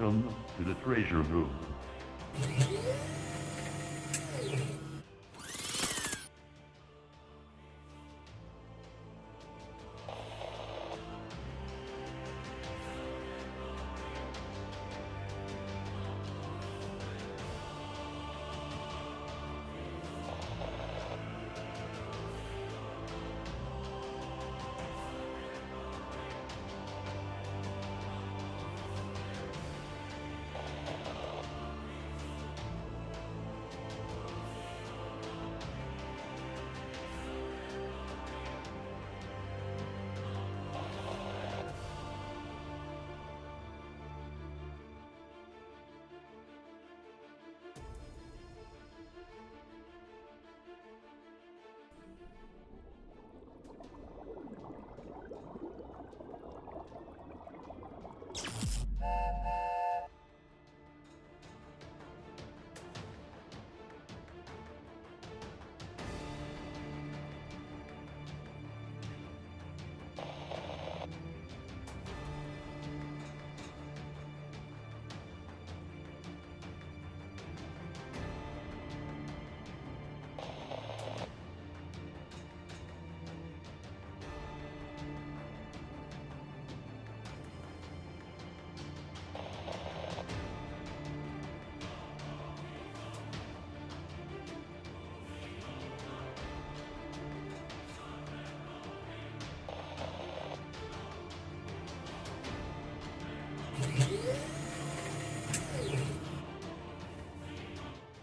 Welcome to the treasure room.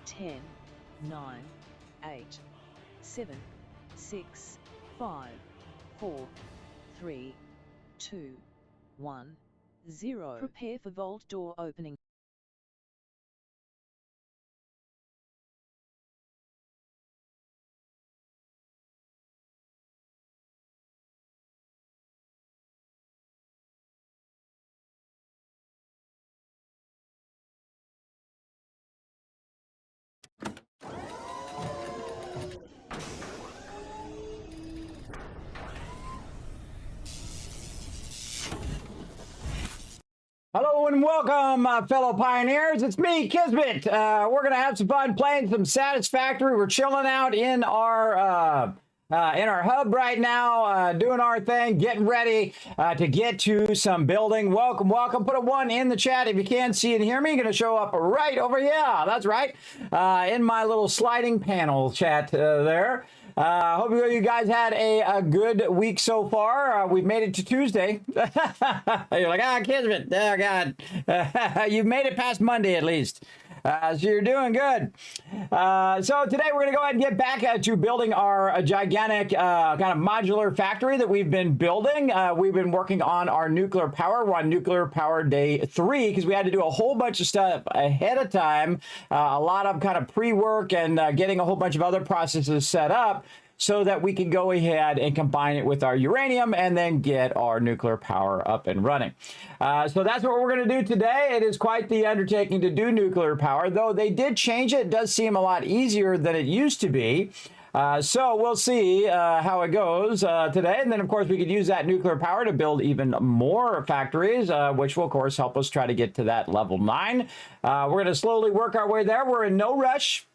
Ten, 9, 8, 7, 6, 5, 4, 3, 2, 1, 0. Prepare for vault door opening. Hello and welcome, fellow pioneers. It's me, Kismet. We're going to have some fun playing some Satisfactory. We're chilling out in our hub right now, doing our thing, getting ready to get to some building. Welcome, welcome. Put a 1 in the chat if you can see and hear me. Going to show up right over here. That's right, in my little sliding panel chat there. Hope you guys had a good week so far. We've made it to Tuesday. You're like, Kismet, oh God. You've made it past Monday at least. So you're doing good. So today we're going to go ahead and get back to building our gigantic kind of modular factory that we've been building. We've been working on our nuclear power. We're on nuclear power day 3 because we had to do a whole bunch of stuff ahead of time. A lot of kind of pre-work and getting a whole bunch of other processes set up so that we can go ahead and combine it with our uranium and then get our nuclear power up and running. So that's what we're going to do today. It is quite the undertaking to do nuclear power, though they did change it. It does seem a lot easier than it used to be. So we'll see how it goes today. And then, of course, we could use that nuclear power to build even more factories, which will, of course, help us try to get to that level 9. We're going to slowly work our way there. We're in no rush.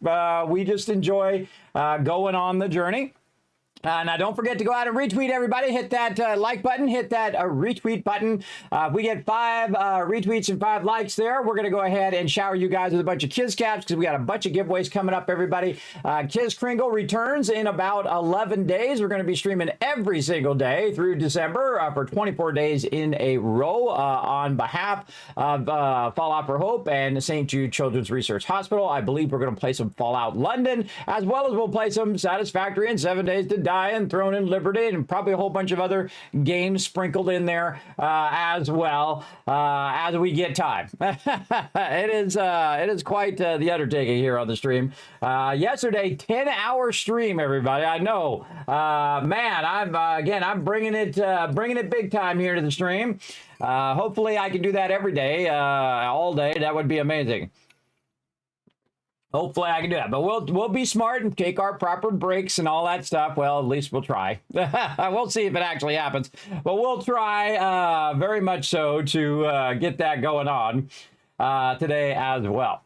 We just enjoy going on the journey. Now, don't forget to go out and retweet, everybody. Hit that like button. Hit that retweet button. If we get 5 retweets and 5 likes there, we're going to go ahead and shower you guys with a bunch of Kiz caps because we got a bunch of giveaways coming up, everybody. Kiz Kringle returns in about 11 days. We're going to be streaming every single day through December for 24 days in a row on behalf of Fallout for Hope and St. Jude Children's Research Hospital. I believe we're going to play some Fallout London, as well as we'll play some Satisfactory and 7 Days to Die and Throne in Liberty, and probably a whole bunch of other games sprinkled in there as well as we get time. It is quite the undertaking here on the stream. Yesterday, 10-hour stream, everybody. I know, man. I'm bringing it big time here to the stream. Hopefully, I can do that every day, all day. That would be amazing. Hopefully I can do that, but we'll be smart and take our proper breaks and all that stuff. Well, at least we'll try. We'll see if it actually happens, but we'll try very much so to get that going on. today as well.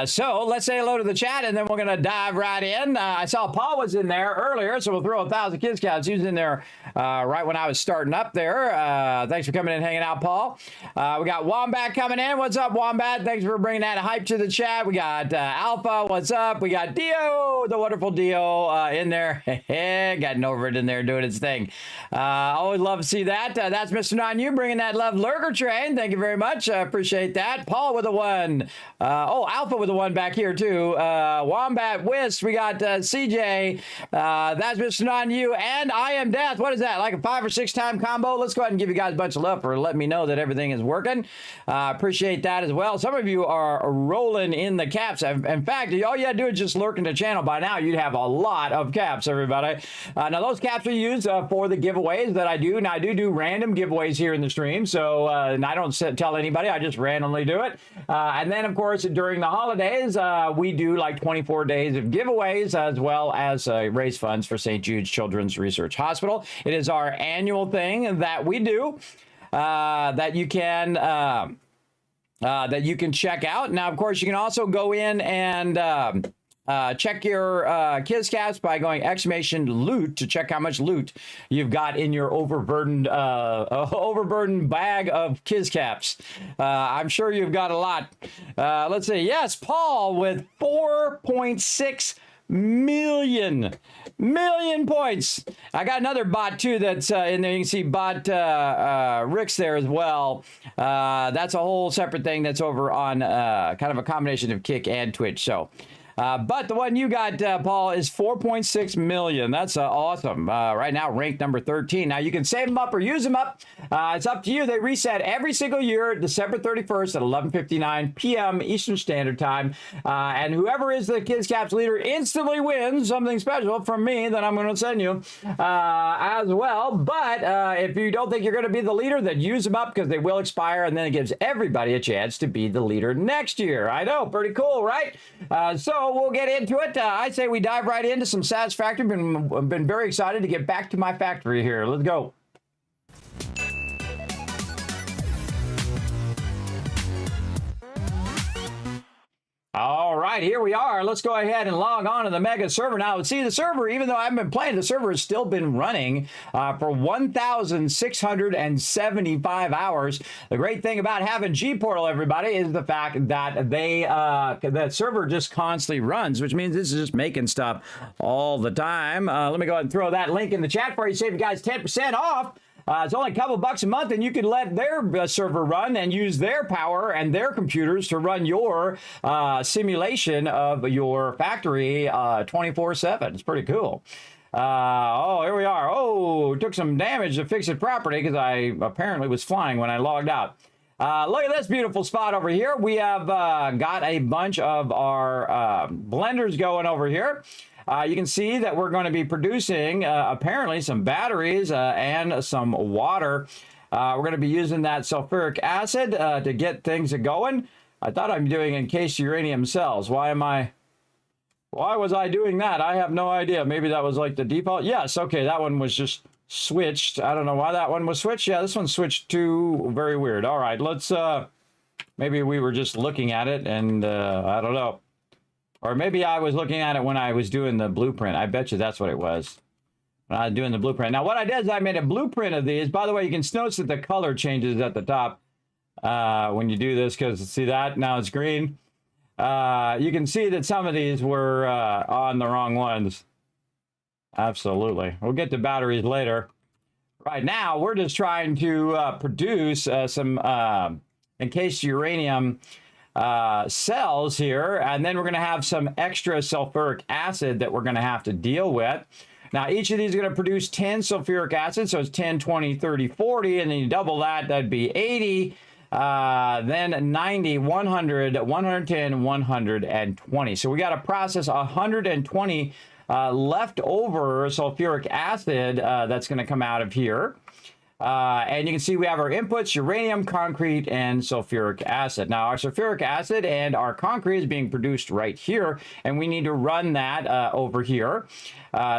So let's say hello to the chat, and then we're going to dive right in. I saw Paul was in there earlier, so we'll throw 1,000 kids counts. He was in there right when I was starting up there. Thanks for coming in and hanging out, Paul. We got Wombat coming in. What's up, Wombat? Thanks for bringing that hype to the chat. We got Alpha. What's up? We got Dio, the wonderful Dio, in there. Getting over it in there doing its thing. Always love to see that. That's Mr. Non-You bringing that love lurker train. Thank you very much. Appreciate that. Paul with a 1. Alpha with the 1 back here too. Wombat Whist. We got CJ. That's Mr. Non-You and I Am Death. What is that? Like a 5 or 6 time combo? Let's go ahead and give you guys a bunch of love for letting me know that everything is working. Appreciate that as well. Some of you are rolling in the caps. In fact, all you had to do is just lurk in the channel. By now, you'd have a lot of caps, everybody. Now, those caps are used for the giveaways that I do. Now, I do random giveaways here in the stream. So, and I don't tell anybody. I just randomly do it. And then, of course, during the holidays, we do like 24 days of giveaways as well as raise funds for St. Jude's Children's Research Hospital. It is our annual thing that we do that you can check out. Now, of course, you can also go in and check your kids caps by going !loot to check how much loot you've got in your overburdened bag of kids caps. I'm sure you've got a lot. Let's see. Yes, Paul with 4.6 million points. I got another bot too that's in there. You can see bot Rick's there as well. That's a whole separate thing that's over on kind of a combination of Kick and Twitch. So. But the one you got, Paul, is 4.6 million. That's awesome. Right now, ranked number 13. Now, you can save them up or use them up. It's up to you. They reset every single year, December 31st at 11:59 p.m. Eastern Standard Time. And whoever is the Kids Caps leader instantly wins something special from me that I'm going to send you as well. But if you don't think you're going to be the leader, then use them up because they will expire. And then it gives everybody a chance to be the leader next year. I know. Pretty cool, right? So we'll get into it. I say we dive right into some Satisfactory. Been very excited to get back to my factory here. Let's go. All right, here we are. Let's go ahead and log on to the mega server now. See, the server, even though I haven't been playing, the server has still been running for 1,675 hours. The great thing about having G-Portal, everybody, is the fact that the server just constantly runs, which means this is just making stuff all the time. Let me go ahead and throw that link in the chat for you. Save you guys 10% off. It's only a couple bucks a month, and you can let their server run and use their power and their computers to run your simulation of your factory 24/7. It's pretty cool. Oh, here we are. Oh, took some damage to FICSIT property because I apparently was flying when I logged out. Look at this beautiful spot over here. We have got a bunch of our blenders going over here. You can see that we're going to be producing apparently some batteries and some water. We're going to be using that sulfuric acid to get things going. I thought I'm doing encased uranium cells. Why was I doing that? I have no idea. Maybe that was like the default. Yes, okay, that one was just switched. I don't know why that one was switched. Yeah, this one switched too. Very weird. All right, let's maybe we were just looking at it and I don't know. Or maybe I was looking at it when I was doing the blueprint. I bet you that's what it was. When I was doing the blueprint. Now, what I did is I made a blueprint of these. By the way, you can notice that the color changes at the top when you do this, because see that? Now it's green. You can see that some of these were on the wrong ones. Absolutely. We'll get to batteries later. Right now, we're just trying to produce some encased uranium cells here, and then we're going to have some extra sulfuric acid that we're going to have to deal with. Now, each of these is going to produce 10 sulfuric acid, so it's 10, 20, 30, 40, and then you double that, that'd be 80, then 90, 100, 110, 120. So we got to process 120 leftover sulfuric acid that's going to come out of here. And you can see we have our inputs, uranium, concrete, and sulfuric acid. Now, our sulfuric acid and our concrete is being produced right here, and we need to run that over here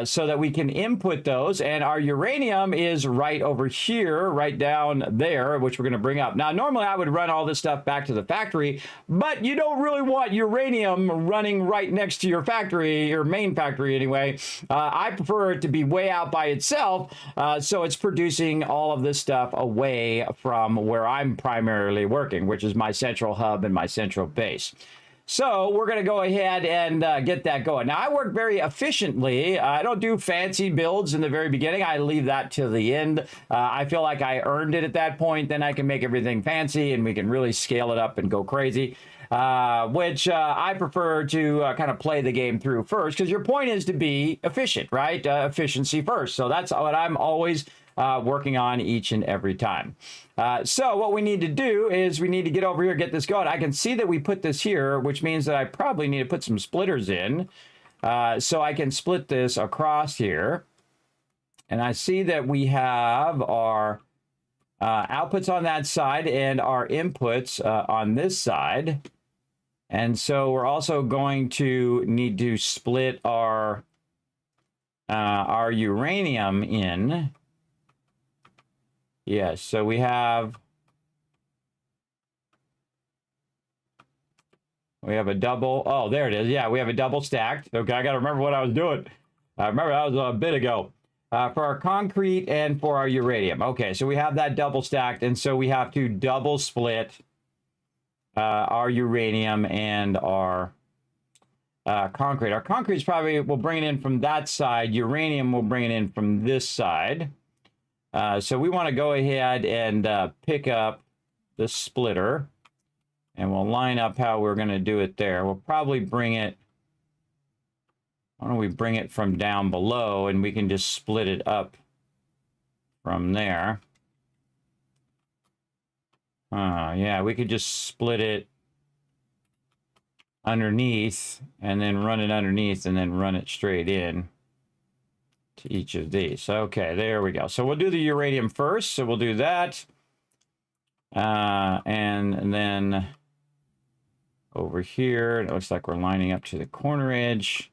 so that we can input those. And our uranium is right over here, right down there, which we're going to bring up. Now, normally I would run all this stuff back to the factory, but you don't really want uranium running right next to your factory, your main factory anyway. I prefer it to be way out by itself, so it's producing all of this stuff away from where I'm primarily working, which is my central hub and my central base. So we're going to go ahead and get that going. Now, I work very efficiently. I don't do fancy builds in the very beginning. I leave that to the end. I feel like I earned it at that point. Then I can make everything fancy and we can really scale it up and go crazy. Which I prefer to kind of play the game through first, because your point is to be efficient, right? Efficiency first. So that's what I'm always working on each and every time. So what we need to do is we need to get over here, get this going. I can see that we put this here, which means that I probably need to put some splitters in. So I can split this across here. And I see that we have our outputs on that side and our inputs on this side. And so we're also going to need to split our uranium in. Yes, so we have a double. Oh, there it is. Yeah, we have a double stacked. Okay, I got to remember what I was doing. I remember that was a bit ago. For our concrete and for our uranium. Okay, so we have that double stacked, and so we have to double split our uranium and our concrete. Our concrete is probably, we'll bring it in from that side. Uranium, we'll bring it in from this side. So we want to go ahead and pick up the splitter, and we'll line up how we're going to do it there. We'll probably bring it, why don't we bring it from down below, and we can just split it up from there. Yeah, we could just split it underneath and then run it underneath and then run it straight in to each of these. Okay, there we go. So we'll do the uranium first. So we'll do that. And then over here, it looks like we're lining up to the corner edge.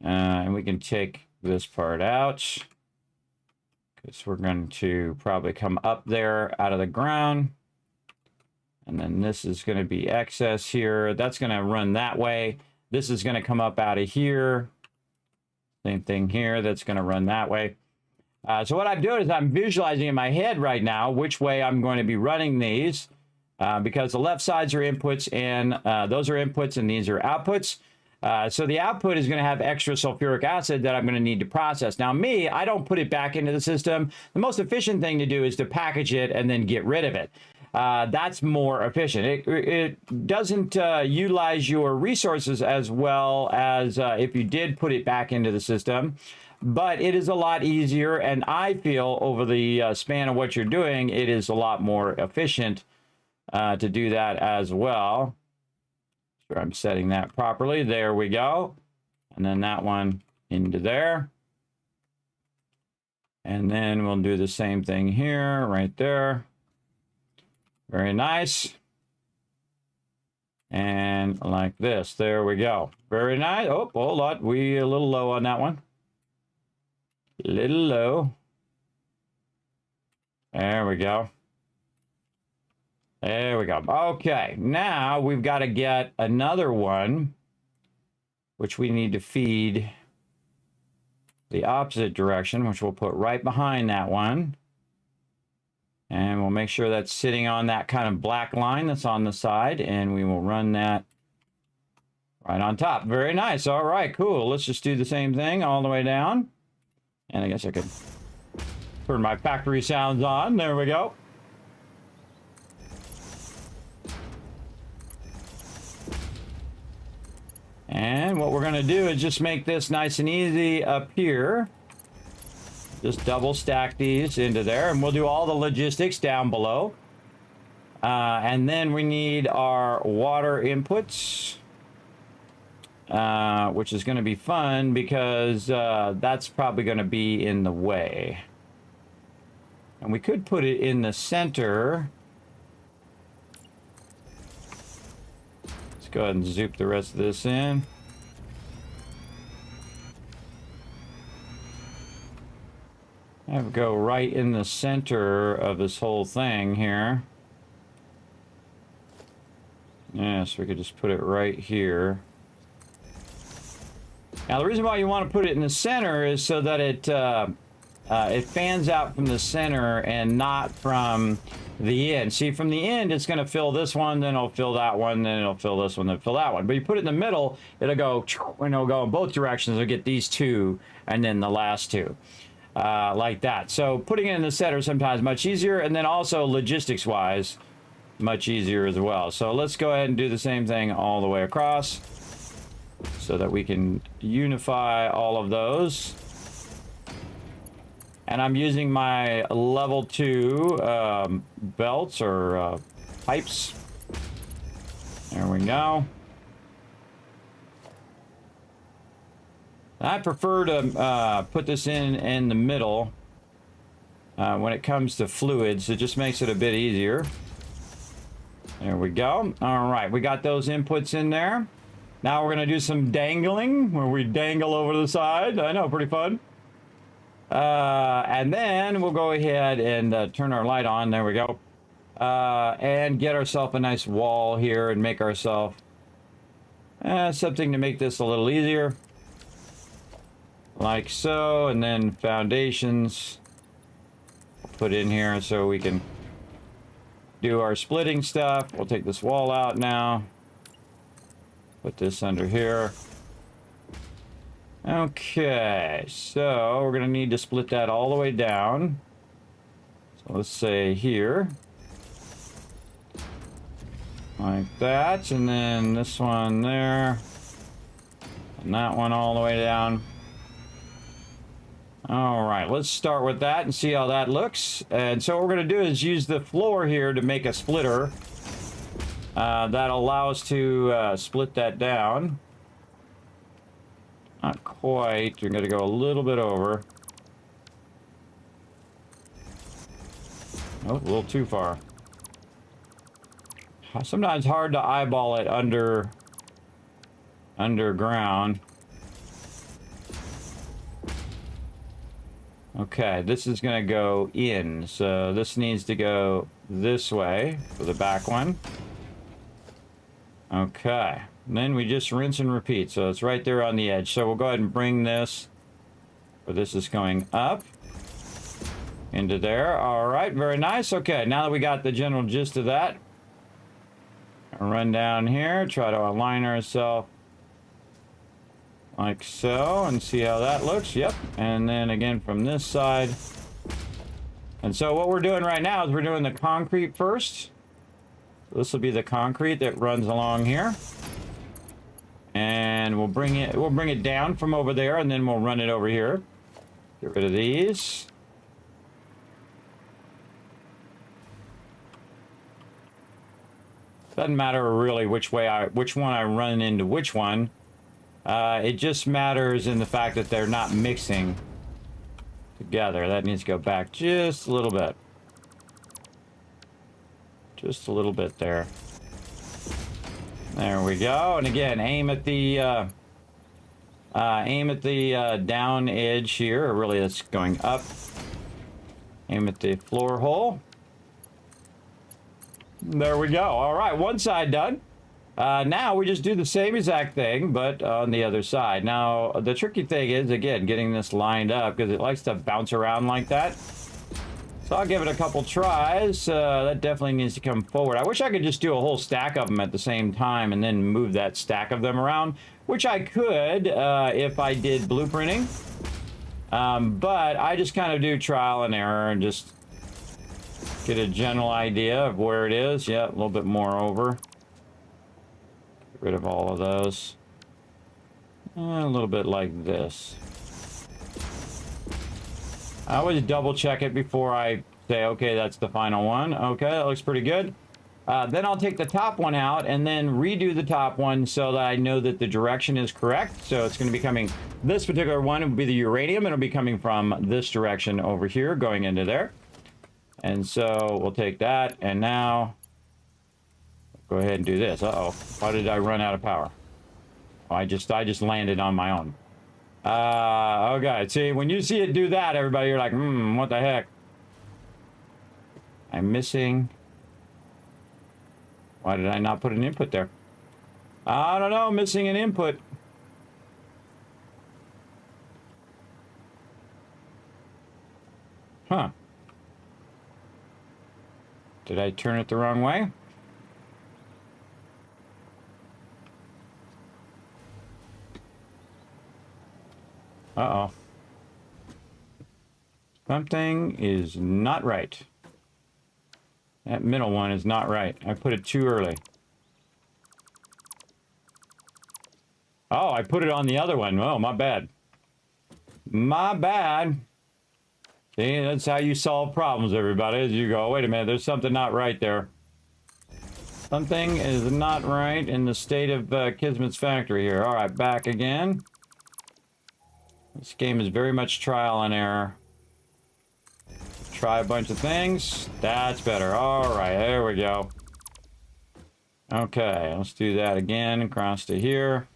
And we can take this part out, because we're going to probably come up there out of the ground. And then this is going to be excess here. That's going to run that way. This is going to come up out of here. Same thing here. That's going to run that way. So what I'm doing is I'm visualizing in my head right now which way I'm going to be running these, because the left sides are inputs and those are inputs and these are outputs. So the output is going to have extra sulfuric acid that I'm going to need to process. Now me, I don't put it back into the system. The most efficient thing to do is to package it and then get rid of it. That's more efficient. It doesn't utilize your resources as well as if you did put it back into the system, but it is a lot easier, and I feel over the span of what you're doing, it is a lot more efficient to do that as well. Sure, I'm setting that properly. There we go. And then that one into there. And then we'll do the same thing here, right there. Very nice. And like this. There we go. Very nice. Oh, hold on. We a little low on that one. A little low. There we go. There we go. Okay. Now we've got to get another one, which we need to feed the opposite direction, which we'll put right behind that one. And we'll make sure that's sitting on that kind of black line that's on the side, and we will run that right on top. Very nice. All right, cool. Let's just do the same thing all the way down. And I guess I could turn my factory sounds on. There we go. And what we're going to do is just make this nice and easy up here. Just double stack these into there, and we'll do all the logistics down below. And then we need our water inputs, which is going to be fun because that's probably going to be in the way. And we could put it in the center. Let's go ahead and zoop the rest of this in. Have it go right in the center of this whole thing here. Yeah, so we could just put it right here. Now, the reason why you want to put it in the center is so that it fans out from the center and not from the end. See, from the end, it's going to fill this one, then it'll fill that one, then it'll fill this one, then fill that one. But you put it in the middle, it'll go, and it'll go in both directions. It'll get these two, and then the last two, like that. So putting it in the center is sometimes much easier, and then also logistics-wise, much easier as well. So let's go ahead and do the same thing all the way across so that we can unify all of those. And I'm using my level 2 belts or pipes. There we go. I prefer to put this in the middle when it comes to fluids. It just makes it a bit easier. There we go. All right, we got those inputs in there. Now we're going to do some dangling, where we dangle over the side. I know, pretty fun. And then we'll go ahead and turn our light on. There we go. And get ourselves a nice wall here and make ourselves something to make this a little easier. Like so. And then foundations. Put in here so we can do our splitting stuff. We'll take this wall out now. Put this under here. Okay, so we're going to need to split that all the way down. So let's say here. Like that, and then this one there. And that one all the way down. All right, let's start with that and see how that looks. And so what we're going to do is use the floor here to make a splitter. That'll allow us to split that down. Not quite. You're going to go a little bit over. Oh, a little too far. Sometimes hard to eyeball it underground. Okay, this is going to go in. So this needs to go this way for the back one. Okay. And then we just rinse and repeat. So it's right there on the edge. So we'll go ahead and bring this, or this is going up into there. All right, very nice. Okay, now that we got the general gist of that, I'll run down here, try to align ourselves like so, and see how that looks. Yep. And then again from this side. And so what we're doing right now is we're doing the concrete first. This will be the concrete that runs along here. And we'll bring it down from over there, and then we'll run it over here. Get rid of these. Doesn't matter really which one I run into which one. It just matters in the fact that they're not mixing together. That needs to go back just a little bit. Just a little bit there. There we go. And again, aim at the down edge here. Or really, it's going up. Aim at the floor hole. There we go. All right, one side done. Now we just do the same exact thing, but on the other side. Now, the tricky thing is, again, getting this lined up because it likes to bounce around like that. So I'll give it a couple tries. That definitely needs to come forward. I wish I could just do a whole stack of them at the same time and then move that stack of them around, which I could if I did blueprinting. But I just kind of do trial and error and just get a general idea of where it is. Yeah, a little bit more over. Get rid of all of those. A little bit like this. I always double check it before I say, okay, that's the final one. Okay, that looks pretty good. Then I'll take the top one out and then redo the top one so that I know that the direction is correct. So it's going to be coming, this particular one will be the uranium. It'll be coming from this direction over here, going into there. And so we'll take that, and now go ahead and do this. Uh-oh, why did I run out of power? Oh, I just landed on my own. Okay, see, when you see it do that, everybody, you're like, what the heck? I'm missing. Why did I not put an input there? I don't know, missing an input. Huh. Did I turn it the wrong way? Uh-oh. Something is not right. That middle one is not right. I put it too early. Oh, I put it on the other one. Oh, my bad. My bad. See, that's how you solve problems, everybody. Is you go, wait a minute, there's something not right there. Something is not right in the state of Kismet's factory here. All right, back again. This game is very much trial and error. Try a bunch of things. That's better. All right, there we go. Okay, let's do that again. Across to here.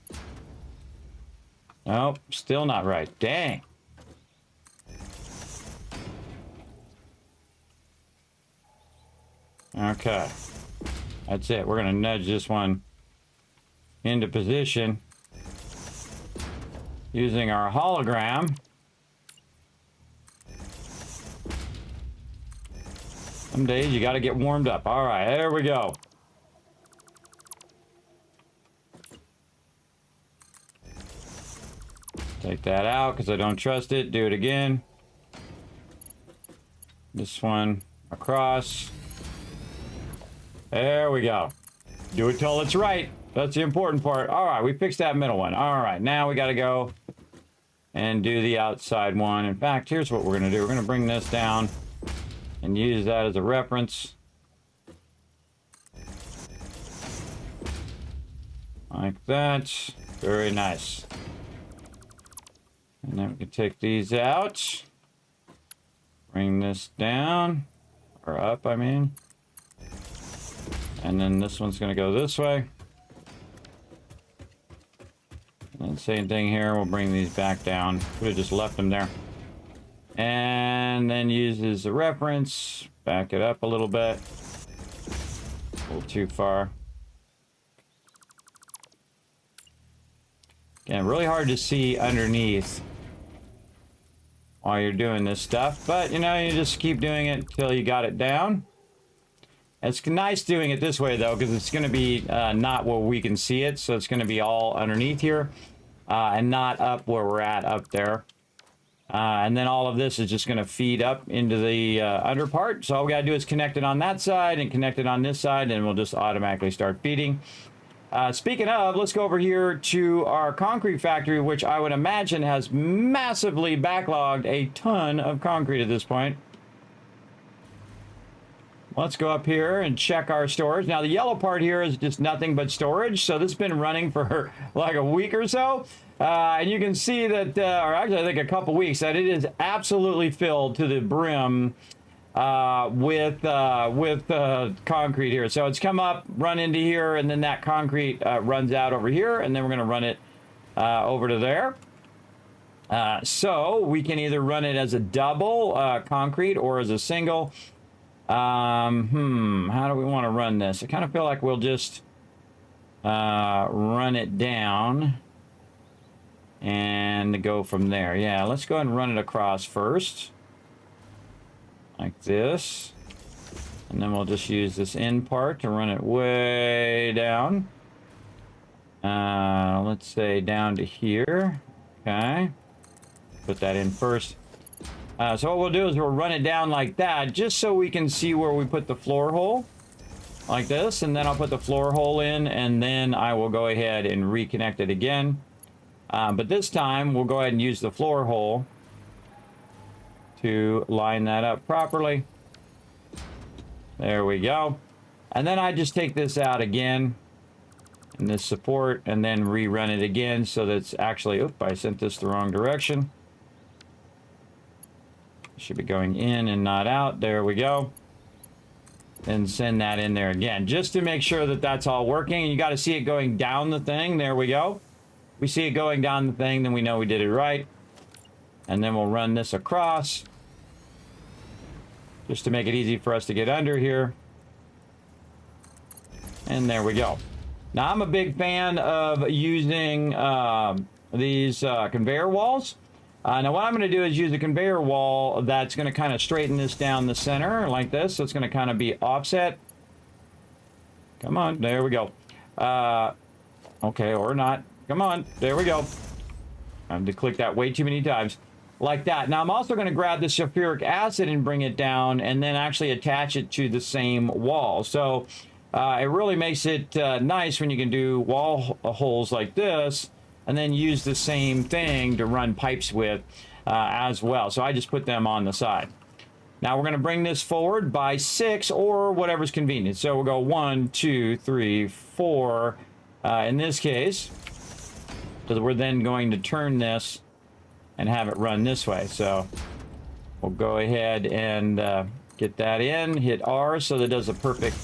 Nope, still not right. Dang. Okay. That's it. We're going to nudge this one into position using our hologram. Some days you got to get warmed up. All right, there we go. Take that out because I don't trust it. Do it again. This one across. There we go. Do it till it's right. That's the important part. All right, we fixed that middle one. All right, now we got to go and do the outside one. In fact, here's what we're going to do. We're going to bring this down and use that as a reference. Like that. Very nice. And then we can take these out. Bring this down. Or up, I mean. And then this one's going to go this way. And then same thing here. We'll bring these back down. Could have just left them there. And then use as a reference. Back it up a little bit. A little too far. Again, really hard to see underneath while you're doing this stuff. But, you know, you just keep doing it until you got it down. It's nice doing it this way, though, because it's going to be not where we can see it. So it's going to be all underneath here and not up where we're at up there. And then all of this is just going to feed up into the under part. So all we got to do is connect it on that side and connect it on this side, and we'll just automatically start feeding. Speaking of, let's go over here to our concrete factory, which I would imagine has massively backlogged a ton of concrete at this point. Let's go up here and check our storage. Now, the yellow part here is just nothing but storage. So this has been running for like a week or so. And you can see that, or actually I think a couple weeks, that it is absolutely filled to the brim with concrete here. So it's come up, run into here, and then that concrete runs out over here, and then we're going to run it over to there. So we can either run it as a double concrete or as a single. How do we want to run this? I kind of feel like we'll just run it down and go from there. Yeah, let's go ahead and run it across first. Like this. And then we'll just use this end part to run it way down. Let's say down to here. Okay. Put that in first. So what we'll do is we'll run it down like that, just so we can see where we put the floor hole, like this, and then I'll put the floor hole in, and then I will go ahead and reconnect it again. But this time, we'll go ahead and use the floor hole to line that up properly. There we go. And then I just take this out again, and this support, and then rerun it again, so that's actually, oops, I sent this the wrong direction. Should be going in and not out. There we go. And send that in there again, just to make sure that that's all working. And you got to see it going down the thing. There we go. We see it going down the thing, then we know we did it right. And then we'll run this across, just to make it easy for us to get under here. And there we go. Now, I'm a big fan of using these conveyor walls. Now, what I'm going to do is use a conveyor wall that's going to kind of straighten this down the center like this. So it's going to kind of be offset. Come on. There we go. Okay, or not. Come on. There we go. I have to click that way too many times. Like that. Now, I'm also going to grab the sulfuric acid and bring it down and then actually attach it to the same wall. So it really makes it nice when you can do wall holes like this and then use the same thing to run pipes with as well. So I just put them on the side. Now we're going to bring this forward by 6 or whatever's convenient. So we'll go 1, 2, 3, 4 in this case. So we're then going to turn this and have it run this way. So we'll go ahead and get that in, hit R so that it does a perfect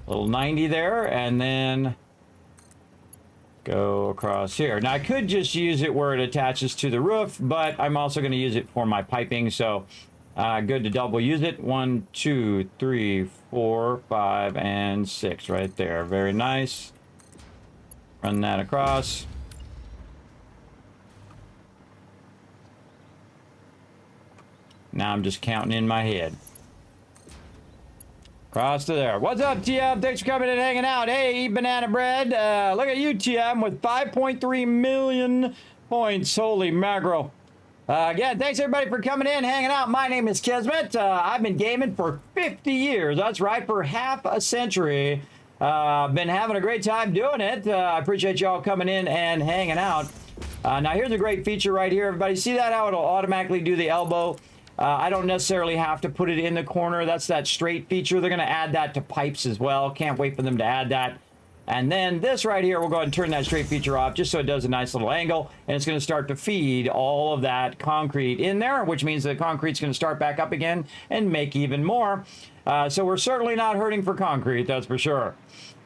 little 90 there, and then go across here. Now I could just use it where it attaches to the roof, but I'm also going to use it for my piping, so good to double use it. 1, 2, 3, 4, 5, and 6 right there. Very nice. Run that across. Now I'm just counting in my head. Cross to there. What's up, TM? Thanks for coming and hanging out. Hey, eat banana bread. Look at you, TM, with 5.3 million points. Holy mackerel. Again, thanks everybody for coming in, hanging out. My name is Kismet. I've been gaming for 50 years. That's right, for half a century. Been having a great time doing it. I appreciate y'all coming in and hanging out. Now, here's a great feature right here, everybody. See that, how it'll automatically do the elbow? I don't necessarily have to put it in the corner. That's that straight feature. They're going to add that to pipes as well. Can't wait for them to add that. And then this right here, we'll go ahead and turn that straight feature off just so it does a nice little angle. And it's going to start to feed all of that concrete in there, which means the concrete's going to start back up again and make even more. So we're certainly not hurting for concrete, that's for sure.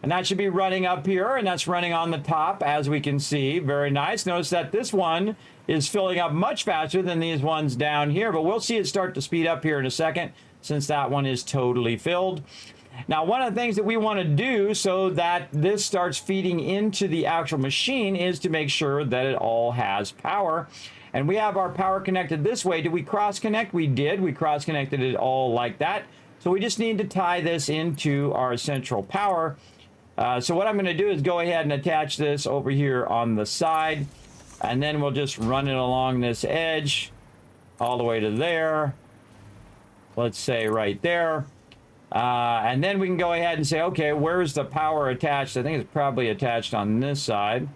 And that should be running up here, and that's running on the top, as we can see. Very nice. Notice that this one is filling up much faster than these ones down here, but we'll see it start to speed up here in a second since that one is totally filled. Now, one of the things that we want to do so that this starts feeding into the actual machine is to make sure that it all has power. And we have our power connected this way. Did we cross-connect? We did. We cross-connected it all like that. So we just need to tie this into our central power. So what I'm going to do is go ahead and attach this over here on the side. And then we'll just run it along this edge all the way to there. Let's say right there. And then we can go ahead and say, okay, where's the power attached? I think it's probably attached on this side.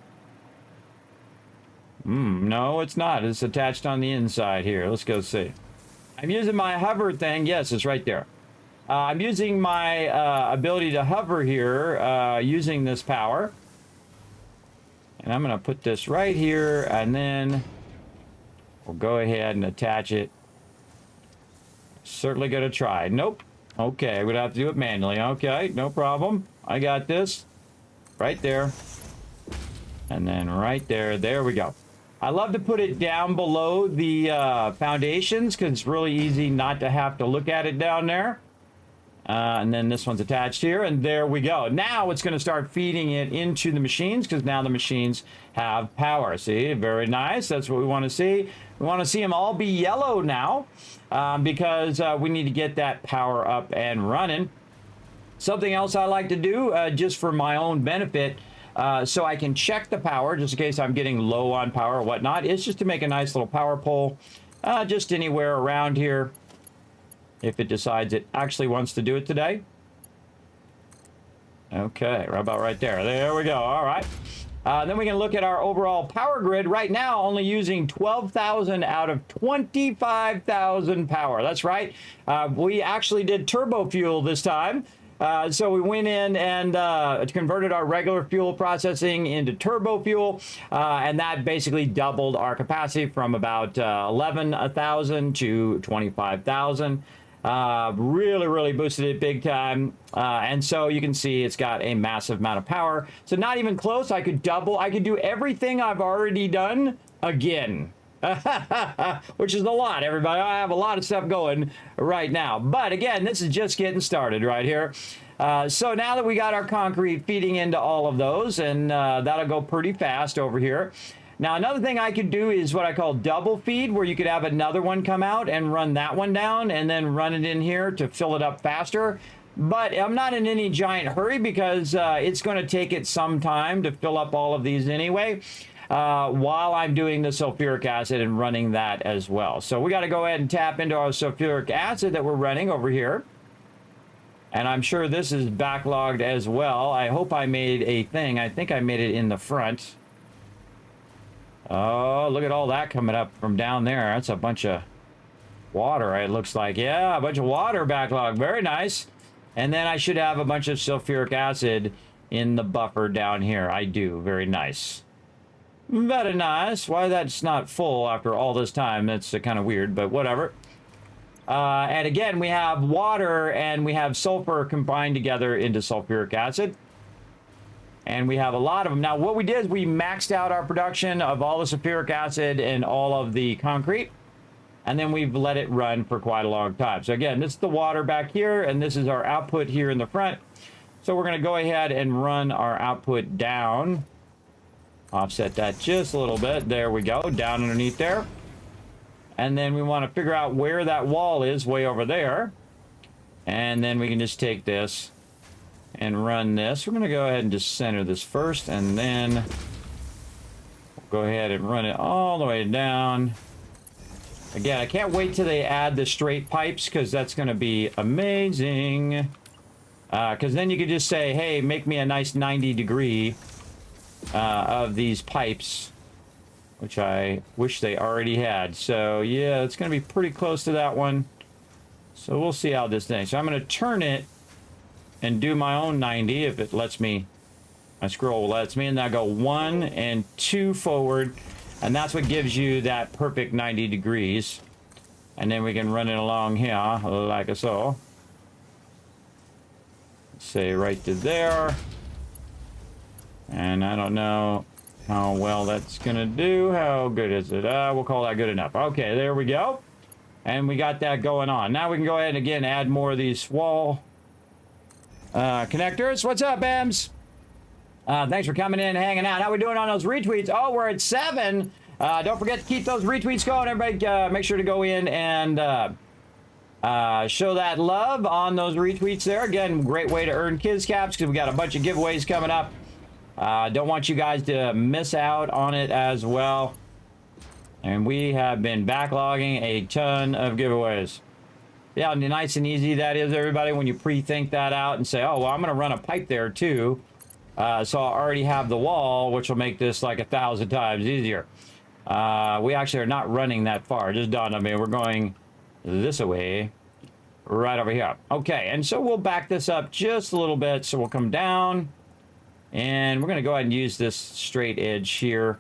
No, it's not. It's attached on the inside here. Let's go see. I'm using my hover thing. Yes, it's right there. I'm using my ability to hover here using this power. And I'm going to put this right here, and then we'll go ahead and attach it. Certainly going to try. Nope. Okay, we're going to have to do it manually. Okay, no problem. I got this. Right there. And then right there. There we go. I love to put it down below the foundations because it's really easy not to have to look at it down there. And then this one's attached here, and there we go. Now it's going to start feeding it into the machines because now the machines have power. See, very nice. That's what we want to see. We want to see them all be yellow now because we need to get that power up and running. Something else I like to do just for my own benefit so I can check the power just in case I'm getting low on power or whatnot is just to make a nice little power pole just anywhere around here. If it decides it actually wants to do it today. Okay, right about right there. There we go. All right. Then we can look at our overall power grid. Right now, only using 12,000 out of 25,000 power. That's right. We actually did turbo fuel this time. So we went in and converted our regular fuel processing into turbo fuel, and that basically doubled our capacity from about 11,000 to 25,000. Really boosted it big time. And so you can see it's got a massive amount of power. So not even close. I could do everything I've already done again. Which is a lot, everybody. I have a lot of stuff going right now. But again, this is just getting started right here. So now that we got our concrete feeding into all of those, and that'll go pretty fast over here. Now, another thing I could do is what I call double feed, where you could have another one come out and run that one down and then run it in here to fill it up faster. But I'm not in any giant hurry because it's going to take it some time to fill up all of these anyway. While I'm doing the sulfuric acid and running that as well. So we got to go ahead and tap into our sulfuric acid that we're running over here. And I'm sure this is backlogged as well. I hope I made a thing. I think I made it in the front. Oh, look at all that coming up from down there. That's a bunch of water, it looks like. Yeah, a bunch of water backlog. Very nice. And then I should have a bunch of sulfuric acid in the buffer down here. I do. Very nice. Very nice. Why that's not full after all this time, that's kind of weird, but whatever. And again, we have water and we have sulfur combined together into sulfuric acid. And we have a lot of them. Now, what we did is we maxed out our production of all the sulfuric acid and all of the concrete. And then we've let it run for quite a long time. So again, this is the water back here, and this is our output here in the front. So we're going to go ahead and run our output down. Offset that just a little bit. There we go, down underneath there. And then we want to figure out where that wall is, way over there. And then we can just take this and run this. We're going to go ahead and just center this first, and then we'll go ahead and run it all the way down. Again, I can't wait till they add the straight pipes, because that's going to be amazing. Because then you could just say, hey, make me a nice 90-degree of these pipes, which I wish they already had. So yeah, it's going to be pretty close to that one. So we'll see how this thing. So I'm going to turn it and do my own 90 if it lets me. My scroll lets me, and I go 1 and 2 forward, and that's what gives you that perfect 90 degrees. And then we can run it along here like so. Say right to there. And I don't know how well that's gonna do. How good is it? We'll call that good enough. Okay, there we go. And we got that going on. Now we can go ahead and again add more of these wall connectors. What's up, Bams? Thanks for coming in and hanging out. How we doing on those retweets? Oh, we're at 7. Don't forget to keep those retweets going. Everybody make sure to go in and show that love on those retweets there. Again, great way to earn Kids Caps because we got a bunch of giveaways coming up. Don't want you guys to miss out on it as well. And we have been backlogging a ton of giveaways. Yeah, nice and easy that is, everybody, when you pre-think that out and say, oh, well, I'm going to run a pipe there too. So I already have the wall, which will make this like 1,000 times easier. We actually are not running that far. It just dawned on me. We're going this way, right over here. Okay, and so we'll back this up just a little bit. So we'll come down. And we're going to go ahead and use this straight edge here.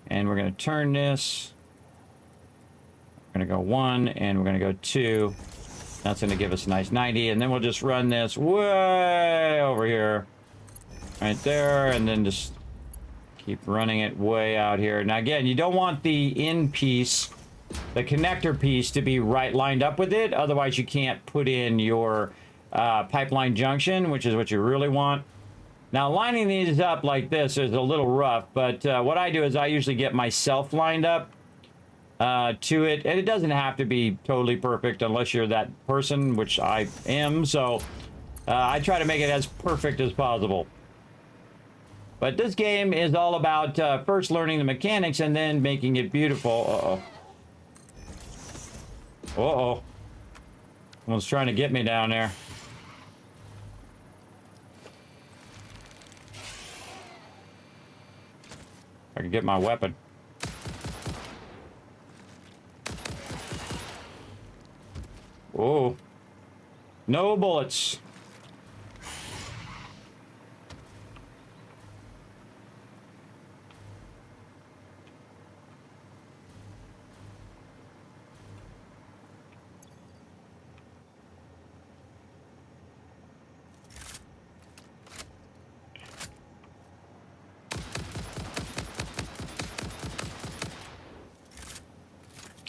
And we're going to turn this. We're going to go 1, and we're going to go 2. That's going to give us a nice 90. And then we'll just run this way over here. Right there. And then just keep running it way out here. Now, again, you don't want the end piece, the connector piece, to be right lined up with it. Otherwise, you can't put in your pipeline junction, which is what you really want. Now, lining these up like this is a little rough, but what I do is I usually get myself lined up to it, and it doesn't have to be totally perfect unless you're that person, which I am, so I try to make it as perfect as possible. But this game is all about first learning the mechanics and then making it beautiful. Uh-oh. Uh-oh. Someone's trying to get me down there. I can get my weapon. Oh. No bullets.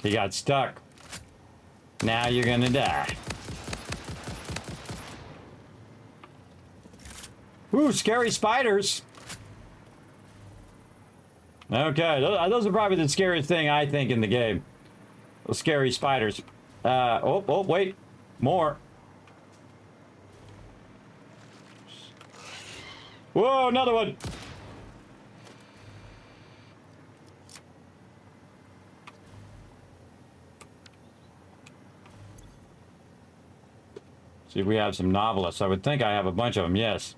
He got stuck. Now you're gonna die. Ooh, scary spiders. Okay, those are probably the scariest thing I think in the game. Those scary spiders. Oh, wait. More. Whoa, another one. See if we have some novelists. I would think I have a bunch of them, yes.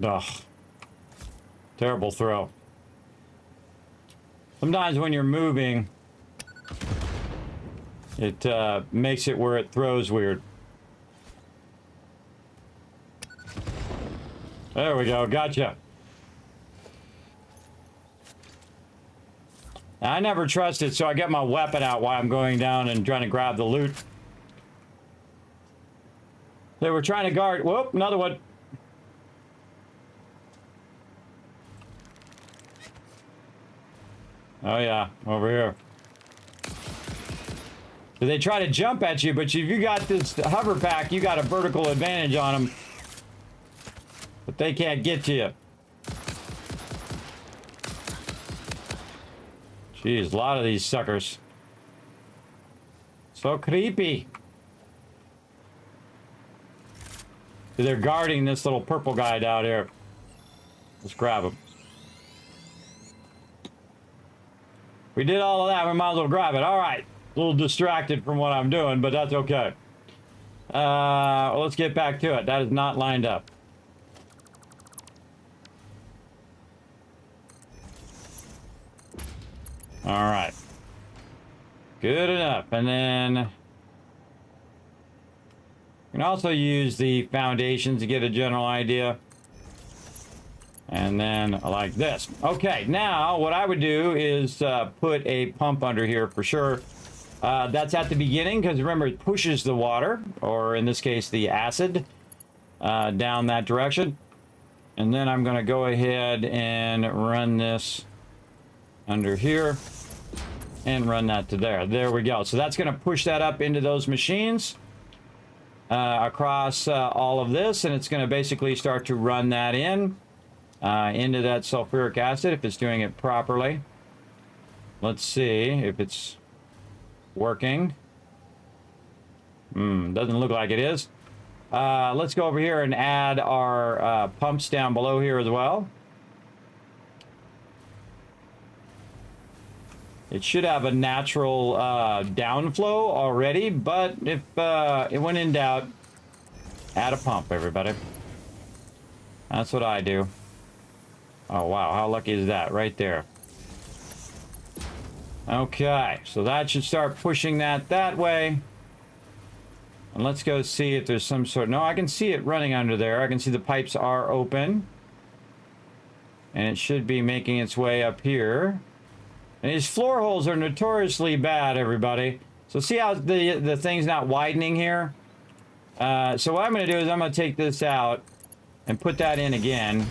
Ugh. Terrible throw. Sometimes when you're moving, it makes it where it throws weird. There we go. Gotcha. I never trust it, so I get my weapon out while I'm going down and trying to grab the loot. They were trying to guard. Whoop, another one. Oh yeah, over here. They try to jump at you, but if you got this hover pack, you got a vertical advantage on them. But they can't get to you. Jeez, a lot of these suckers. So creepy. They're guarding this little purple guy down here. Let's grab him. We did all of that, we might as well grab it. All right. A little distracted from what I'm doing, but that's okay. Let's get back to it. That is not lined up. All right. Good enough. And then you can also use the foundations to get a general idea. And then like this. Okay, now what I would do is put a pump under here for sure. That's at the beginning because remember it pushes the water, or in this case the acid, down that direction. And then I'm going to go ahead and run this under here and run that to there. There we go. So that's going to push that up into those machines across all of this, and it's going to basically start to run that in. Into that sulfuric acid if it's doing it properly. Let's see if it's working. Doesn't look like it is. Let's go over here and add our pumps down below here as well. It should have a natural downflow already, but if when in doubt, add a pump, everybody. That's what I do. Oh, wow. How lucky is that? Right there. Okay. So that should start pushing that way. And let's go see if there's some sort... No, I can see it running under there. I can see the pipes are open. And it should be making its way up here. And these floor holes are notoriously bad, everybody. So see how the thing's not widening here? So what I'm going to do is I'm going to take this out and put that in again.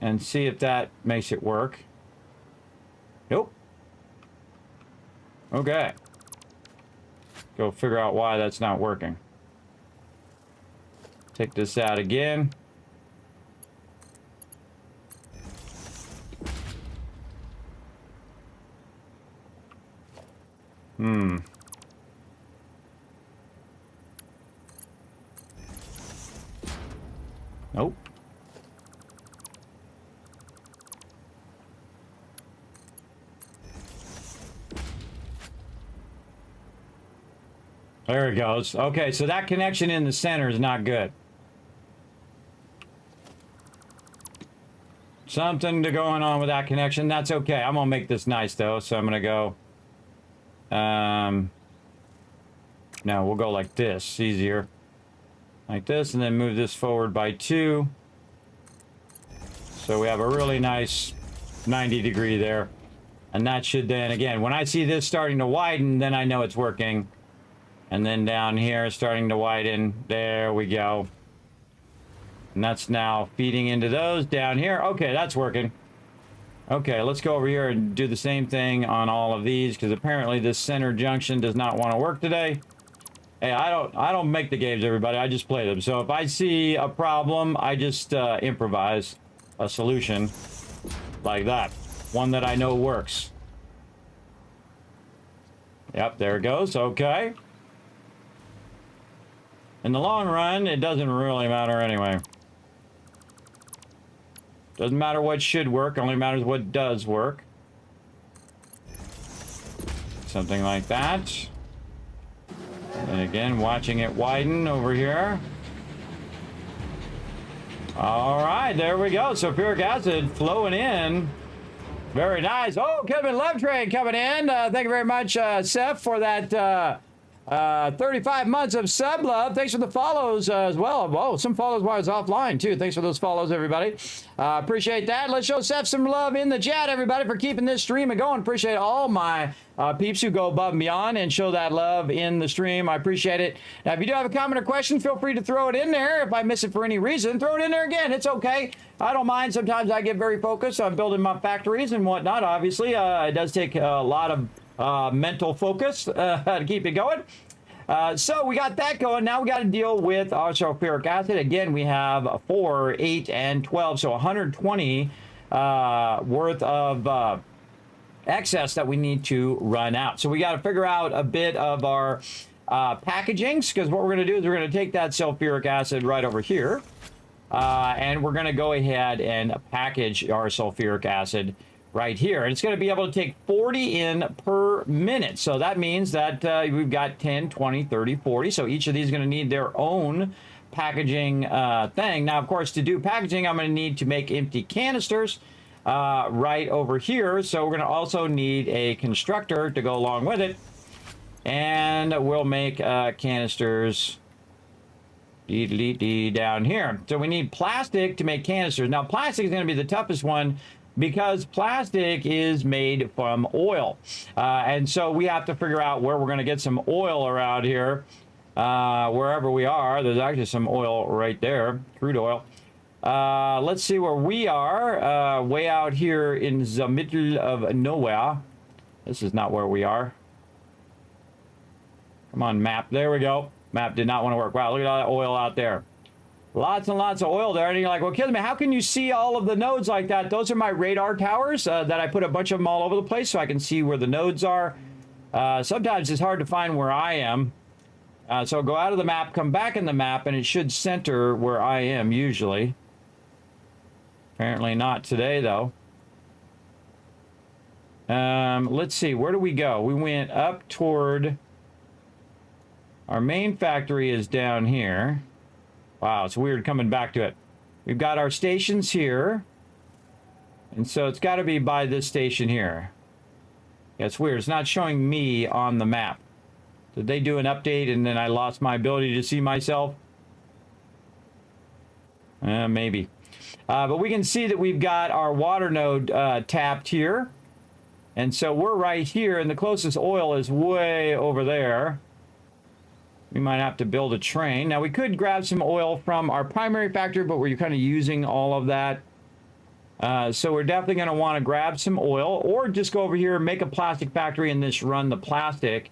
And see if that makes it work. Nope. Okay. Go figure out why that's not working. Take this out again. Nope. There it goes. Okay, so that connection in the center is not good. Something to going on with that connection. That's okay. I'm gonna make this nice though, so I'm gonna go No, we'll go like this. Easier. Like this, and then move this forward by 2. So we have a really nice 90 degree there. And that should then, again, when I see this starting to widen, then I know it's working. And then down here, starting to widen. There we go. And that's now feeding into those down here. Okay, that's working. Okay, let's go over here and do the same thing on all of these, because apparently this center junction does not want to work today. Hey, I don't make the games, everybody. I just play them. So if I see a problem, I just improvise a solution like that. One that I know works. Yep, there it goes. Okay. In the long run, it doesn't really matter anyway. Doesn't matter what should work, only matters what does work. Something like that. And again, watching it widen over here. All right, there we go. Sulfuric acid flowing in. Very nice. Oh, Kismet Love Train coming in. Thank you very much, Seth, for that 35 months of sub love. Thanks for the follows as well. Whoa, some follows while I was offline, too. Thanks for those follows, everybody. Appreciate that. Let's show Seth some love in the chat, everybody, for keeping this stream going. Appreciate all my peeps who go above and beyond and show that love in the stream. I appreciate it. Now, if you do have a comment or question, feel free to throw it in there. If I miss it for any reason, throw it in there again. It's okay. I don't mind. Sometimes I get very focused on building my factories and whatnot. Obviously, it does take a lot of mental focus to keep it going. So we got that going. Now we got to deal with our sulfuric acid. Again, we have 4, 8, and 12. So 120 worth of excess that we need to run out. So we got to figure out a bit of our packagings, because what we're going to do is we're going to take that sulfuric acid right over here. And we're going to go ahead and package our sulfuric acid right here. And it's going to be able to take 40 in per minute. So that means that we've got 10, 20, 30, 40. So each of these is going to need their own packaging thing. Now, of course, to do packaging, I'm going to need to make empty canisters right over here. So we're going to also need a constructor to go along with it. And we'll make canisters down here. So we need plastic to make canisters. Now, plastic is going to be the toughest one, because plastic is made from oil. And so we have to figure out where we're going to get some oil around here. Wherever we are, there's actually some oil right there, crude oil. Let's see where we are. Way out here in the middle of nowhere. This is not where we are. Come on, map. There we go. Map did not want to work. Wow, look at all that oil out there. Lots and lots of oil there. And you're like, well, Kismet, how can you see all of the nodes like that? Those are my radar towers that I put a bunch of them all over the place so I can see where the nodes are. Sometimes it's hard to find where I am. So go out of the map, come back in the map, and it should center where I am usually. Apparently not today, though. Let's see. Where do we go? We went up toward... Our main factory is down here. Wow, it's weird coming back to it. We've got our stations here. And so it's got to be by this station here. Yeah, it's weird. It's not showing me on the map. Did they do an update and then I lost my ability to see myself? Maybe. But we can see that we've got our water node tapped here. And so we're right here, and the closest oil is way over there. We might have to build a train. Now, we could grab some oil from our primary factory, but we're kind of using all of that. So we're definitely going to want to grab some oil, or just go over here and make a plastic factory and just run the plastic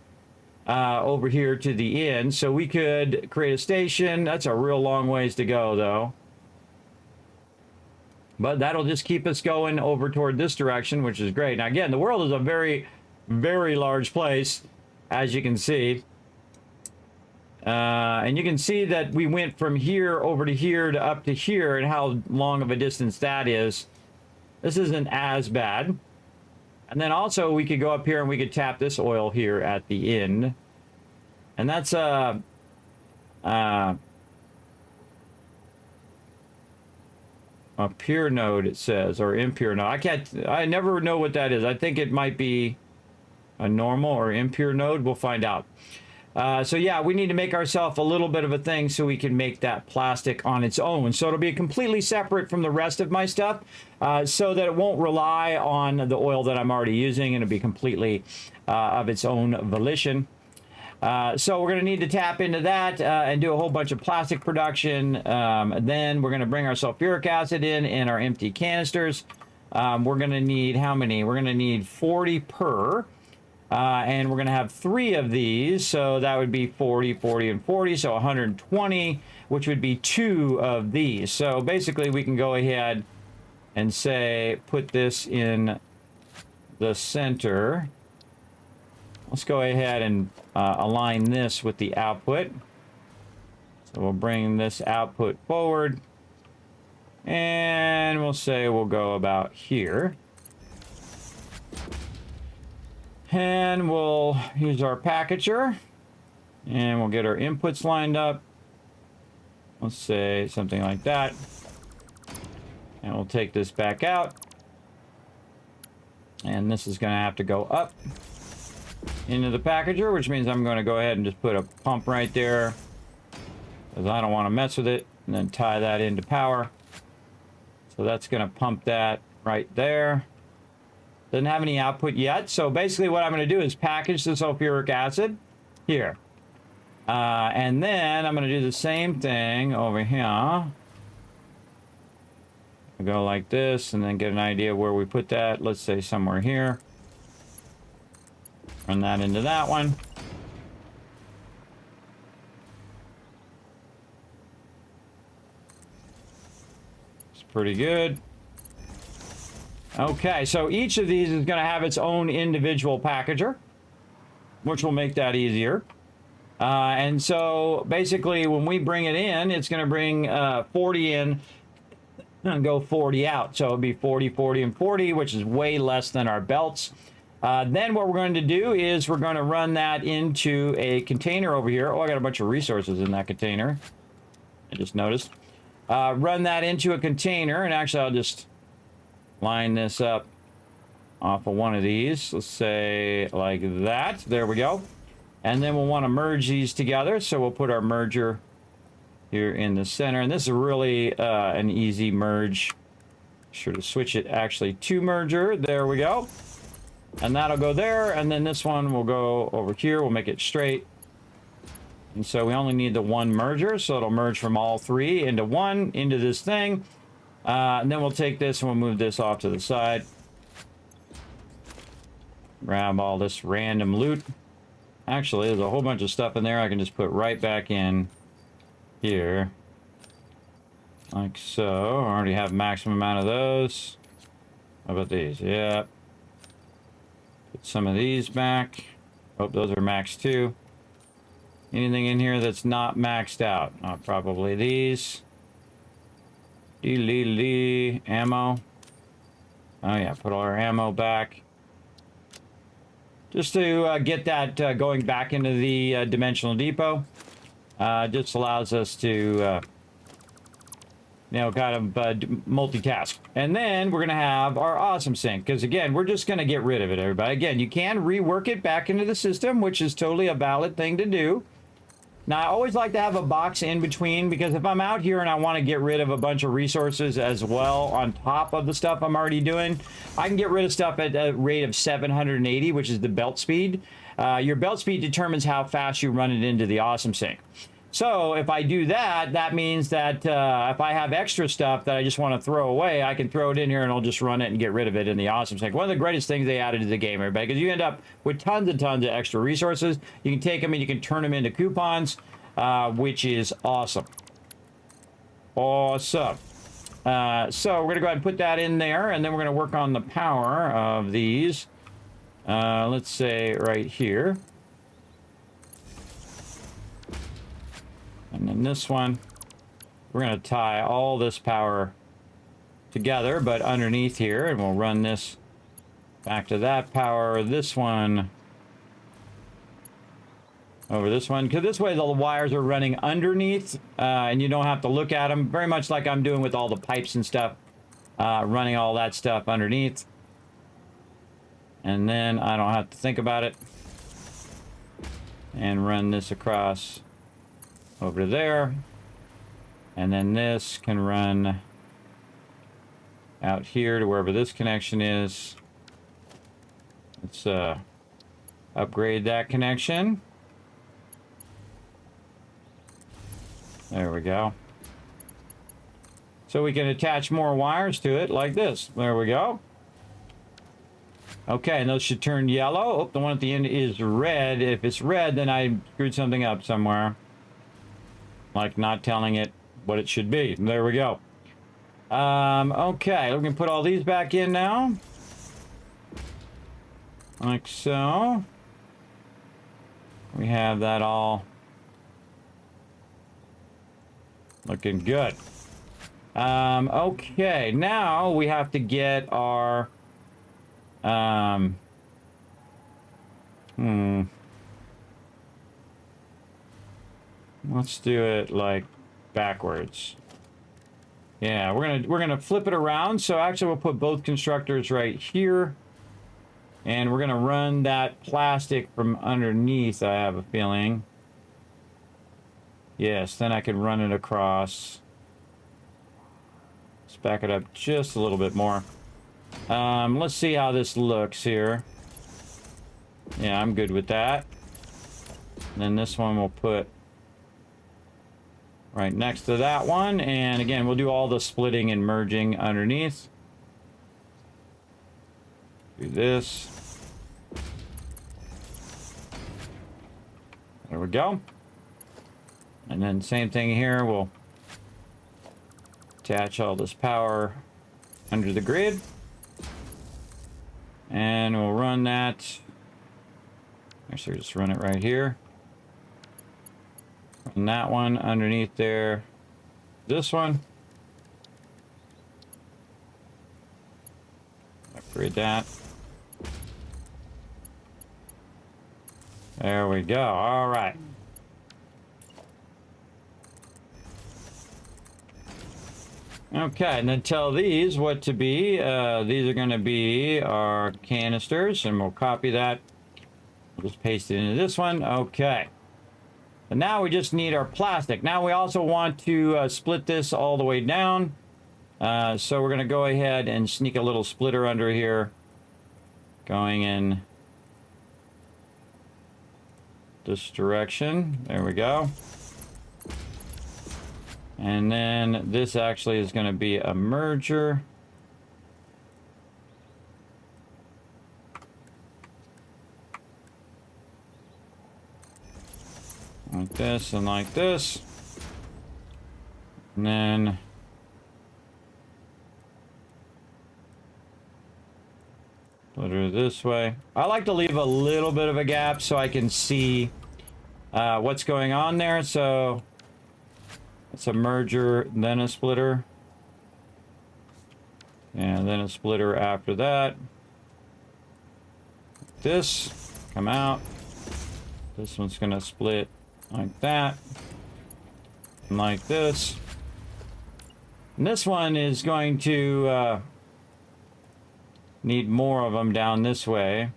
over here to the end. So we could create a station. That's a real long ways to go, though. But that'll just keep us going over toward this direction, which is great. Now, again, the world is a very, very large place, as you can see. And you can see that we went from here over to here to up to here, and how long of a distance that is. This isn't as bad. And then also we could go up here and we could tap this oil here at the end. And that's a pure node, it says, or impure node. I never know what that is. I think it might be a normal or impure node. We'll find out. So yeah, we need to make ourselves a little bit of a thing so we can make that plastic on its own. So it'll be completely separate from the rest of my stuff, so that it won't rely on the oil that I'm already using, and it'll be completely of its own volition. So we're going to need to tap into that and do a whole bunch of plastic production. Then we're going to bring our sulfuric acid in our empty canisters. We're going to need how many? We're going to need 40 per. And we're going to have 3 of these, so that would be 40, 40, and 40, so 120, which would be 2 of these. So basically, we can go ahead and say, put this in the center. Let's go ahead and align this with the output. So we'll bring this output forward, and we'll say we'll go about here. And we'll use our packager, and we'll get our inputs lined up. Let's say something like that. And we'll take this back out. And this is going to have to go up into the packager, which means I'm going to go ahead and just put a pump right there, because I don't want to mess with it, and then tie that into power. So that's going to pump that right there. Doesn't have any output yet, so basically what I'm going to do is package the sulfuric acid here. And then I'm going to do the same thing over here. I'll go like this, and then get an idea where we put that. Let's say somewhere here. Run that into that one. It's pretty good. Okay, so each of these is going to have its own individual packager, which will make that easier. And so basically when we bring it in, it's going to bring 40 in and go 40 out. So it'll be 40, 40, and 40, which is way less than our belts. Then what we're going to do is we're going to run that into a container over here. Oh, I got a bunch of resources in that container. I just noticed. Run that into a container, and actually I'll just line this up off of one of these. Let's say like that. There we go. And then we'll want to merge these together. So we'll put our merger here in the center. And this is really an easy merge. Sure to switch it actually to merger. There we go. And that'll go there. And then this one will go over here. We'll make it straight. And so we only need the one merger. So it'll merge from all 3 into one, into this thing. And then we'll take this and we'll move this off to the side. Grab all this random loot. Actually, there's a whole bunch of stuff in there I can just put right back in here. Like so. I already have maximum amount of those. How about these? Yeah. Put some of these back. Oh, those are maxed too. Anything in here that's not maxed out? Probably these. Ammo. Oh yeah, put all our ammo back. Just to get that going back into the dimensional depot. Just allows us to, you know, kind of multitask. And then we're going to have our awesome sink. Because again, we're just going to get rid of it, everybody. Again, you can rework it back into the system, which is totally a valid thing to do. Now, I always like to have a box in between, because if I'm out here and I want to get rid of a bunch of resources as well on top of the stuff I'm already doing, I can get rid of stuff at a rate of 780, which is the belt speed. Your belt speed determines how fast you run it into the awesome sink. So if I do that, that means that if I have extra stuff that I just want to throw away, I can throw it in here and I'll just run it and get rid of it in the awesome sink. One of the greatest things they added to the game, everybody, because you end up with tons and tons of extra resources. You can take them and you can turn them into coupons, which is awesome. Awesome. So we're going to go ahead and put that in there, and then we're going to work on the power of these. Let's say right here. And then this one, we're going to tie all this power together, but underneath here, and we'll run this back to that power. This one over this one, because this way the wires are running underneath, and you don't have to look at them, very much like I'm doing with all the pipes and stuff, running all that stuff underneath. And then I don't have to think about it. and run this across over to there. And then this can run out here to wherever this connection is. Let's upgrade that connection. There we go. So we can attach more wires to it like this. There we go. Okay, and those should turn yellow. Oh, the one at the end is red. If it's red, then I screwed something up somewhere. Like not telling it what it should be. There we go. Okay, we can put all these back in now. Like so. We have that all looking good. Okay, now we have to get our let's do it like backwards. Yeah, we're gonna flip it around. So actually we'll put both constructors right here. And we're gonna run that plastic from underneath, I have a feeling. Yes, then I can run it across. Let's back it up just a little bit more. Let's see how this looks here. Yeah, I'm good with that. And then this one we'll put right next to that one. And again, we'll do all the splitting and merging underneath. Do this. There we go. And then same thing here, we'll attach all this power under the grid. And we'll run that. Actually, just run it right here. Run that one underneath there. This one. Upgrade that. There we go. All right. Okay, and then tell these what to be. These are going to be our canisters, and we'll copy that. We'll just paste it into this one. Okay. And now we just need our plastic. Now we also want to split this all the way down. So we're going to go ahead and sneak a little splitter under here. Going in this direction. There we go. And then this actually is going to be a merger. Like this and like this. And then put her this way. I like to leave a little bit of a gap so I can see what's going on there. So it's a merger, then a splitter. And then a splitter after that. This, come out. This one's gonna split like that. And like this. And this one is going to need more of them down this way.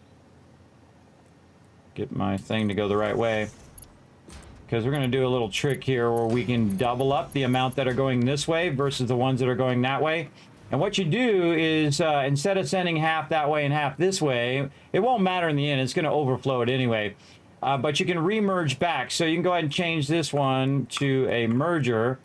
Get my thing to go the right way. Because we're going to do a little trick here where we can double up the amount that are going this way versus the ones that are going that way. And what you do is instead of sending half that way and half this way, it won't matter in the end. It's going to overflow it anyway. But you can remerge back. So you can go ahead and change this one to a merger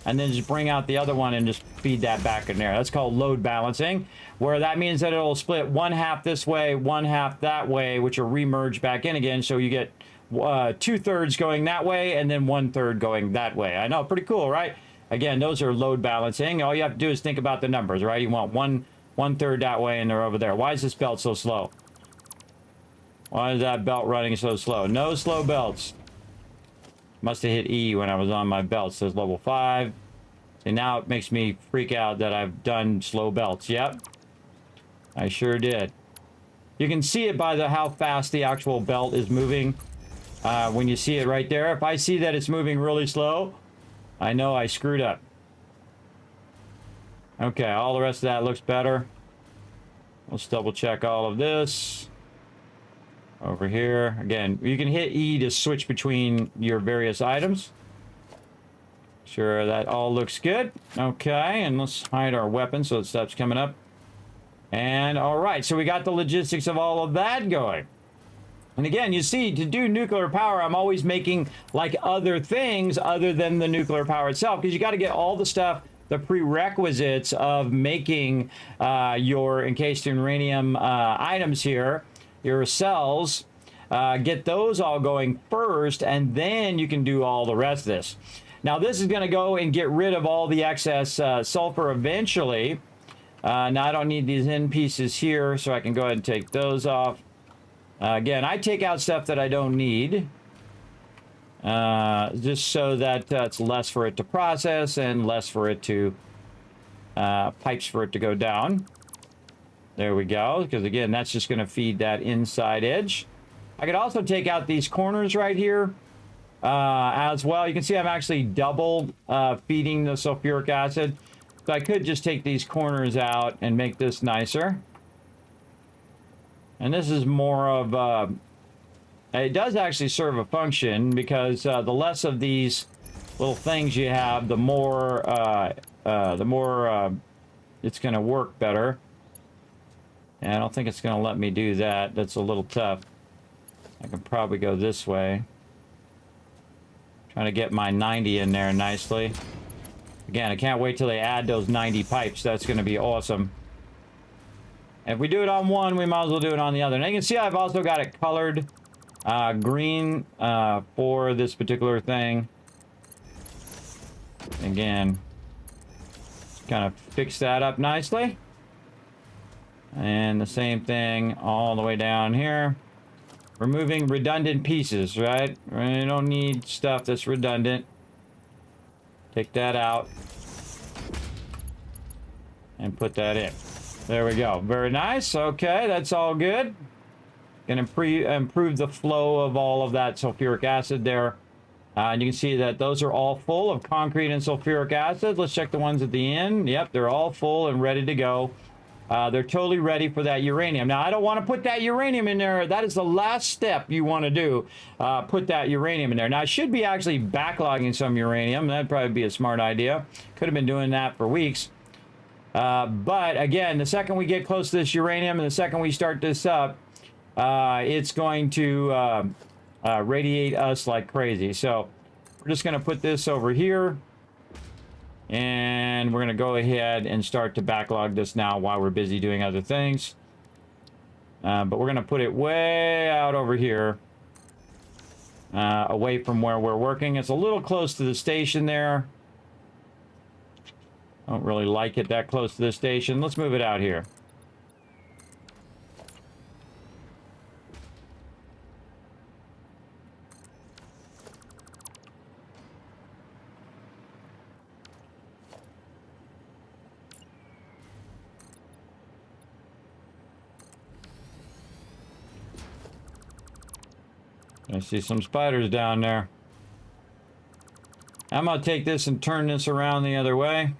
and then just bring out the other one and just feed that back in there. That's called load balancing, where that means that it'll split one half this way, one half that way, which will remerge back in again. So you get 2/3 going that way and then 1/3 going that way. I know, pretty cool, right? Again, those are load balancing. All you have to do is think about the numbers, right? You want 1/3 that way and they're over there. Why is this belt so slow? Why is that belt running so slow? No slow belts. Must have hit E when I was on my belt. It says level 5. And now it makes me freak out that I've done slow belts. Yep. I sure did. You can see it by how fast the actual belt is moving. When you see it right there. If I see that it's moving really slow, I know I screwed up. Okay, all the rest of that looks better. Let's double check all of this. Over here. Again, you can hit E to switch between your various items. Sure, that all looks good. Okay, and let's hide our weapon so it stops coming up. And all right, so we got the logistics of all of that going. And again, you see, to do nuclear power, I'm always making like other things other than the nuclear power itself, because you got to get all the stuff, the prerequisites of making your encased uranium items here, your cells, get those all going first, and then you can do all the rest of this. Now, this is going to go and get rid of all the excess sulfur eventually. Now, I don't need these end pieces here, so I can go ahead and take those off. Again, I take out stuff that I don't need, just so that it's less for it to process and less for it to, pipes for it to go down. There we go, because again, that's just going to feed that inside edge. I could also take out these corners right here as well. You can see I'm actually double feeding the sulfuric acid. So I could just take these corners out and make this nicer. And this is more of, it does actually serve a function, because the less of these little things you have, the more it's going to work better. And I don't think it's going to let me do that. That's a little tough. I can probably go this way. Trying to get my 90 in there nicely. Again, I can't wait till they add those 90 pipes. That's going to be awesome. If we do it on one, we might as well do it on the other. And you can see I've also got it colored green for this particular thing. Again, kind of fix that up nicely. And the same thing all the way down here. Removing redundant pieces, right? We don't need stuff that's redundant. Take that out. And put that in. There we go. Very nice. Okay, that's all good. Gonna improve the flow of all of that sulfuric acid there. And you can see that those are all full of concrete and sulfuric acid. Let's check the ones at the end. Yep, they're all full and ready to go. They're totally ready for that uranium. Now, I don't want to put that uranium in there. That is the last step you want to do. Put that uranium in there. Now, I should be actually backlogging some uranium. That'd probably be a smart idea. Could have been doing that for weeks. But again, the second we get close to this uranium and the second we start this up, it's going to radiate us like crazy. So we're just going to put this over here. And we're going to go ahead and start to backlog this now while we're busy doing other things. But we're going to put it way out over here, away from where we're working. It's a little close to the station there. I don't really like it that close to the station. Let's move it out here. I see some spiders down there. I'm going to take this and turn this around the other way.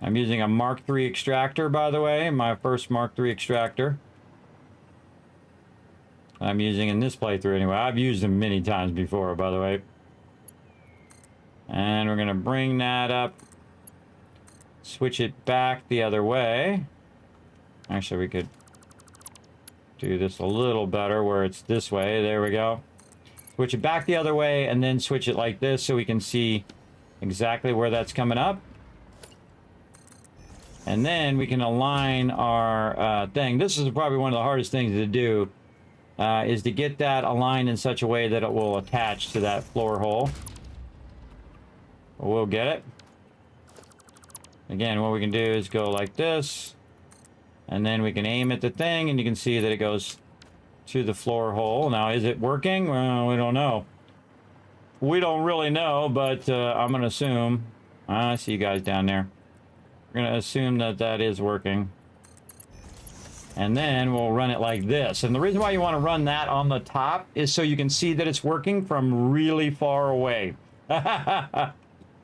I'm using a Mark III extractor, by the way, my first Mark III extractor. I'm using in this playthrough anyway. I've used them many times before, by the way. And we're going to bring that up. Switch it back the other way. Actually, we could do this a little better where it's this way. There we go. Switch it back the other way and then switch it like this so we can see exactly where that's coming up. And then we can align our thing. This is probably one of the hardest things to do, is to get that aligned in such a way that it will attach to that floor hole. We'll get it. Again, what we can do is go like this. And then we can aim at the thing, and you can see that it goes to the floor hole. Now, is it working? Well, we don't know. We don't really know, but I'm going to assume. I see you guys down there. We're going to assume that that is working. And then we'll run it like this. And the reason why you want to run that on the top is so you can see that it's working from really far away. Oh,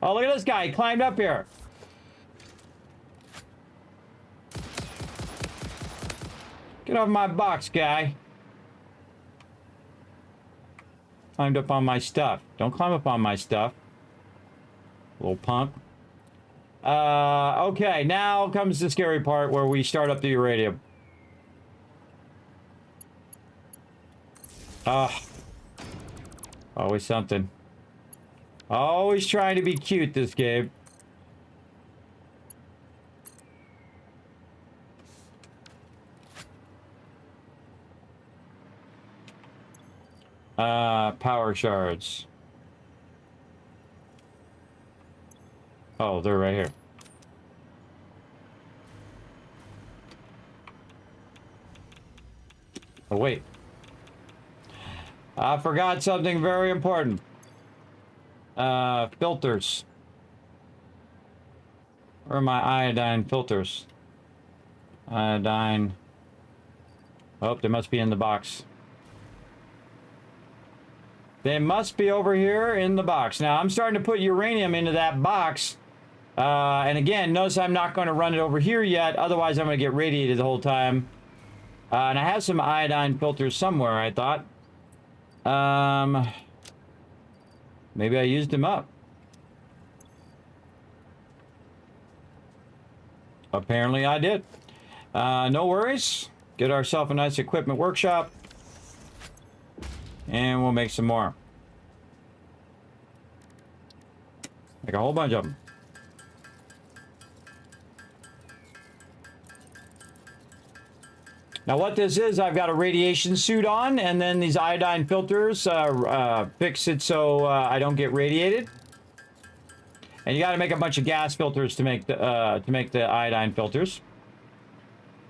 look at this guy. He climbed up here. Get off my box, guy. Climbed up on my stuff. Don't climb up on my stuff. Little punk. Okay, now comes the scary part where we start up the uranium. Always something. Always trying to be cute, this game. Power shards. Oh, they're right here. Oh, wait. I forgot something very important. Filters. Where are my iodine filters? Iodine. Oh, they must be in the box. They must be over here in the box. Now, I'm starting to put uranium into that box. And again, notice I'm not going to run it over here yet. Otherwise, I'm going to get radiated the whole time. And I have some iodine filters somewhere, I thought. Maybe I used them up. Apparently I did. No worries. Get ourselves a nice equipment workshop. And we'll make some more. Make a whole bunch of them. Now what this is, I've got a radiation suit on, and then these iodine filters fix it so I don't get radiated. And you got to make a bunch of gas filters to make the iodine filters.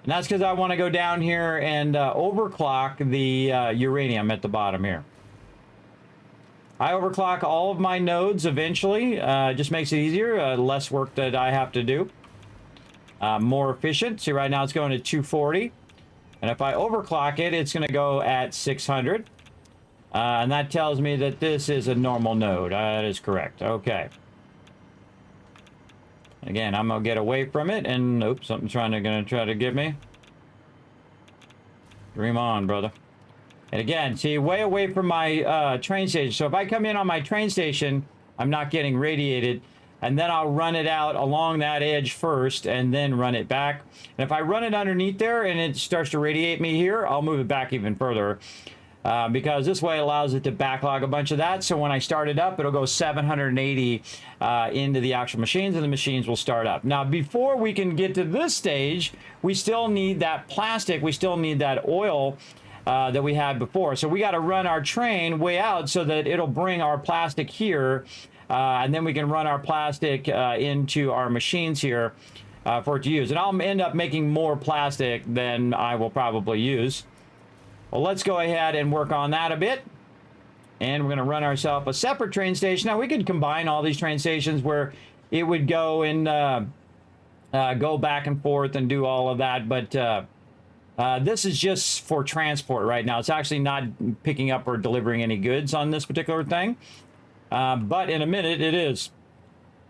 And that's because I want to go down here and overclock the uranium at the bottom here. I overclock all of my nodes eventually. Just makes it easier, less work that I have to do. More efficient. See, right now it's going to 240. And if I overclock it, it's going to go at 600. And that tells me that this is a normal node. That is correct. Okay. Again, I'm going to get away from it. And, oops, something's gonna try to get me. Dream on, brother. And again, see, way away from my train station. So if I come in on my train station, I'm not getting radiated. And then I'll run it out along that edge first and then run it back. And if I run it underneath there and it starts to radiate me here, I'll move it back even further. Because this way allows it to backlog a bunch of that. So when I start it up, it'll go 780 into the actual machines, and the machines will start up. Now, before we can get to this stage, we still need that plastic. We still need that oil that we had before. So we got to run our train way out so that it'll bring our plastic here. And then we can run our plastic into our machines here for it to use. And I'll end up making more plastic than I will probably use. Well, let's go ahead and work on that a bit. And we're going to run ourselves a separate train station. Now, we could combine all these train stations where it would go and go back and forth and do all of that. But this is just for transport right now. It's actually not picking up or delivering any goods on this particular thing. But in a minute, it is.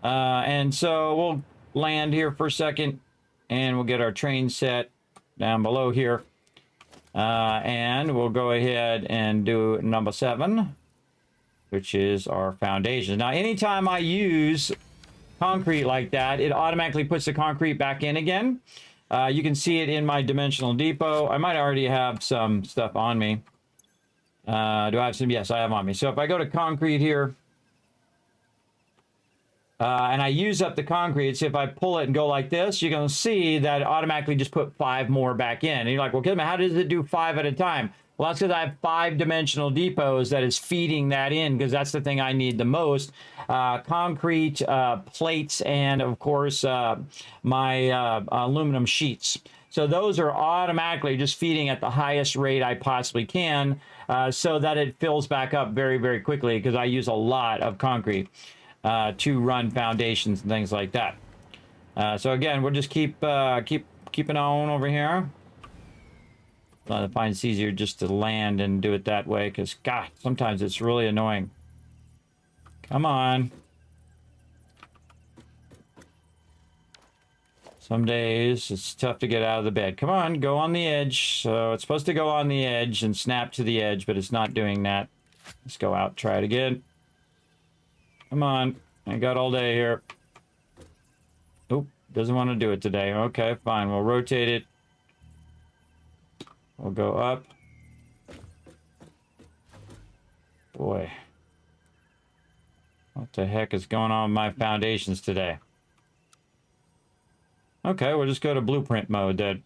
And so we'll land here for a second. And we'll get our train set down below here. And we'll go ahead and do number 7, which is our foundation. Now, anytime I use concrete like that, it automatically puts the concrete back in again. You can see it in my dimensional depot. I might already have some stuff on me. Do I have some? Yes, I have on me. So if I go to concrete here, and I use up the concrete, so if I pull it and go like this, you're going to see that it automatically just put 5 more back in. And you're like, well, Kismet, how does it do 5 at a time? Well, that's because I have 5 dimensional depots that is feeding that in, because that's the thing I need the most. Concrete, plates, and of course, my aluminum sheets. So those are automatically just feeding at the highest rate I possibly can, so that it fills back up very, very quickly, because I use a lot of concrete to run foundations and things like that. So again, we'll just keep keeping on over here. I find it's easier just to land and do it that way, because God, sometimes it's really annoying. Come on. Some days it's tough to get out of the bed. Come on, go on the edge. So it's supposed to go on the edge and snap to the edge, but it's not doing that. Let's go out, try it again. Come on. I got all day here. Oop, doesn't want to do it today. Okay, fine. We'll rotate it. We'll go up. Boy. What the heck is going on with my foundations today? Okay, we'll just go to blueprint mode then.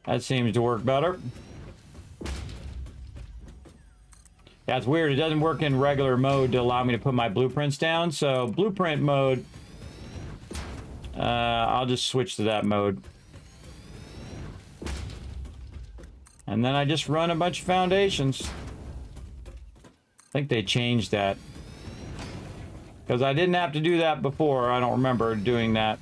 That seems to work better. Yeah, it's weird. It doesn't work in regular mode to allow me to put my blueprints down. So blueprint mode, I'll just switch to that mode. And then I just run a bunch of foundations. I think they changed that. Because I didn't have to do that before. I don't remember doing that.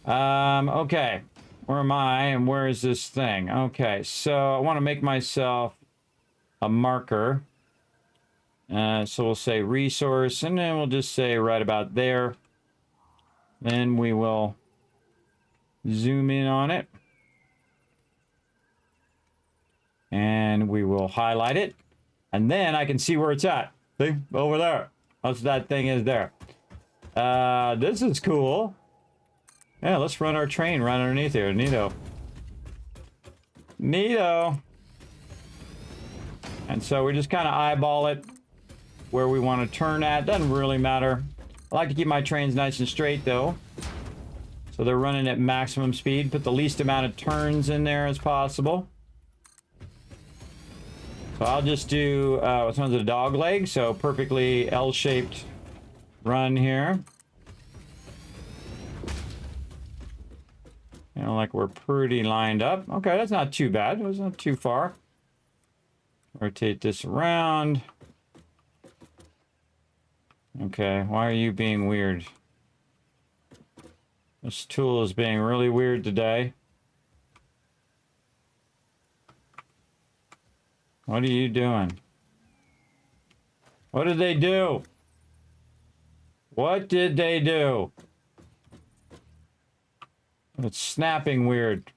Okay. Where am I and where is this thing? Okay, so I want to make myself a marker. So we'll say resource, and then we'll just say right about there. Then we will zoom in on it. And we will highlight it. And then I can see where it's at. See? Over there. That's that thing is there. This is cool. Yeah, let's run our train right underneath here. Neato. Neato. And so we just kind of eyeball it where we want to turn at. Doesn't really matter. I like to keep my trains nice and straight though. So they're running at maximum speed. Put the least amount of turns in there as possible. So I'll just do what's known as a dog leg. So perfectly L-shaped run here. You know, like we're pretty lined up. Okay, that's not too bad. It was not too far. Rotate this around. Okay, why are you being weird? This tool is being really weird today. What are you doing? What did they do? What did they do? It's snapping weird.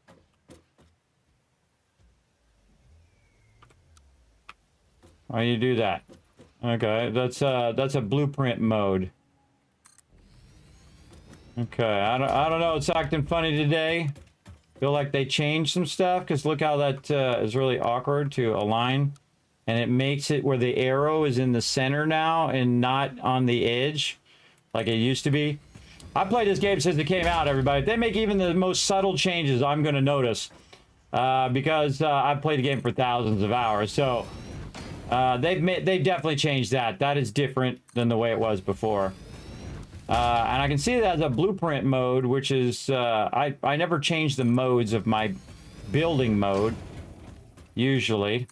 Why do you do that? Okay, that's a blueprint mode. Okay, I don't know. It's acting funny today. Feel like they changed some stuff because look how that is really awkward to align, and it makes it where the arrow is in the center now and not on the edge like it used to be. I played this game since it came out, everybody. They make even the most subtle changes I'm going to notice because I've played the game for thousands of hours. So they've definitely changed that. That is different than the way it was before. And I can see that as a blueprint mode, which is I never change the modes of my building mode usually.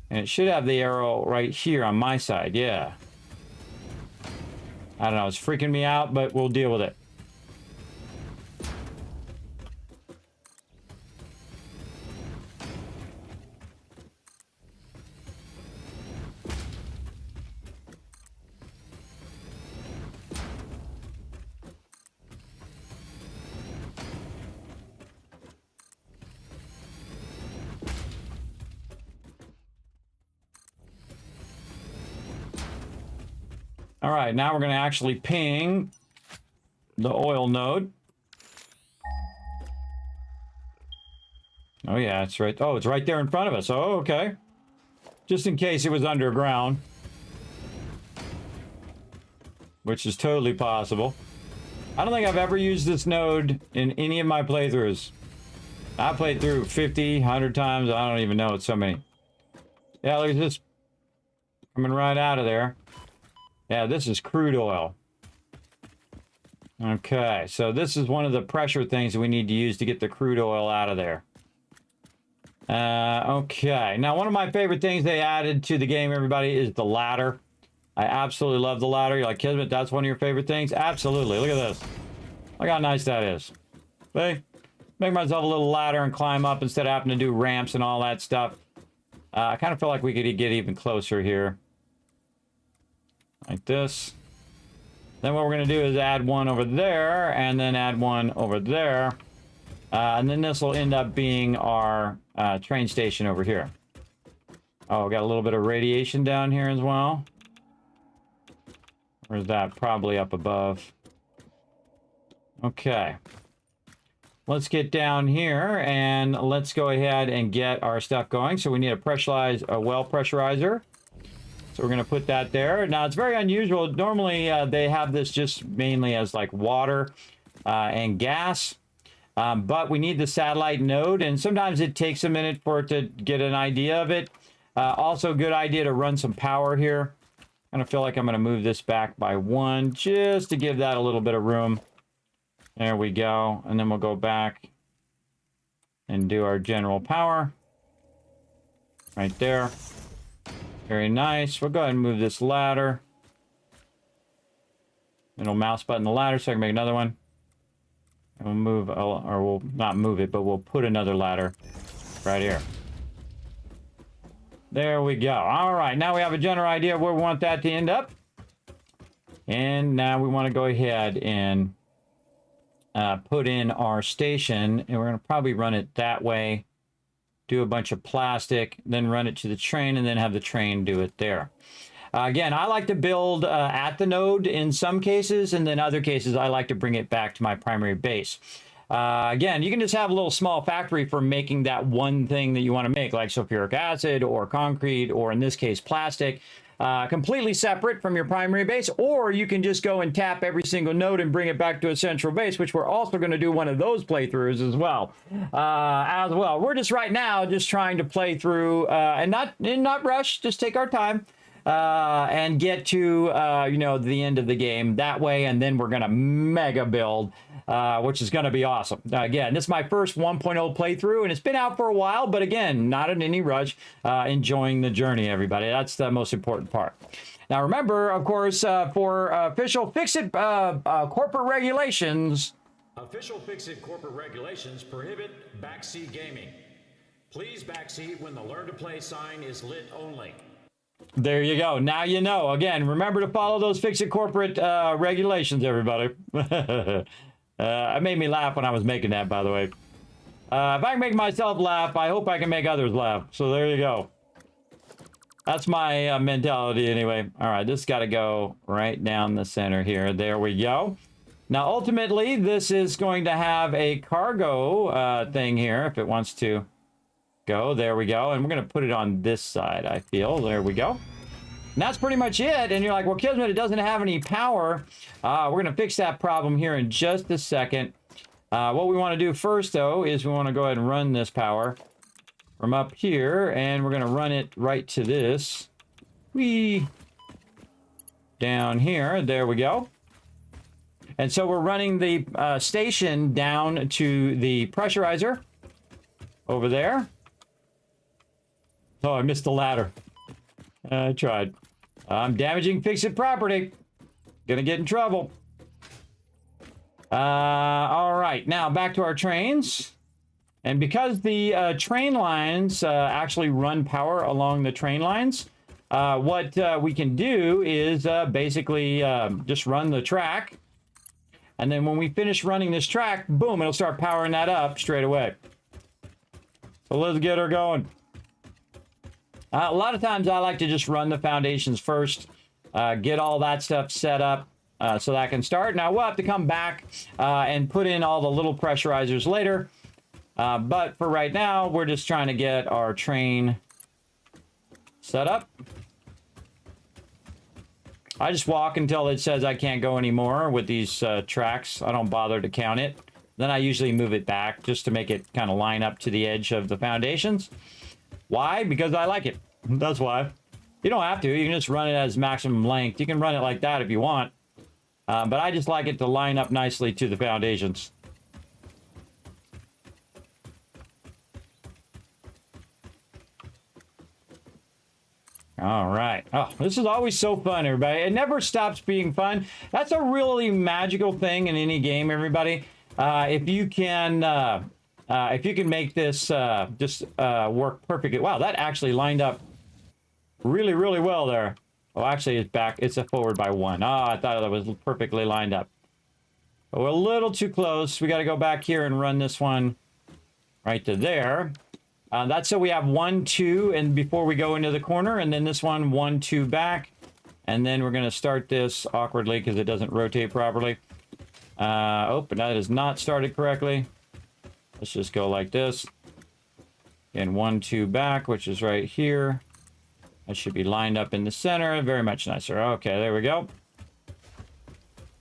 And it should have the arrow right here on my side. Yeah. I don't know, it's freaking me out, but we'll deal with it. All right, now we're going to actually ping the oil node. Oh, yeah, it's right. Oh, it's right there in front of us. Oh, okay. Just in case it was underground. Which is totally possible. I don't think I've ever used this node in any of my playthroughs. I played through 50, 100 times. I don't even know. It's so many. Yeah, look at this. Coming right out of there. Yeah, this is crude oil. Okay, so this is one of the pressure things we need to use to get the crude oil out of there. Okay, now one of my favorite things they added to the game, everybody, is the ladder. I absolutely love the ladder. You're like, Kismet, that's one of your favorite things? Absolutely. Look at this. Look how nice that is. See? Make myself a little ladder and climb up instead of having to do ramps and all that stuff. I kind of feel like we could get even closer here. Like this. Then what we're going to do is add one over there, and then add one over there. And then this will end up being our train station over here. Oh, got a little bit of radiation down here as well. Where's that? Probably up above. Okay. Let's get down here and let's go ahead and get our stuff going. So we need a well pressurizer. So we're going to put that there. Now, it's very unusual. Normally, they have this just mainly as like water and gas. But we need the satellite node, and sometimes it takes a minute for it to get an idea of it. Also, good idea to run some power here. I kind of feel like I'm going to move this back by 1 just to give that a little bit of room. There we go. And then we'll go back and do our general power. Right there. Very nice. We'll go ahead and move this ladder. It'll mouse button the ladder so I can make another one. And we'll move, or we'll not move it, but we'll put another ladder right here. There we go. All right, now we have a general idea of where we want that to end up. And now we want to go ahead and put in our station. And we're going to probably run it that way. Do a bunch of plastic, then run it to the train, and then have the train do it there. Again, I like to build at the node in some cases, and then other cases I like to bring it back to my primary base. Again, you can just have a little small factory for making that one thing that you want to make, like sulfuric acid or concrete, or in this case, plastic, completely separate from your primary base, or you can just go and tap every single node and bring it back to a central base, which we're also going to do one of those playthroughs as well. We're just right now just trying to play through and not rush, just take our time. And get to, the end of the game that way, and then we're going to mega build, which is going to be awesome. Again, this is my first 1.0 playthrough, and it's been out for a while, but again, not in any rush, enjoying the journey, everybody. That's the most important part. Now, remember, of course, for official FICSIT corporate regulations. Official FICSIT corporate regulations prohibit backseat gaming. Please backseat when the Learn to Play sign is lit only. There you go. Now you know. Again, remember to follow those FICSIT corporate regulations, everybody. It made me laugh when I was making that, by the way. If I can make myself laugh, I hope I can make others laugh. So there you go. That's my mentality anyway. All right, this got to go right down the center here. There we go. Now, ultimately, this is going to have a cargo thing here if it wants to go. There we go. And we're going to put it on this side, I feel. There we go. And that's pretty much it. And you're like, well, Kismet, it doesn't have any power. We're going to fix that problem here in just a second. What we want to do first, though, is we want to go ahead and run this power from up here. And we're going to run it right to this. Down here. There we go. And so we're running the station down to the pressurizer over there. Oh, I missed the ladder. I tried. I'm damaging FICSIT property. Gonna get in trouble. All right, now back to our trains. And because the train lines actually run power along the train lines, what we can do is basically just run the track. And then when we finish running this track, boom, it'll start powering that up straight away. So let's get her going. A lot of times I like to just run the foundations first, get all that stuff set up so that I can start. Now we'll have to come back and put in all the little pressurizers later. But for right now, we're just trying to get our train set up. I just walk until it says I can't go anymore with these tracks. I don't bother to count it. Then I usually move it back just to make it kind of line up to the edge of the foundations. Why? Because I like it. That's why. You don't have to. You can just run it as maximum length. You can run it like that if you want. But I just like it to line up nicely to the foundations. All right. Oh, this is always so fun, everybody. It never stops being fun. That's a really magical thing in any game, everybody. If you can make this just work perfectly. Wow, that actually lined up really, really well there. Oh, actually, it's back. It's a forward by 1. Oh, I thought that was perfectly lined up. But we're a little too close. We got to go back here and run this one right to there. That's so we have 1, 2, and before we go into the corner, and then this one 1, 2 back, and then we're going to start this awkwardly because it doesn't rotate properly. Oh, but that is not started correctly. Let's just go like this. And 1, 2 back, which is right here. That should be lined up in the center. Very much nicer. Okay, there we go.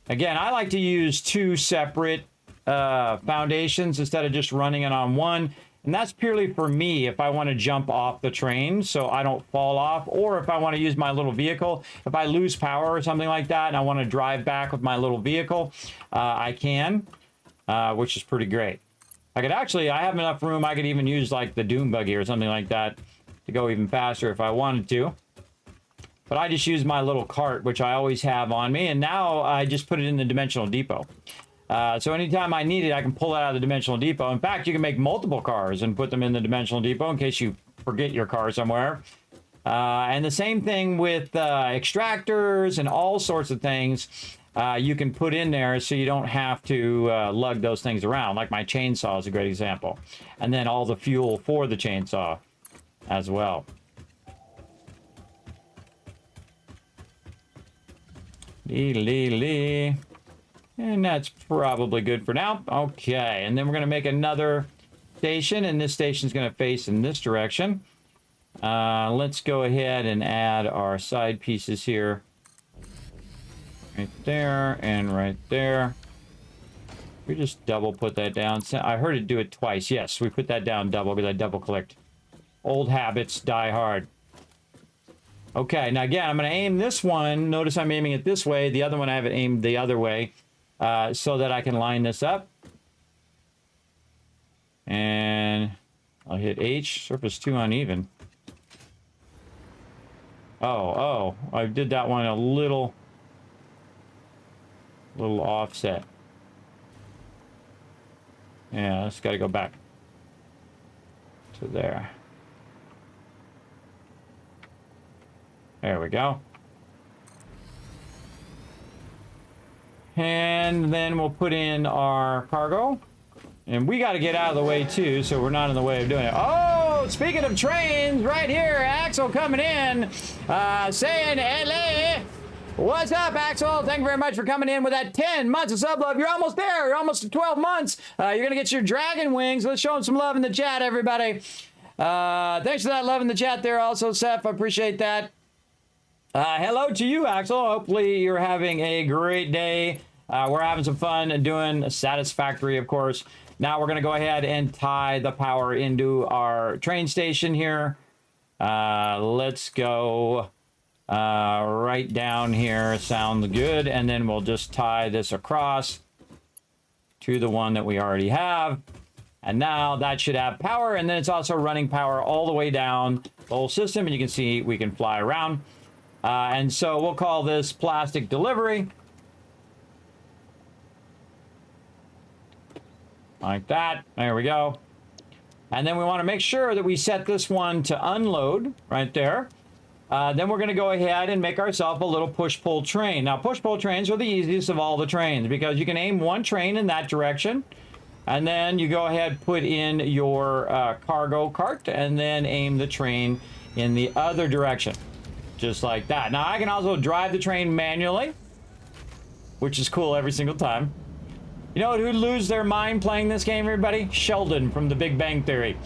Again, I like to use 2 separate foundations instead of just running it on one. And that's purely for me if I want to jump off the train so I don't fall off, or if I want to use my little vehicle. If I lose power or something like that and I want to drive back with my little vehicle, I can, which is pretty great. I have enough room, I could even use like the Doom Buggy or something like that to go even faster if I wanted to. But I just use my little cart, which I always have on me, and now I just put it in the Dimensional Depot. So anytime I need it, I can pull it out of the Dimensional Depot. In fact, you can make multiple cars and put them in the Dimensional Depot in case you forget your car somewhere. And the same thing with extractors and all sorts of things you can put in there so you don't have to lug those things around. Like my chainsaw is a great example. And then all the fuel for the chainsaw as well. Lee. And that's probably good for now. Okay, and then we're going to make another station, and this station is going to face in this direction. Let's go ahead and add our side pieces here. Right there and right there. We just double put that down. I heard it do it twice. Yes, we put that down double because I double clicked. Old habits die hard. Okay, now again, I'm going to aim this one. Notice I'm aiming it this way. The other one I have it aimed the other way. So that I can line this up. And I'll hit H. Surface 2 uneven. Oh, I did that one a little offset. Yeah, it's got to go back to there. There we go. And then we'll put in our cargo. And we got to get out of the way too, so we're not in the way of doing it. Oh, speaking of trains, right here, Axel coming in, saying, "Hello, what's up, Axel? Thank you very much for coming in with that 10 months of sub love. You're almost there. You're almost to 12 months. You're going to get your dragon wings. Let's show them some love in the chat, everybody. Thanks for that love in the chat there also, Seth. I appreciate that. Hello to you, Axel. Hopefully you're having a great day. We're having some fun doing Satisfactory, of course. Now we're going to go ahead and tie the power into our train station here. Let's go right down here. Sounds good. And then we'll just tie this across to the one that we already have. And now that should have power. And then it's also running power all the way down the whole system. And you can see we can fly around. And so we'll call this plastic delivery. Like that. There we go. And then we want to make sure that we set this one to unload right there. Then we're going to go ahead and make ourselves a little push-pull train. Now, push-pull trains are the easiest of all the trains because you can aim one train in that direction. And then you go ahead, put in your cargo cart, and then aim the train in the other direction. Just like that. Now, I can also drive the train manually, which is cool every single time. You know who'd lose their mind playing this game, everybody? Sheldon from The Big Bang Theory.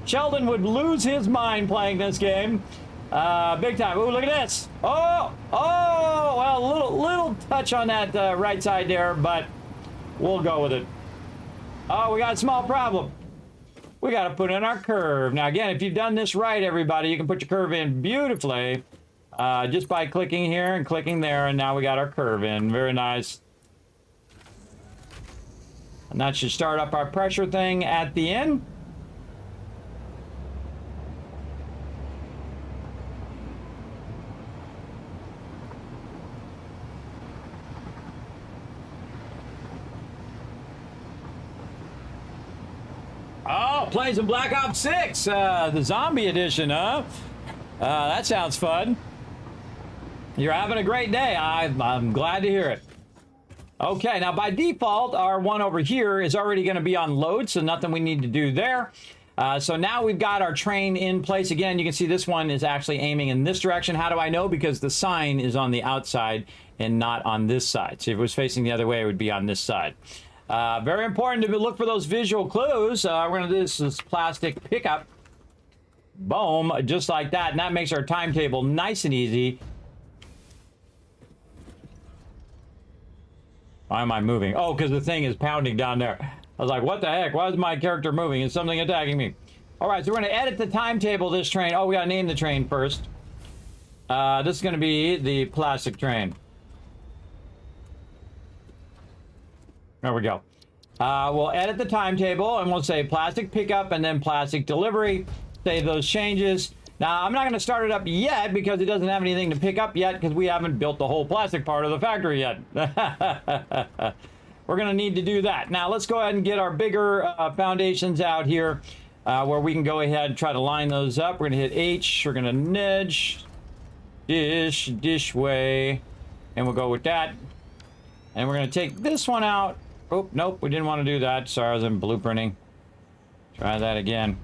Sheldon would lose his mind playing this game. Big time. Ooh, look at this. Oh, well, a little touch on that right side there, but we'll go with it. Oh, we got a small problem. We got to put in our curve. Now, again, if you've done this right, everybody, you can put your curve in beautifully just by clicking here and clicking there, and now we got our curve in. Very nice. And that should start up our pressure thing at the end. Oh, playing some Black Ops 6, the zombie edition, huh? That sounds fun. You're having a great day. I'm glad to hear it. Okay, now by default, our one over here is already going to be on load, so nothing we need to do there. So now we've got our train in place. Again, you can see this one is actually aiming in this direction. How do I know? Because the sign is on the outside and not on this side. So if it was facing the other way, it would be on this side. Very important to look for those visual clues. We're going to do this plastic pickup. Boom, just like that. And that makes our timetable nice and easy. Why am I moving? Oh, because the thing is pounding down there. I was like, what the heck? Why is my character moving? Is something attacking me? All right, so we're going to edit the timetable of this train. Oh, we got to name the train first. This is going to be the plastic train. There we go. We'll edit the timetable, and we'll say plastic pickup and then plastic delivery. Save those changes. Now, I'm not going to start it up yet because it doesn't have anything to pick up yet because we haven't built the whole plastic part of the factory yet. We're going to need to do that. Now, let's go ahead and get our bigger foundations out here where we can go ahead and try to line those up. We're going to hit H. We're going to nudge, dish way, and we'll go with that. And we're going to take this one out. Oh, nope, we didn't want to do that. Sorry, I was in blueprinting. Try that again.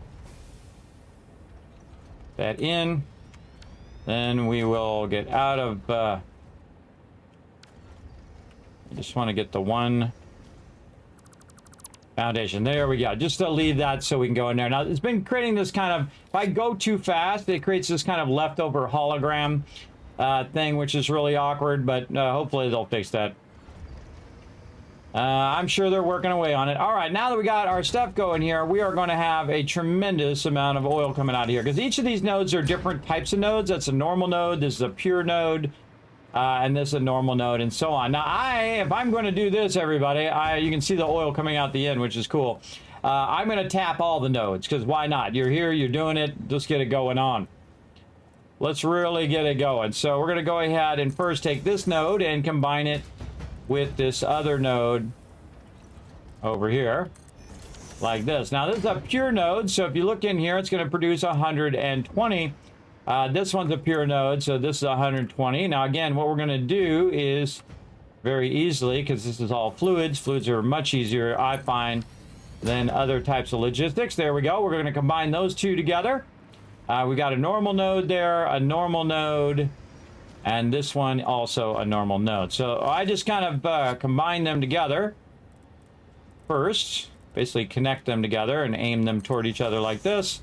That in. Then we will get out of... I just want to get the one foundation. There we go. Just to leave that so we can go in there. Now, it's been creating this kind of... If I go too fast, it creates this kind of leftover hologram thing, which is really awkward, but hopefully they'll fix that. I'm sure they're working away on it. All right, now that we got our stuff going here, we are going to have a tremendous amount of oil coming out of here because each of these nodes are different types of nodes. That's a normal node, this is a pure node, and this is a normal node, and so on. Now, if I'm going to do this, everybody, you can see the oil coming out the end, which is cool. I'm going to tap all the nodes because why not? You're here, you're doing it, just get it going on. Let's really get it going. So we're going to go ahead and first take this node and combine it with this other node over here like this. Now this is a pure node, so if you look in here, it's going to produce 120. This one's a pure node, so this is 120. Now again, what we're going to do is very easily, because this is all fluids are much easier, I find, than other types of logistics. There we go. We're going to combine those two together. We got a normal node there, a normal node, and this one also a normal node. So I just kind of combine them together first, basically connect them together and aim them toward each other like this.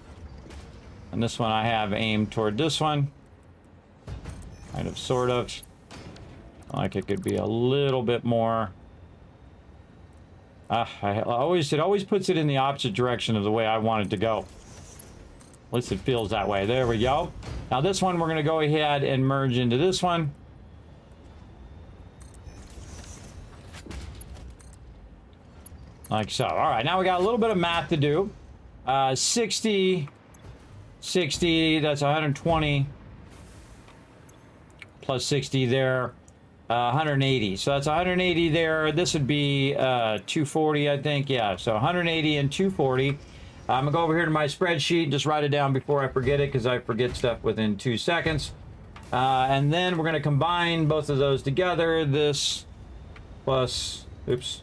And this one I have aimed toward this one. Kind of, sort of. Like it could be a little bit more. It always puts it in the opposite direction of the way I want it to go. At least it feels that way. There we go. Now this one we're going to go ahead and merge into this one. Like so. All right, now we got a little bit of math to do. 60, that's 120. Plus 60 there. 180. So that's 180 there. This would be 240, I think. Yeah, so 180 and 240. I'm going to go over here to my spreadsheet, just write it down before I forget it, because I forget stuff within 2 seconds. And then we're going to combine both of those together. This plus, oops.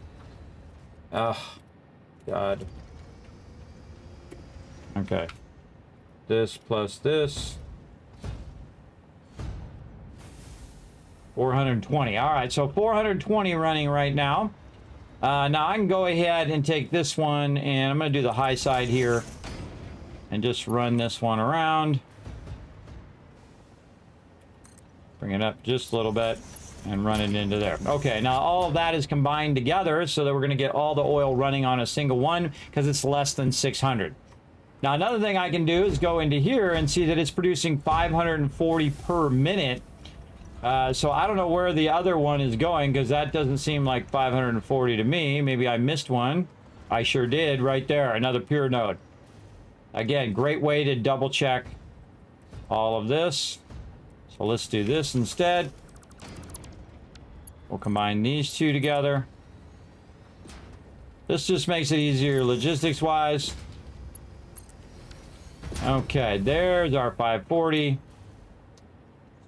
Oh, God. Okay. This plus this. 420. All right, so 420 running right now. Now I can go ahead and take this one, and I'm going to do the high side here and just run this one around. Bring it up just a little bit and run it into there. Okay, now all of that is combined together so that we're going to get all the oil running on a single one because it's less than 600. Now another thing I can do is go into here and see that it's producing 540 per minute. So I don't know where the other one is going because that doesn't seem like 540 to me. Maybe I missed one. I sure did right there. Another pure node. Again, great way to double check all of this. So let's do this instead. We'll combine these two together. This just makes it easier logistics wise. Okay, there's our 540.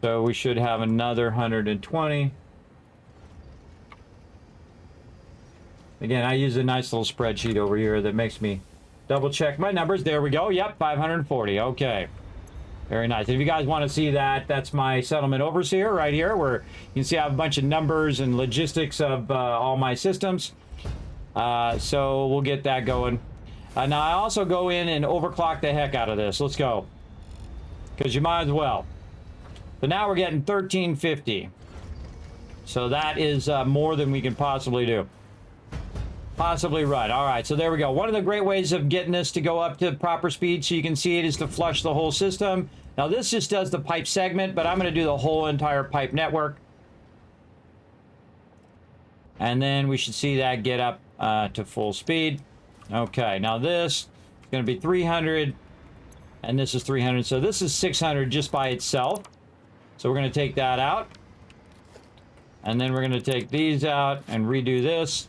So we should have another 120. Again, I use a nice little spreadsheet over here that makes me double check my numbers. There we go. Yep, 540. Okay. Very nice. If you guys want to see that, that's my settlement overseer right here, where you can see I have a bunch of numbers and logistics of all my systems. So we'll get that going. Now I also go in and overclock the heck out of this. Let's go. Because you might as well. So now we're getting 1350. So that is more than we can possibly do. Possibly run. All right, so there we go. One of the great ways of getting this to go up to proper speed so you can see it is to flush the whole system. Now this just does the pipe segment, but I'm going to do the whole entire pipe network. And then we should see that get up to full speed. Okay, now this is going to be 300, and this is 300. So this is 600 just by itself. So we're going to take that out. And then we're going to take these out and redo this.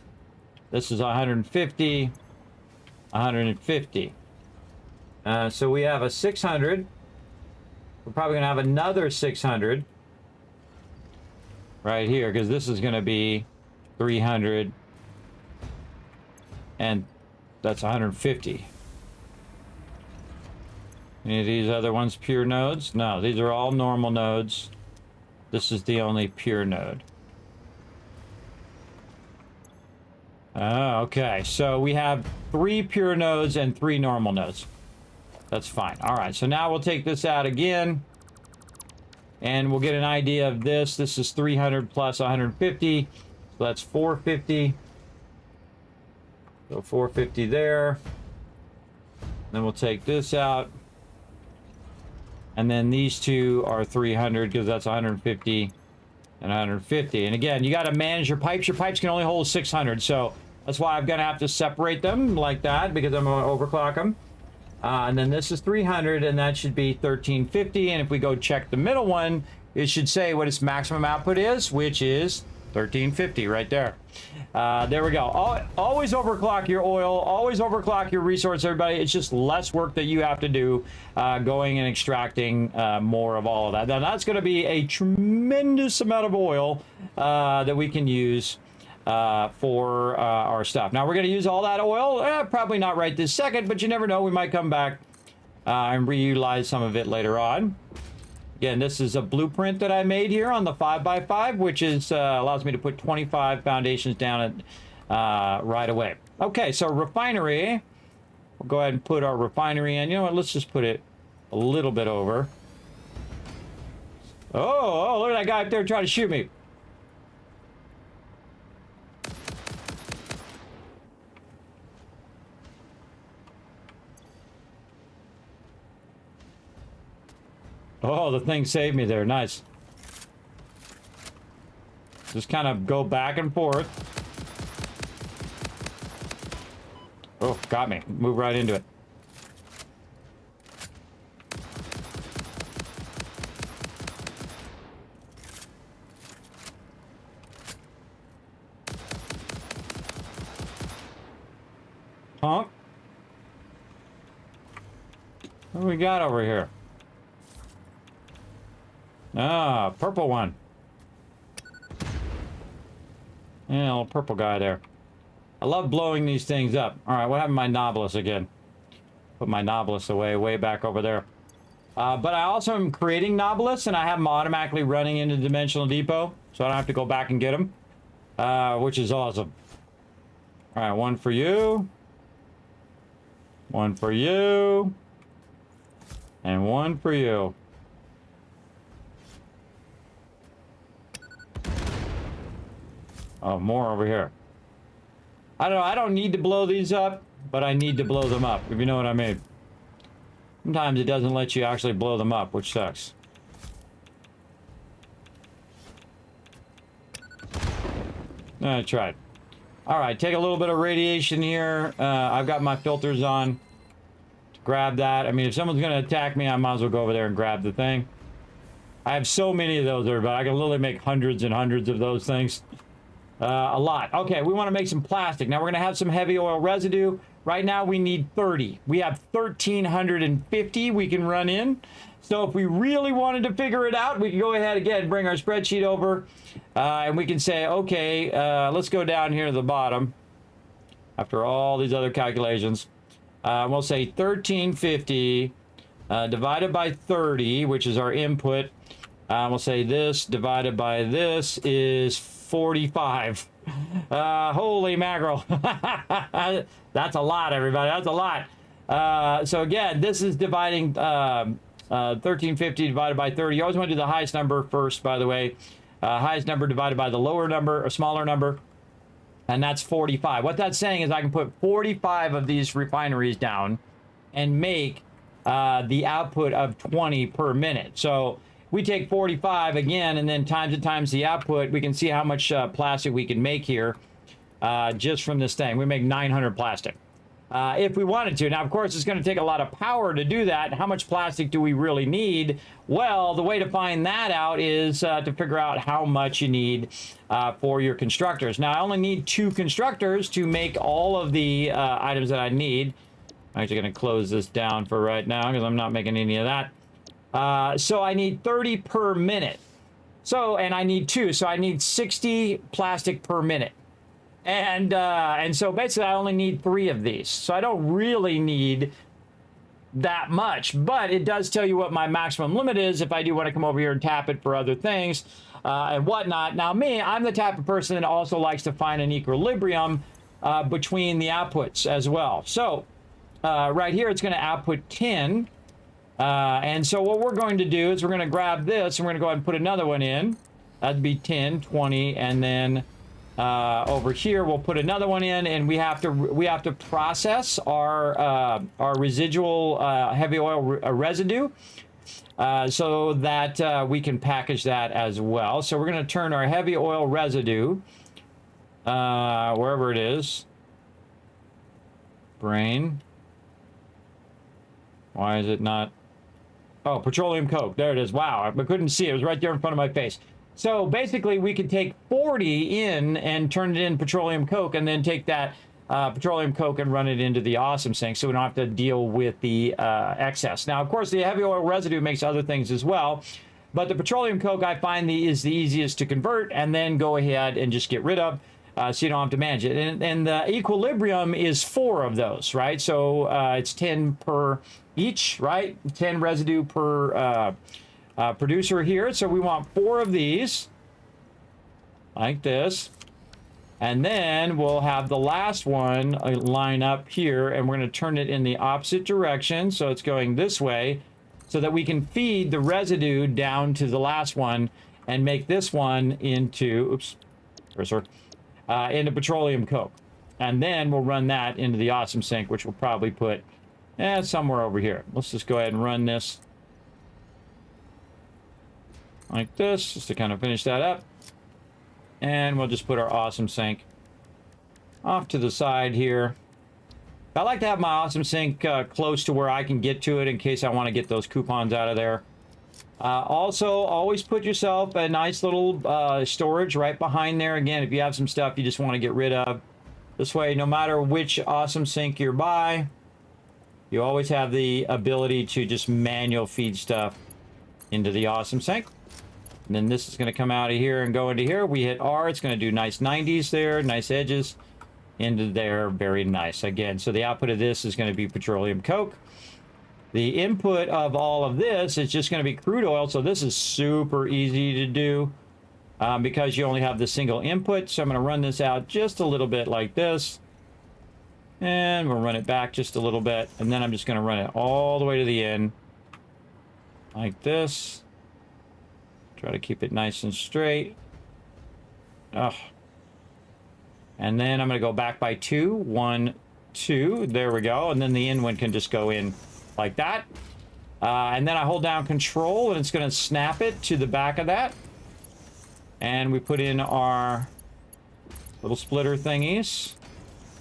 This is 150, 150. So we have a 600. We're probably going to have another 600 right here, because this is going to be 300. And that's 150. Any of these other ones pure nodes? No, these are all normal nodes. This is the only pure node. Okay, so we have 3 pure nodes and 3 normal nodes. That's fine. All right, so now we'll take this out again. And we'll get an idea of this. This is 300 plus 150. So that's 450. So 450 there. Then we'll take this out. And then these two are 300 because that's 150 and 150. And again, you got to manage your pipes. Your pipes can only hold 600. So that's why I'm going to have to separate them like that, because I'm going to overclock them. And then this is 300, and that should be 1350. And if we go check the middle one, it should say what its maximum output is, which is 1350 right there. There we go. Always overclock your oil. Always overclock your resource, everybody. It's just less work that you have to do going and extracting more of all of that. Now, that's going to be a tremendous amount of oil that we can use for our stuff. Now, we're going to use all that oil. Probably not right this second, but you never know. We might come back and reutilize some of it later on. Again, this is a blueprint that I made here on the 5x5, which is allows me to put 25 foundations down right away. Okay, so refinery. We'll go ahead and put our refinery in. You know what? Let's just put it a little bit over. Oh, look at that guy up there trying to shoot me. Oh, the thing saved me there. Nice. Just kind of go back and forth. Oh, got me. Move right into it. Honk. What do we got over here? Ah, purple one. Yeah, little purple guy there. I love blowing these things up. All right, what happened to my Nautilus again? Put my Nautilus away, way back over there. But I also am creating Nautilus, and I have them automatically running into Dimensional Depot, so I don't have to go back and get them, which is awesome. All right, one for you. One for you. And one for you. Oh, more over here. I don't know. I don't need to blow these up, but I need to blow them up, if you know what I mean. Sometimes it doesn't let you actually blow them up, which sucks. I tried. All right, take a little bit of radiation here. I've got my filters on to grab that. I mean, if someone's going to attack me, I might as well go over there and grab the thing. I have so many of those, everybody. I can literally make hundreds and hundreds of those things. A lot. Okay, we want to make some plastic. Now we're going to have some heavy oil residue. Right now we need 30. We have 1,350 we can run in. So if we really wanted to figure it out, we can go ahead again, bring our spreadsheet over, and we can say, okay, let's go down here to the bottom. after all these other calculations. We'll say 1350 divided by 30, which is our input. We'll say this divided by this is 45. Holy mackerel. That's a lot, everybody. That's a lot. So again, this is dividing 1350 divided by 30. You always want to do the highest number first, by the way. Highest number divided by the lower number, a smaller number. And that's 45. What that's saying is I can put 45 of these refineries down and make the output of 20 per minute. So we take 45 again, and then times the output. We can see how much plastic we can make here just from this thing. We make 900 plastic if we wanted to. Now, of course, it's going to take a lot of power to do that. How much plastic do we really need? Well, the way to find that out is to figure out how much you need for your constructors. Now, I only need 2 constructors to make all of the items that I need. I'm actually going to close this down for right now because I'm not making any of that. So I need 30 per minute. So, and I need 2, so I need 60 plastic per minute. And so basically I only need 3 of these. So I don't really need that much, but it does tell you what my maximum limit is if I do want to come over here and tap it for other things and whatnot. Now I'm the type of person that also likes to find an equilibrium between the outputs as well. So right here it's going to output 10. And so what we're going to do is we're going to grab this and we're going to go ahead and put another one in. That'd be 10, 20, and then over here we'll put another one in, and we have to process our residual heavy oil residue so that we can package that as well. So we're going to turn our heavy oil residue wherever it is. Brain. Why is it not? Oh, petroleum coke. There it is. Wow, I couldn't see it. It was right there in front of my face. So basically, we could take 40 in and turn it in petroleum coke, and then take that petroleum coke and run it into the awesome sink, so we don't have to deal with the excess. Now, of course, the heavy oil residue makes other things as well, but the petroleum coke I find is the easiest to convert and then go ahead and just get rid of. So you don't have to manage it. And the equilibrium is 4 of those, right? So it's 10 per each, right? 10 residue per producer here. So we want 4 of these, like this. And then we'll have the last one line up here, and we're going to turn it in the opposite direction. So it's going this way, so that we can feed the residue down to the last one and make this one into, oops, cursor, into petroleum coke. And then we'll run that into the awesome sink, which we'll probably put somewhere over here. Let's just go ahead and run this like this, just to kind of finish that up. And we'll just put our awesome sink off to the side here. I like to have my awesome sink close to where I can get to it in case I want to get those coupons out of there. Also, always put yourself a nice little storage right behind there. Again, if you have some stuff you just want to get rid of. This way, no matter which awesome sink you're by, you always have the ability to just manual feed stuff into the awesome sink. And then this is going to come out of here and go into here. We hit R. It's going to do nice 90s there, nice edges into there. Very nice. Again, so the output of this is going to be petroleum coke. The input of all of this is just going to be crude oil. So this is super easy to do because you only have the single input. So I'm going to run this out just a little bit like this. And we'll run it back just a little bit. And then I'm just going to run it all the way to the end like this. Try to keep it nice and straight. And then I'm going to go back by 2. 1, 2. There we go. And then the end one can just go in like that. And then I hold down Control, and it's going to snap it to the back of that. And we put in our little splitter thingies.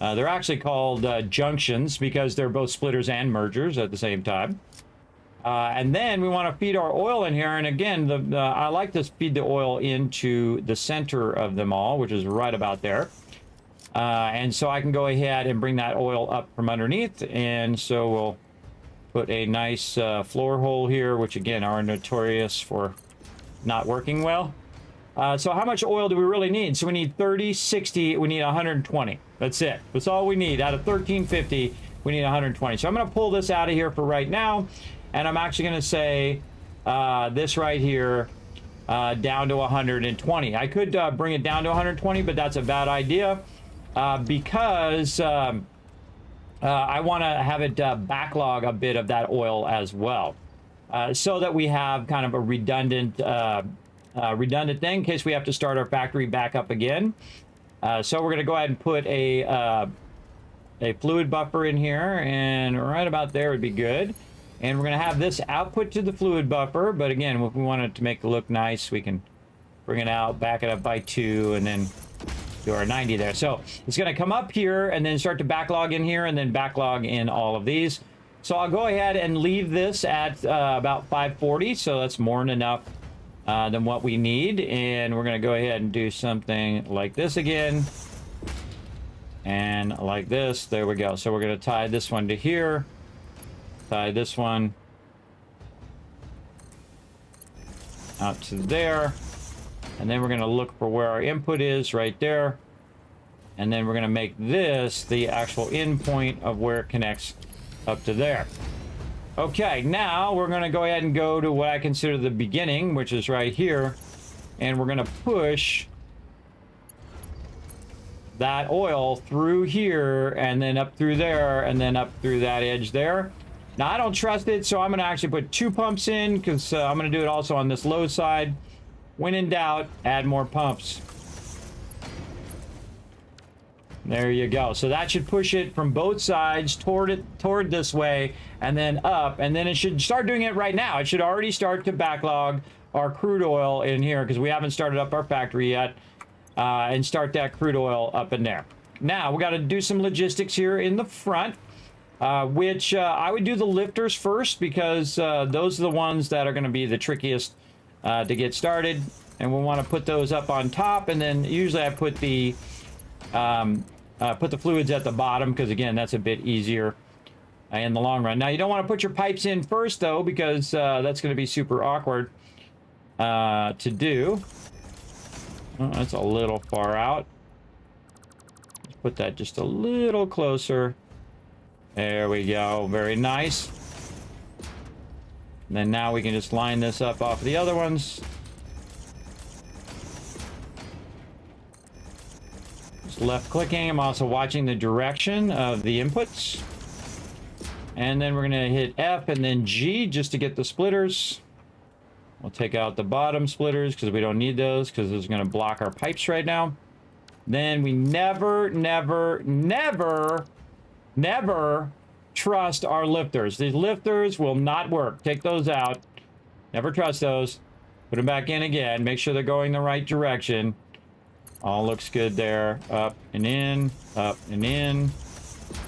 They're actually called junctions because they're both splitters and mergers at the same time. And then we want to feed our oil in here. And again, I like to feed the oil into the center of them all, which is right about there. And so I can go ahead and bring that oil up from underneath. And so we'll put a nice floor hole here, which again are notorious for not working well. So how much oil do we really need? So we need 30, 60, we need 120. That's it. That's all we need. Out of 1350, we need 120. So I'm going to pull this out of here for right now. And I'm actually going to say this right here down to 120. I could bring it down to 120, but that's a bad idea because I want to have it backlog a bit of that oil as well. So that we have kind of a redundant thing in case we have to start our factory back up again. So we're going to go ahead and put a fluid buffer in here, and right about there would be good. And we're going to have this output to the fluid buffer, but again, if we want it to make it look nice, we can bring it out, back it up by 2, and then do our 90 there. So it's going to come up here and then start to backlog in here and then backlog in all of these. So I'll go ahead and leave this at about 540, so that's more than enough than what we need. And we're going to go ahead and do something like this again. And like this. There we go. So we're going to tie this one to here. Tie this one out to there. And then we're going to look for where our input is right there. And then we're going to make this the actual end point of where it connects up to there. Okay, now we're going to go ahead and go to what I consider the beginning, which is right here. And we're going to push that oil through here and then up through there and then up through that edge there. Now, I don't trust it, so I'm going to actually put 2 pumps in because I'm going to do it also on this low side. When in doubt, add more pumps. There you go. So that should push it from both sides toward this way and then up. And then it should start doing it right now. It should already start to backlog our crude oil in here because we haven't started up our factory yet. And start that crude oil up in there. Now, we got to do some logistics here in the front, which I would do the lifters first because those are the ones that are going to be the trickiest to get started. And we want to put those up on top. And then usually I put the fluids at the bottom because, again, that's a bit easier in the long run. Now, you don't want to put your pipes in first, though, because that's going to be super awkward to do. Oh, that's a little far out. Let's put that just a little closer. There we go. Very nice. And then now we can just line this up off the other ones. Just left clicking. I'm also watching the direction of the inputs. And then we're going to hit F and then G just to get the splitters. We'll take out the bottom splitters because we don't need those because it's going to block our pipes right now. Then we never trust our lifters. These lifters will not work. Take those out. Never trust those. Put them back in again. Make sure they're going the right direction. All looks good there. Up and in. Up and in.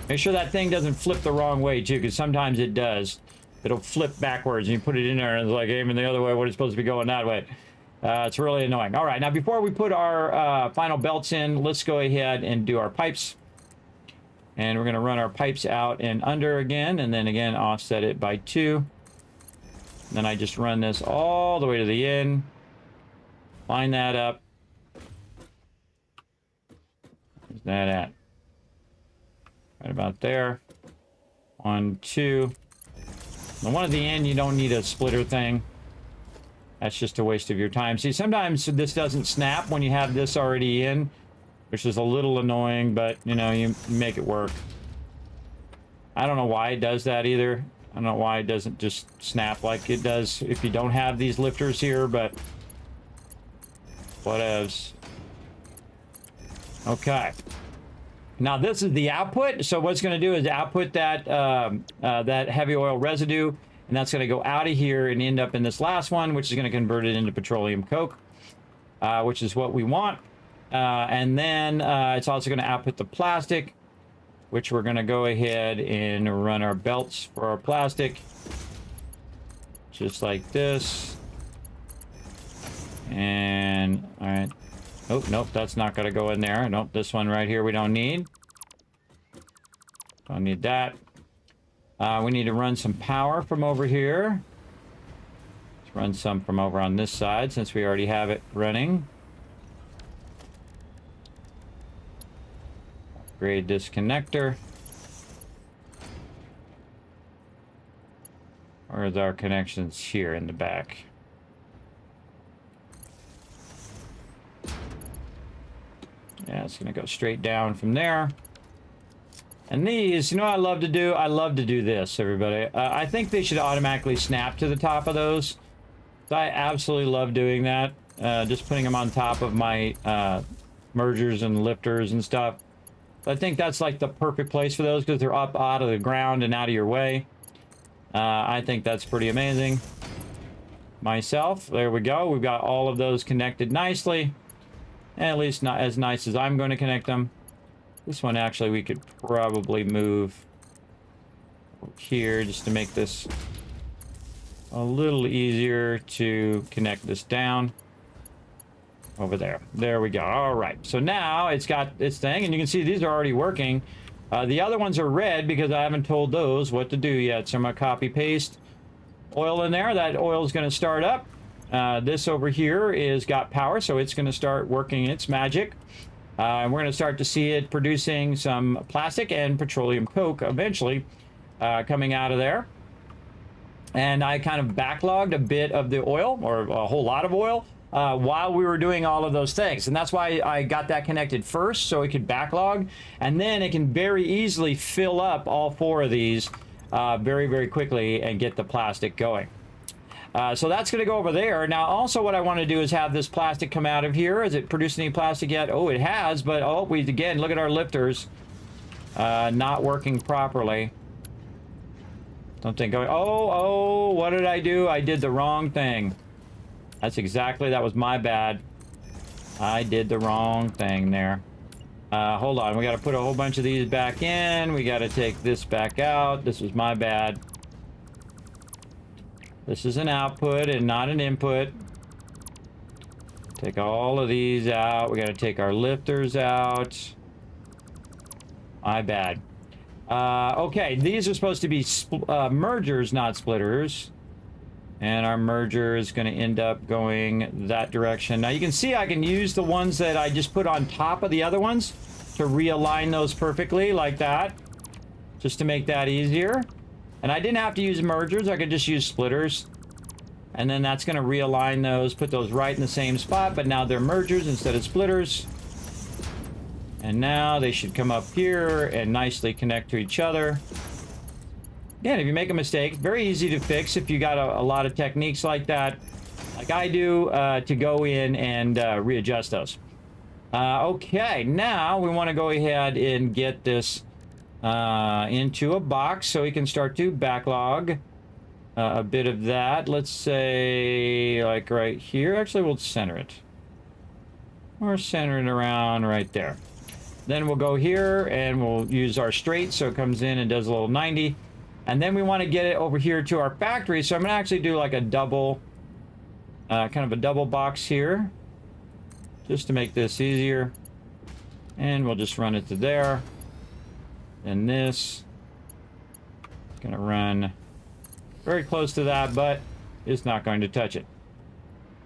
Make sure that thing doesn't flip the wrong way too because sometimes it does. It'll flip backwards and you put it in there and it's like aiming the other way when it's supposed to be going that way. It's really annoying. All right, now before we put our final belts in, let's go ahead and do our pipes. And we're going to run our pipes out and under again, and then again offset it by 2. Then I just run this all the way to the end. Line that up. Where's that at? Right about there. 1, 2. The one at the end, you don't need a splitter thing. That's just a waste of your time. See, sometimes this doesn't snap when you have this already in, which is a little annoying, but, you know, you make it work. I don't know why it does that either. I don't know why it doesn't just snap like it does if you don't have these lifters here, but whatevs. Okay. Now this is the output. So what's going to do is output that that heavy oil residue, and that's going to go out of here and end up in this last one, which is going to convert it into petroleum coke, which is what we want. And then it's also going to output the plastic, which we're going to go ahead and run our belts for our plastic, just like this. And all right. Oh, nope, that's not going to go in there. Nope, this one right here we don't need. Don't need that. We need to run some power from over here. Let's run some from over on this side since we already have it running. upgrade this connector. Where's our connections? Here in the back. Yeah, it's gonna go straight down from there. And these, you know what I love to do? I love to do this, everybody. I think they should automatically snap to the top of those. So I absolutely love doing that. Just putting them on top of my mergers and lifters and stuff. I think that's like the perfect place for those because they're up out of the ground and out of your way. I think that's pretty amazing. Myself, there we go. We've got all of those connected nicely. At least not as nice as I'm going to connect them. This one actually we could probably move here just to make this a little easier to connect this down. Over there. There we go. All right. So now it's got its thing, and you can see these are already working. The other ones are red because I haven't told those what to do yet. So I'm going to copy paste oil in there. That oil is going to start up. This over here is got power, so it's going to start working its magic. And we're going to start to see it producing some plastic and petroleum coke eventually coming out of there. And I kind of backlogged a bit of the oil, or a whole lot of oil, while we were doing all of those things. And that's why I got that connected first, so it could backlog. And then it can very easily fill up all four of these very, very quickly and get the plastic going. So that's going to go over there. Now, also what I want to do is have this plastic come out of here. Has it produced any plastic yet? Oh, it has, but oh, again, look at our lifters not working properly. Something going, oh, what did I do? I did the wrong thing. That was my bad. I did the wrong thing there. Hold on, we got to put a whole bunch of these back in. We got to take this back out. This was my bad. This is an output and not an input. Take all of these out. We got to take our lifters out. My bad. Okay, these are supposed to be mergers, not splitters. And our merger is going to end up going that direction. Now you can see I can use the ones that I just put on top of the other ones to realign those perfectly like that. Just to make that easier. And I didn't have to use mergers. I could just use splitters. And then that's going to realign those, put those right in the same spot. But now they're mergers instead of splitters. And now they should come up here and nicely connect to each other. Again, if you make a mistake, very easy to fix if you got a lot of techniques like that, like I do, to go in and readjust those. Okay, now we want to go ahead and get this into a box so we can start to backlog a bit of that. Let's say like right here. Actually, we'll center it. Or center it around right there. Then we'll go here and we'll use our straight so it comes in and does a little 90. And then we want to get it over here to our factory. So I'm going to actually do like a double, kind of a double box here. Just to make this easier. And we'll just run it to there. And this. Going to run very close to that, but it's not going to touch it.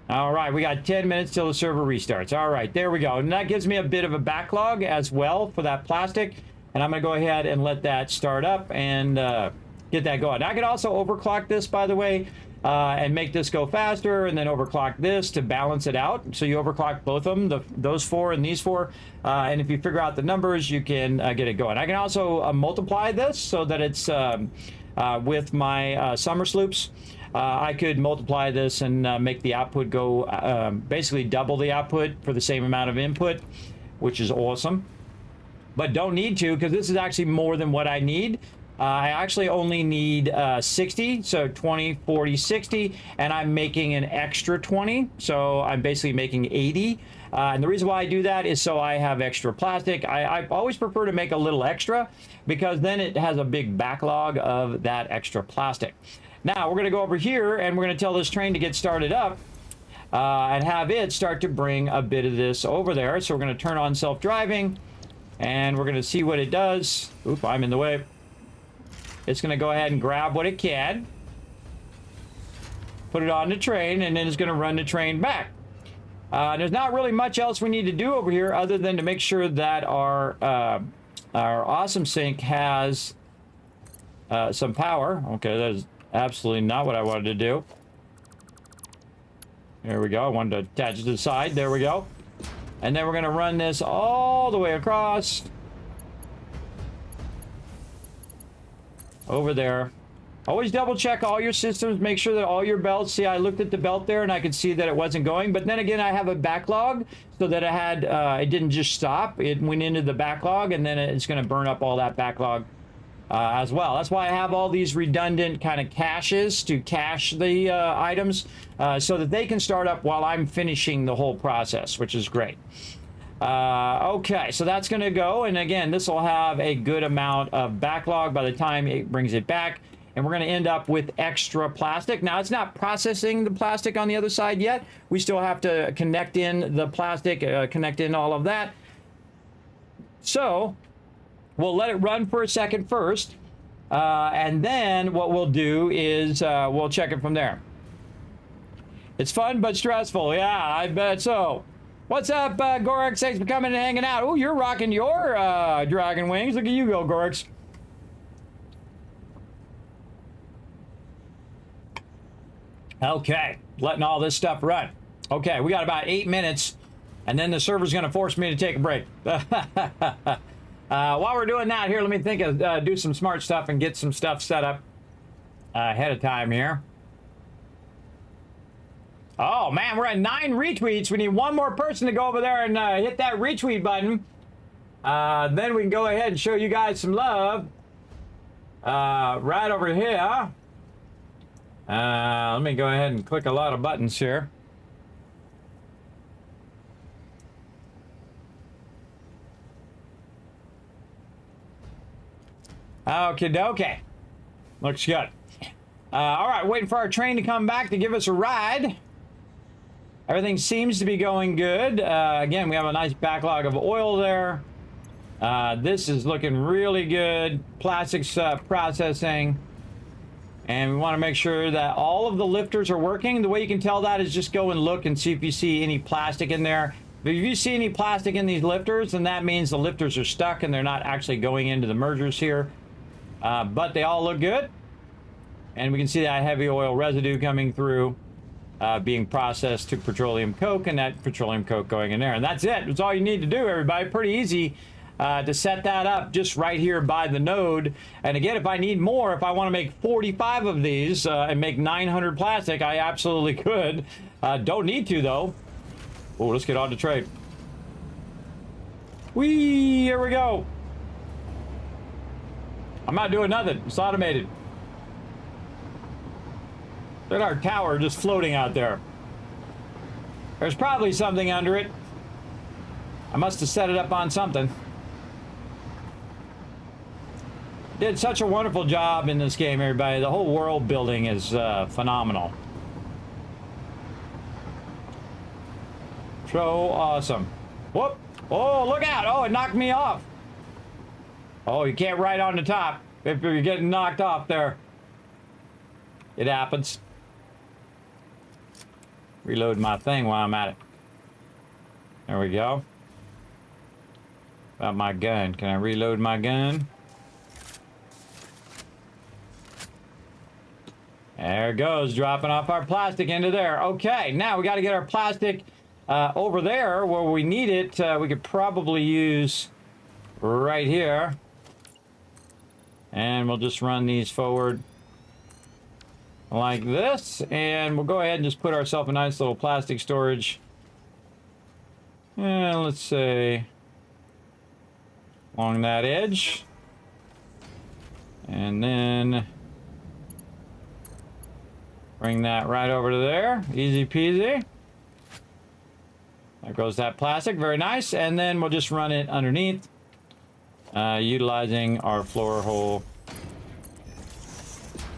All right, we got 10 minutes till the server restarts. All right, there we go. And that gives me a bit of a backlog as well for that plastic. And I'm going to go ahead and let that start up and get that going. I could also overclock this, by the way, and make this go faster, and then overclock this to balance it out. So you overclock both of them, those four and these four. And if you figure out the numbers, you can get it going. I can also multiply this so that it's with my summer sloops. I could multiply this and make the output go basically double the output for the same amount of input, which is awesome. But don't need to, because this is actually more than what I need. I actually only need 60, so 20, 40, 60, and I'm making an extra 20, so I'm basically making 80. And the reason why I do that is so I have extra plastic. I always prefer to make a little extra, because then it has a big backlog of that extra plastic. Now, we're going to go over here, and we're going to tell this train to get started up and have it start to bring a bit of this over there. So we're going to turn on self-driving, and we're going to see what it does. Oop, I'm in the way. It's going to go ahead and grab what it can, put it on the train, and then it's going to run the train back. There's not really much else we need to do over here other than to make sure that our our awesome sink has some power. Okay, that is absolutely not what I wanted to do. There we go. I wanted to attach it to the side. There we go. And then we're going to run this all the way across. Over there. Always double check all your systems. Make sure that all your belts. See, I looked at the belt there and I could see that it wasn't going. But then again, I have a backlog so that it didn't just stop. It went into the backlog and then it's going to burn up all that backlog as well. That's why I have all these redundant kind of caches to cache the items so that they can start up while I'm finishing the whole process, which is great. Okay, so that's going to go. And again, this will have a good amount of backlog by the time it brings it back. And we're going to end up with extra plastic. Now, it's not processing the plastic on the other side yet. We still have to connect in the plastic, connect in all of that. So we'll let it run for a second first. And then what we'll do is we'll check it from there. It's fun but stressful. Yeah, I bet so. What's up, Gorix? Thanks for coming and hanging out. Oh, you're rocking your dragon wings. Look at you go, Gorix. Okay, letting all this stuff run. Okay, we got about 8 minutes, and then the server's going to force me to take a break. While we're doing that, here, let me think of do some smart stuff and get some stuff set up ahead of time here. Oh, man, we're at 9 retweets. We need one more person to go over there and hit that retweet button. Then we can go ahead and show you guys some love right over here. Let me go ahead and click a lot of buttons here. Okay, okay. Looks good. All right, waiting for our train to come back to give us a ride. Everything seems to be going good. Again, we have a nice backlog of oil there. This is looking really good. Plastics processing. And we want to make sure that all of the lifters are working. The way you can tell that is just go and look and see if you see any plastic in there. If you see any plastic in these lifters, then that means the lifters are stuck and they're not actually going into the mergers here. But they all look good. And we can see that heavy oil residue coming through, being processed to petroleum coke, and that petroleum coke going in there. And that's it. That's all you need to do, everybody. Pretty easy. To set that up just right here by the node. And again, if I need more, if I want to make 45 of these and make 900 plastic, I absolutely could. Don't need to, though. Oh, let's get on to trade. Whee! Here we go. I'm not doing nothing. It's automated. Look at our tower just floating out there. There's probably something under it. I must have set it up on something. Did such a wonderful job in this game, everybody. The whole world building is phenomenal. So awesome. Whoop. Oh, look out. Oh, it knocked me off. Oh, you can't ride on the top if you're getting knocked off there. It happens. Reload my thing while I'm at it. There we go. About my gun. Can I reload my gun? There it goes, dropping off our plastic into there. Okay, now we got to get our plastic over there where we need it. We could probably use right here. And we'll just run these forward like this. And we'll go ahead and just put ourselves a nice little plastic storage. And let's say along that edge. And then bring that right over to there. Easy peasy. There goes that plastic. Very nice. And then we'll just run it underneath, utilizing our floor hole.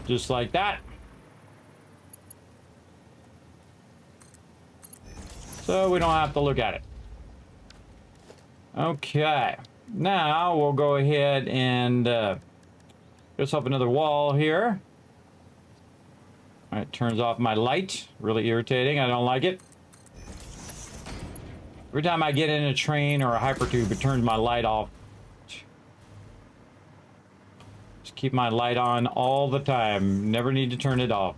Just like that. So we don't have to look at it. Okay. Now we'll go ahead and just up another wall here. All right, turns off my light. Really irritating. I don't like it. Every time I get in a train or a hypertube, it turns my light off. keep my light on all the time. Never need to turn it off.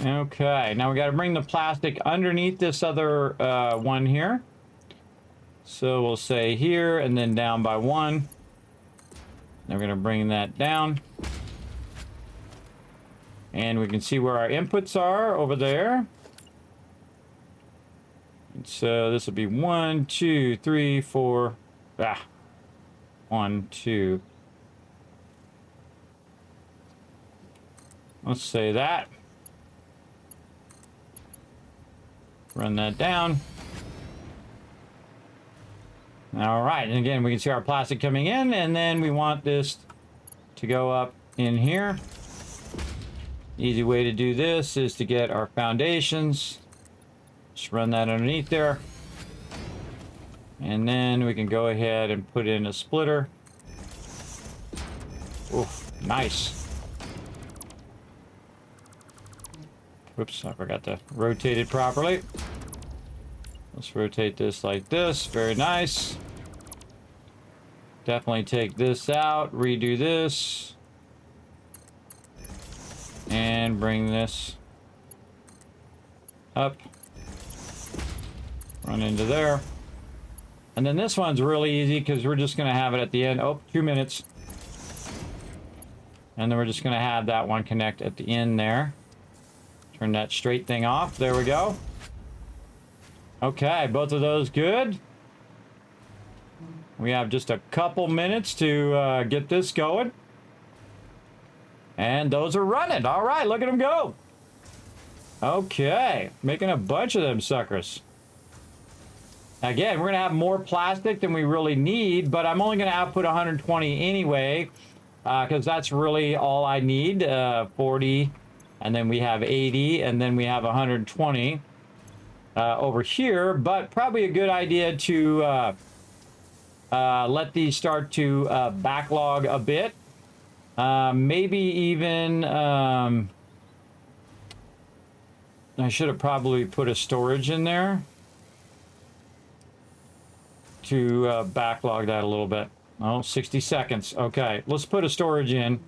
Okay, now we got to bring the plastic underneath this other one here. So we'll say here and then down by 1. Now we're going to bring that down. And we can see where our inputs are over there. And so this will be 1, 2, 3, 4. 1, 2. Let's say that. Run that down. All right, and again, we can see our plastic coming in, and then we want this to go up in here. Easy way to do this is to get our foundations. Just run that underneath there. And then we can go ahead and put in a splitter. Oof, nice. Whoops, I forgot to rotate it properly. Let's rotate this like this. Very nice. Definitely take this out, redo this. And bring this up. Run into there. And then this one's really easy because we're just going to have it at the end. Oh, 2 minutes. And then we're just going to have that one connect at the end there. Turn that straight thing off. There we go. Okay, both of those good. We have just a couple minutes to get this going. And those are running. All right, look at them go. Okay, making a bunch of them suckers. Again, we're going to have more plastic than we really need, but I'm only going to output 120 anyway, because that's really all I need. 40, and then we have 80, and then we have 120 over here, but probably a good idea to let these start to backlog a bit. Maybe even, I should have probably put a storage in there to backlog that a little bit. Oh, 60 seconds. Okay, let's put a storage in.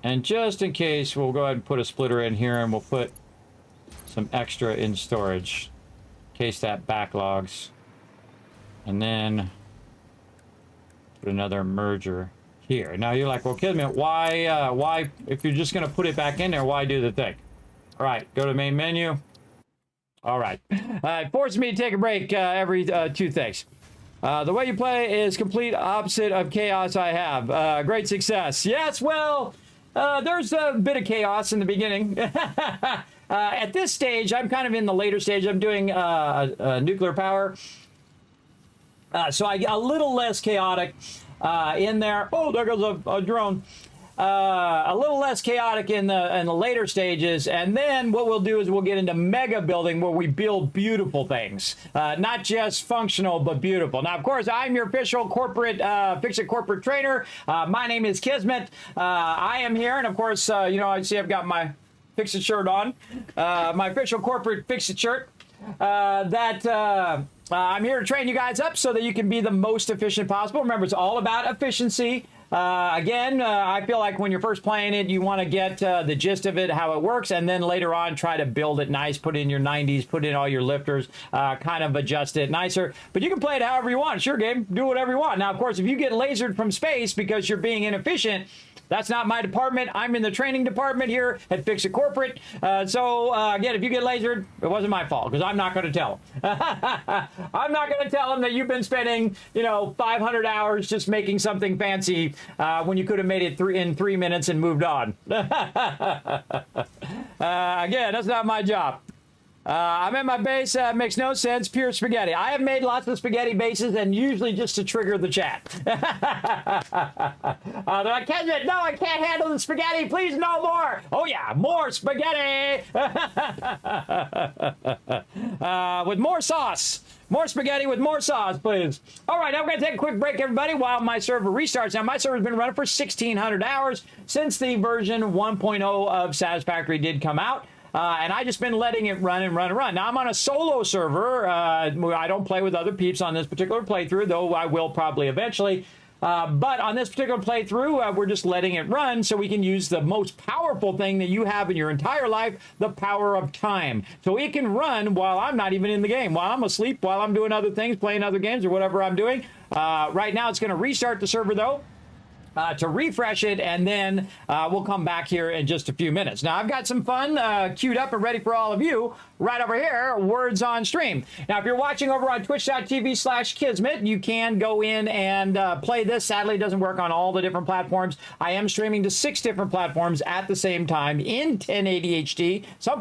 And just in case, we'll go ahead and put a splitter in here and we'll put some extra in storage in case that backlogs. And then put another merger here. Now you're like, well, Kismet, why, if you're just going to put it back in there, why do the thing? All right, go to main menu. All right. It forces me to take a break every 2 things. The way you play is complete opposite of chaos I have. Great success. Yes, well, there's a bit of chaos in the beginning. At this stage, I'm kind of in the later stage. I'm doing nuclear power. So I get a little less chaotic in there. Oh, there goes a drone. A little less chaotic in the later stages, and then what we'll do is we'll get into mega building where we build beautiful things, not just functional but beautiful. Now, of course, I'm your official corporate FICSIT corporate trainer. My name is Kismet. I am here, and of course, you know, I see I've got my FICSIT shirt on, my official corporate FICSIT shirt. I'm here to train you guys up so that you can be the most efficient possible. Remember, it's all about efficiency. Again, I feel like when you're first playing it, you want to get the gist of it, how it works, and then later on try to build it nice, put in your 90s, put in all your lifters, kind of adjust it nicer. But you can play it however you want. It's your game. Do whatever you want. Now, of course, if you get lasered from space because you're being inefficient, that's not my department. I'm in the training department here at FICSIT Corporate. Again, if you get lasered, it wasn't my fault because I'm not going to tell them. I'm not going to tell them that you've been spending, you know, 500 hours just making something fancy when you could have made it in 3 minutes and moved on. Again, that's not my job. I'm at my base. Makes no sense. Pure spaghetti. I have made lots of spaghetti bases, and usually just to trigger the chat. They're like, Kismet, no, I can't handle the spaghetti. Please, no more. Oh yeah, more spaghetti with more sauce. More spaghetti with more sauce, please. All right, now we're going to take a quick break, everybody, while my server restarts. Now, my server's been running for 1,600 hours since the version 1.0 of Satisfactory did come out. and I just been letting it run and run and run. Now I'm on a solo server. I don't play with other peeps on this particular playthrough, though I will probably eventually. But on this particular playthrough, we're just letting it run so we can use the most powerful thing that you have in your entire life, the power of time. So it can run while I'm not even in the game, while I'm asleep, while I'm doing other things, playing other games or whatever I'm doing. Right now, it's going to restart the server, though. To refresh it, and then we'll come back here in just a few minutes. Now, I've got some fun queued up and ready for all of you right over here, Words on Stream. Now, if you're watching over on twitch.tv/Kismet, you can go in and play this. Sadly, it doesn't work on all the different platforms. I am streaming to 6 different platforms at the same time in 1080 HD. Some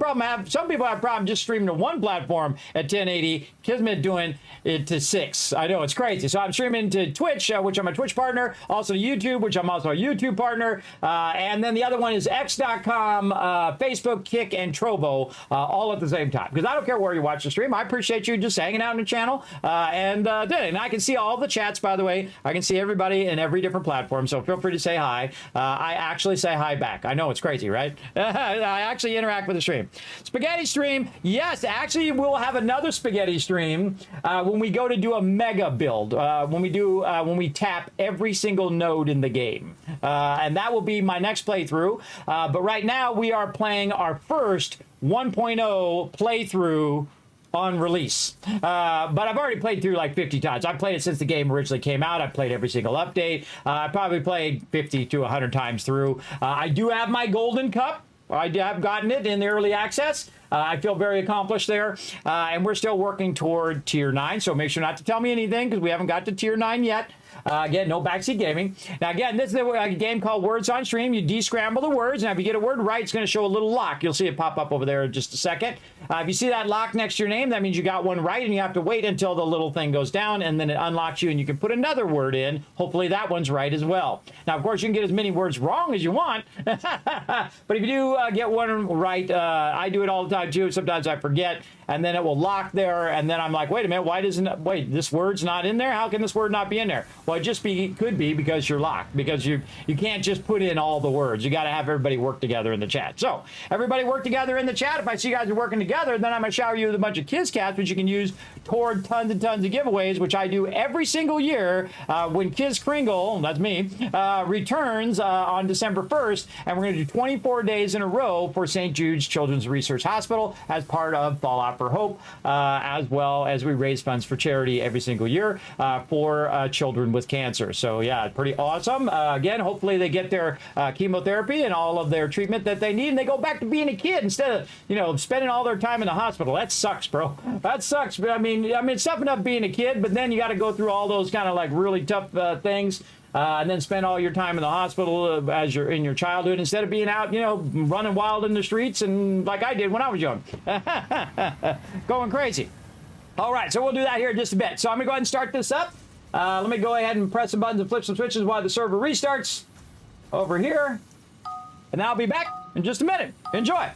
people have problem just streaming to one platform at 1080. Kismet doing it to 6. I know, it's crazy. So I'm streaming to Twitch, which I'm a Twitch partner, also to YouTube, which I'm also a YouTube partner, and then the other one is x.com, Facebook, Kick, and Trovo, all at the same time. Because I don't care where you watch the stream. I appreciate you just hanging out in the channel, and I can see all the chats, by the way. I can see everybody in every different platform, so feel free to say hi. I actually say hi back. I know, it's crazy, right? I actually interact with the stream. Spaghetti stream, yes, actually we'll have another spaghetti stream when we go to do a mega build, when we tap every single node in the game. And that will be my next playthrough. But right now we are playing our first 1.0 playthrough on release. But I've already played through like 50 times. I've played it since the game originally came out. I've played every single update. I probably played 50 to 100 times through. I do have my golden cup. I have gotten it in the early access. I feel very accomplished there. And we're still working toward Tier 9, so make sure not to tell me anything because we haven't got to Tier 9 yet. Again, no backseat gaming. Now, again, this is a game called Words on Stream. You descramble the words. Now, if you get a word right, it's going to show a little lock. You'll see it pop up over there in just a second. If you see that lock next to your name, that means you got one right, and you have to wait until the little thing goes down, and then it unlocks you, and you can put another word in. Hopefully, that one's right as well. Now, of course, you can get as many words wrong as you want, but if you do get one right, I do it all the time, too. Sometimes I forget, and then it will lock there, and then I'm like, wait a minute, wait, this word's not in there? How can this word not be in there? Well, it just could be because you're locked, because you can't just put in all the words. You got to have everybody work together in the chat. So, everybody work together in the chat. If I see you guys are working together, then I'm going to shower you with a bunch of Kiscats, which you can use toward tons and tons of giveaways, which I do every single year when Kiz Kringle, that's me, returns on December 1st, and we're going to do 24 days in a row for St. Jude's Children's Research Hospital as part of Fallout for Hope, as well as we raise funds for charity every single year for children with cancer. So yeah, pretty awesome. Again, hopefully they get their chemotherapy and all of their treatment that they need, and they go back to being a kid instead of, spending all their time in the hospital. That sucks, bro. That sucks. But I mean, it's tough enough being a kid, but then you got to go through all those kind of like really tough things. And then spend all your time in the hospital as you're in your childhood instead of being out, running wild in the streets and like I did when I was young. Going crazy. All right, so we'll do that here in just a bit. So I'm going to go ahead and start this up. Let me go ahead and press some buttons and flip some switches while the server restarts over here. And I'll be back in just a minute. Enjoy.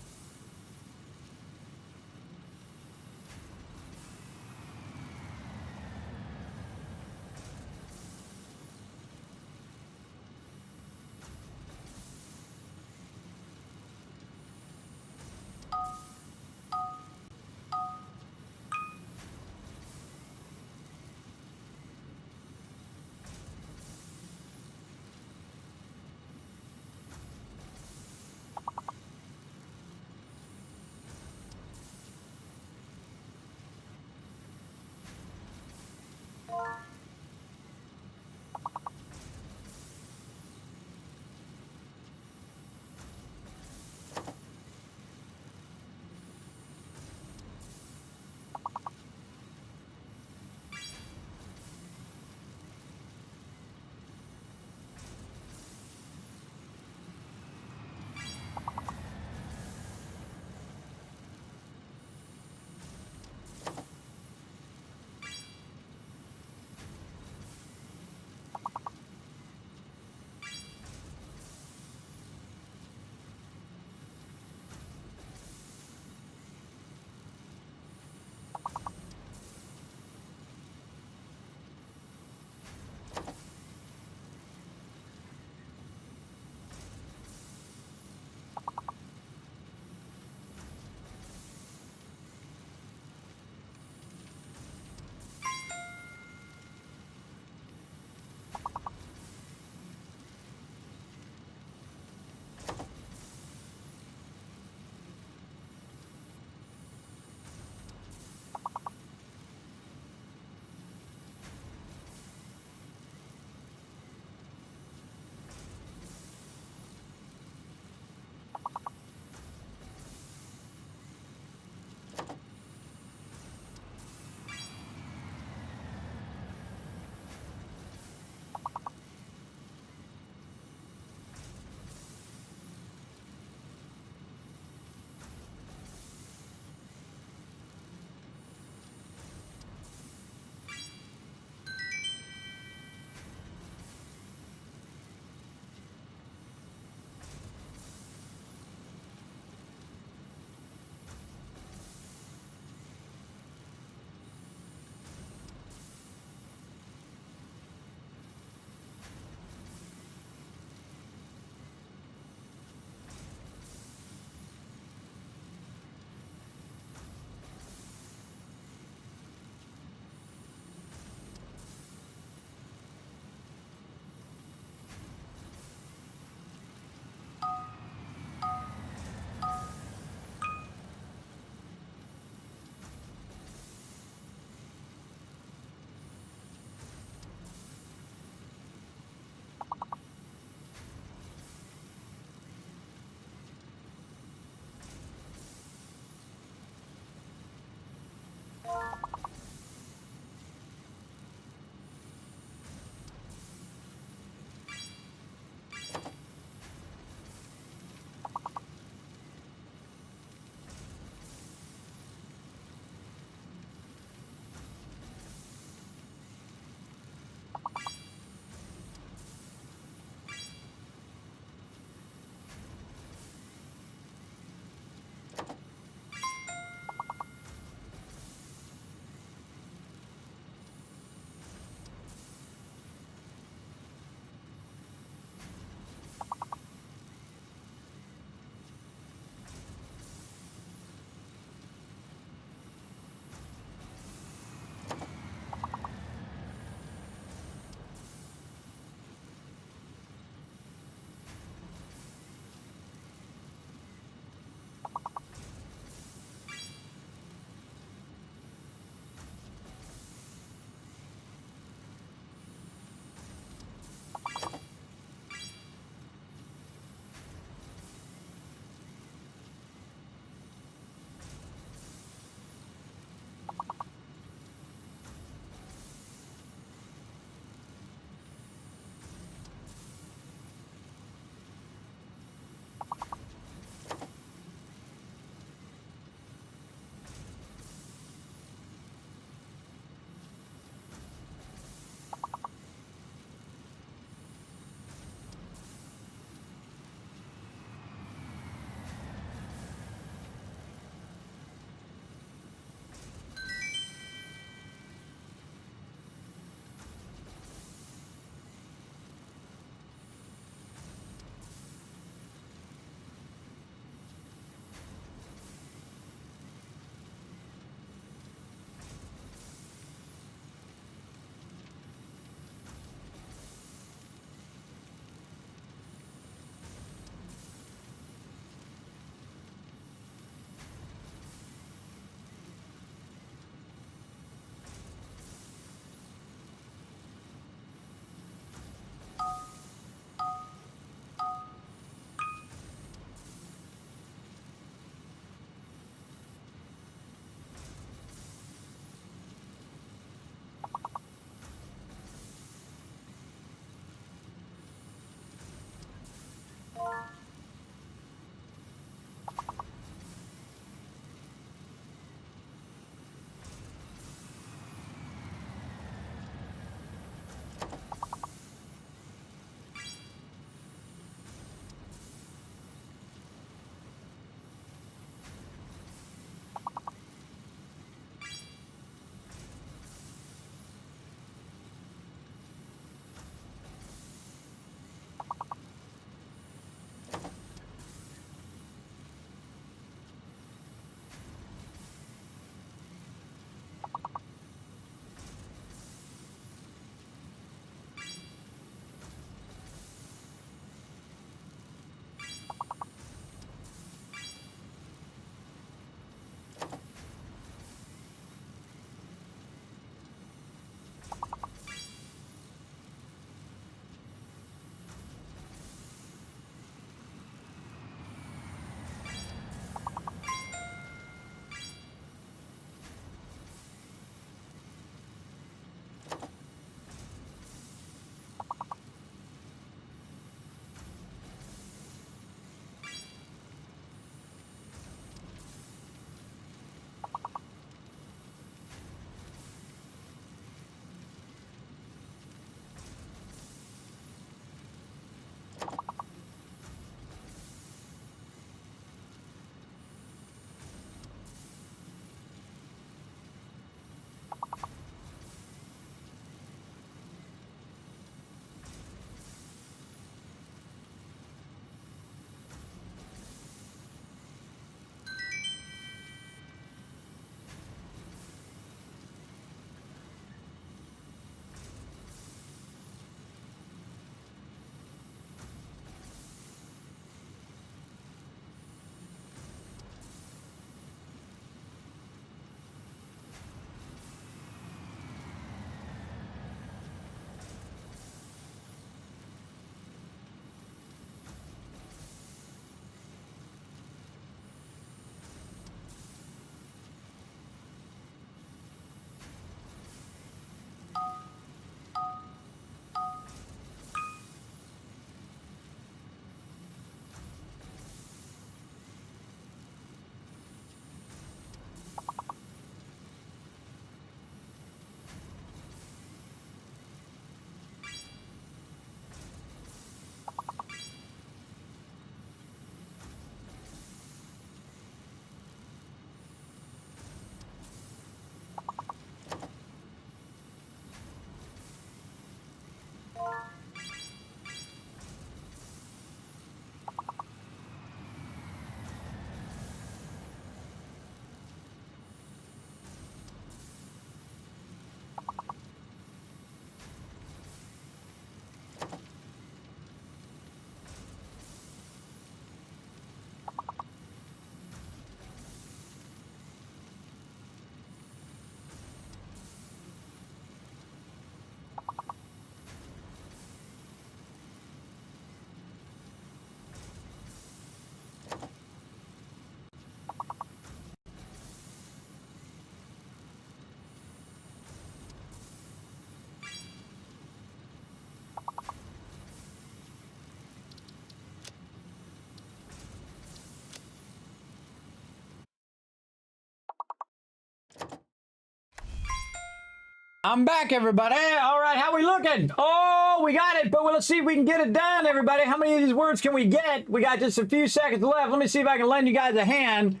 I'm back, everybody. All right, how we looking? Oh, we got it, but let's see if we can get it done, everybody. How many of these words can we get? We got just a few seconds left. Let me see if I can lend you guys a hand.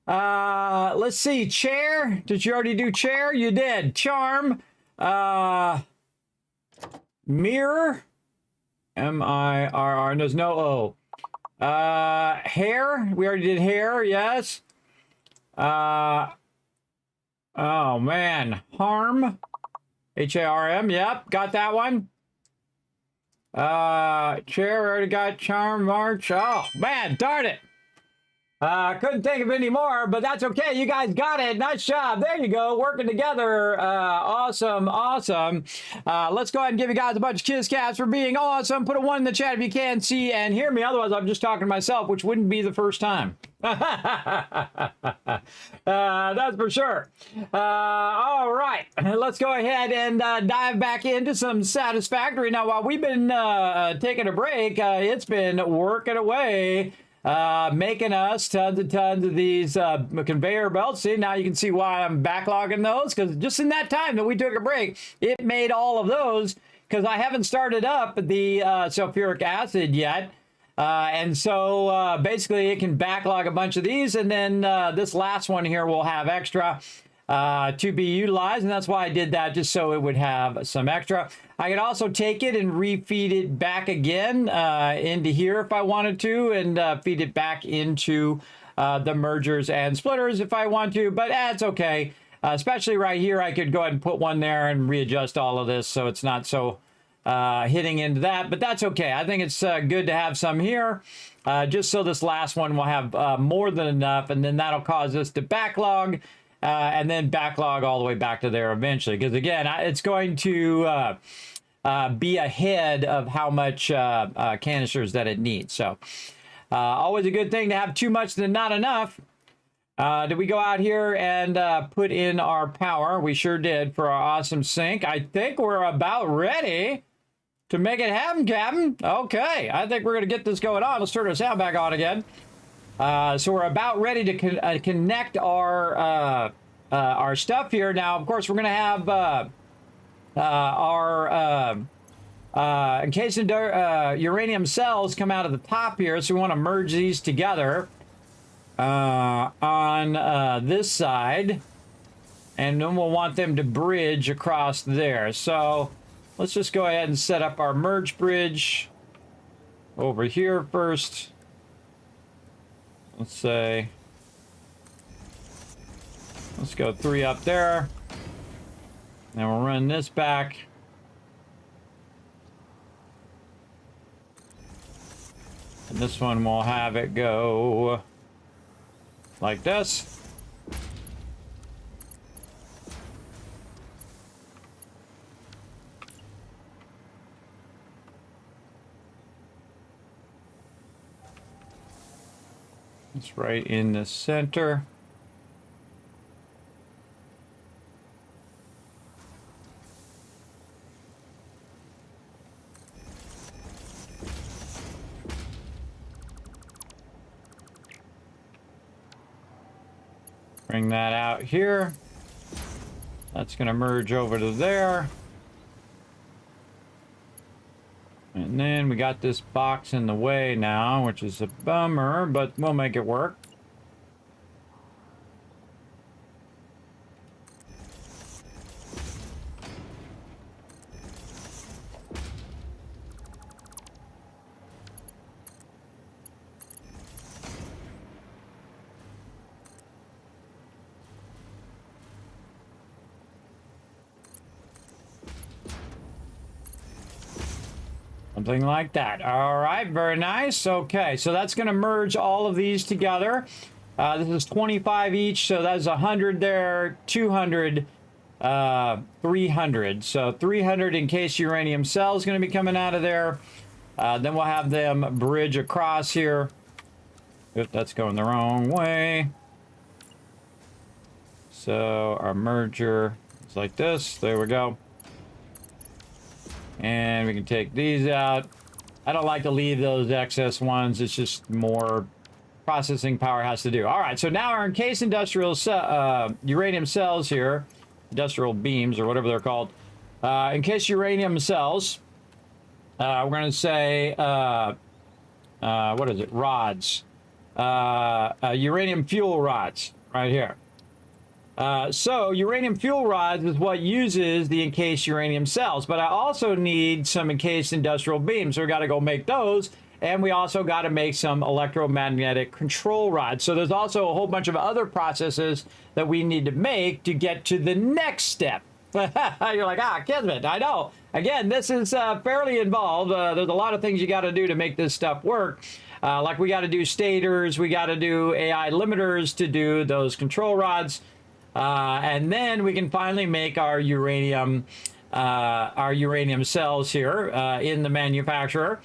Let's see. Chair. Did you already do chair? You did. Charm. Mirror. M-I-R-R. There's no O. Hair. We already did hair. Yes. Oh, man. Harm. H-A-R-M. Yep. Got that one. Chair. Already got charm. March. Oh, man. Darn it. Couldn't think of any more, but that's okay. You guys got it. Nice job. There you go. Working together. Awesome. Awesome. Let's go ahead and give you guys a bunch of kiss cats for being awesome. Put a 1 in the chat if you can see and hear me. Otherwise, I'm just talking to myself, which wouldn't be the first time. That's for sure. All right. Let's go ahead and dive back into some Satisfactory. Now, while we've been taking a break, it's been working away. Making us tons of these conveyor belts. See, now you can see why I'm backlogging those, because just in that time that we took a break, it made all of those, because I haven't started up the sulfuric acid yet. And so basically it can backlog a bunch of these, and then this last one here will have extra to be utilized, and that's why I did that, just so it would have some extra. I could also take it and refeed it back again into here if I wanted to, and feed it back into the mergers and splitters if I want to, but that's okay. Especially right here, I could go ahead and put one there and readjust all of this so it's not so hitting into that, but that's okay. I think it's good to have some here, just so this last one will have more than enough, and then that'll cause us to backlog, and then backlog all the way back to there eventually, because again, it's going to be ahead of how much canisters that it needs. So always a good thing to have too much than not enough. Did we go out here and put in our power? We sure did for our awesome sink. I think we're about ready to make it happen, Captain. Okay, I think we're going to get this going on. Let's turn our sound back on again. So we're about ready to connect our stuff here. Now, of course, we're going to have our encased uranium cells come out of the top here. So we want to merge these together on this side, and then we'll want them to bridge across there. So let's just go ahead and set up our merge bridge over here first. Let's say, let's go 3 up there. Then we'll run this back. And this one will have it go like this. It's right in the center. Bring that out here. That's going to merge over to there. And then we got this box in the way now, which is a bummer, but we'll make it work. Something like that. All right, very nice. Okay, so that's going to merge all of these together. This is 25 each, so that's 100 there, 200, 300. So 300 encased uranium cells going to be coming out of there. Then we'll have them bridge across here. Oops, that's going the wrong way. So our merger is like this. There we go. And we can take these out. I don't like to leave those excess ones. It's just more processing power has to do. All right, so now our encased industrial uranium cells here industrial beams, or whatever they're called. Encased uranium cells. We're going to say, what is it? Rods. Uranium fuel rods, right here. So uranium fuel rods is what uses the encased uranium cells, but I also need some encased industrial beams, so we got to go make those, and we also got to make some electromagnetic control rods. So there's also a whole bunch of other processes that we need to make to get to the next step. You're like, Kismet, I know. Again, this is fairly involved. There's a lot of things you got to do to make this stuff work. Like we got to do stators, we got to do AI limiters to do those control rods. And then we can finally make our uranium cells here in the manufacturer.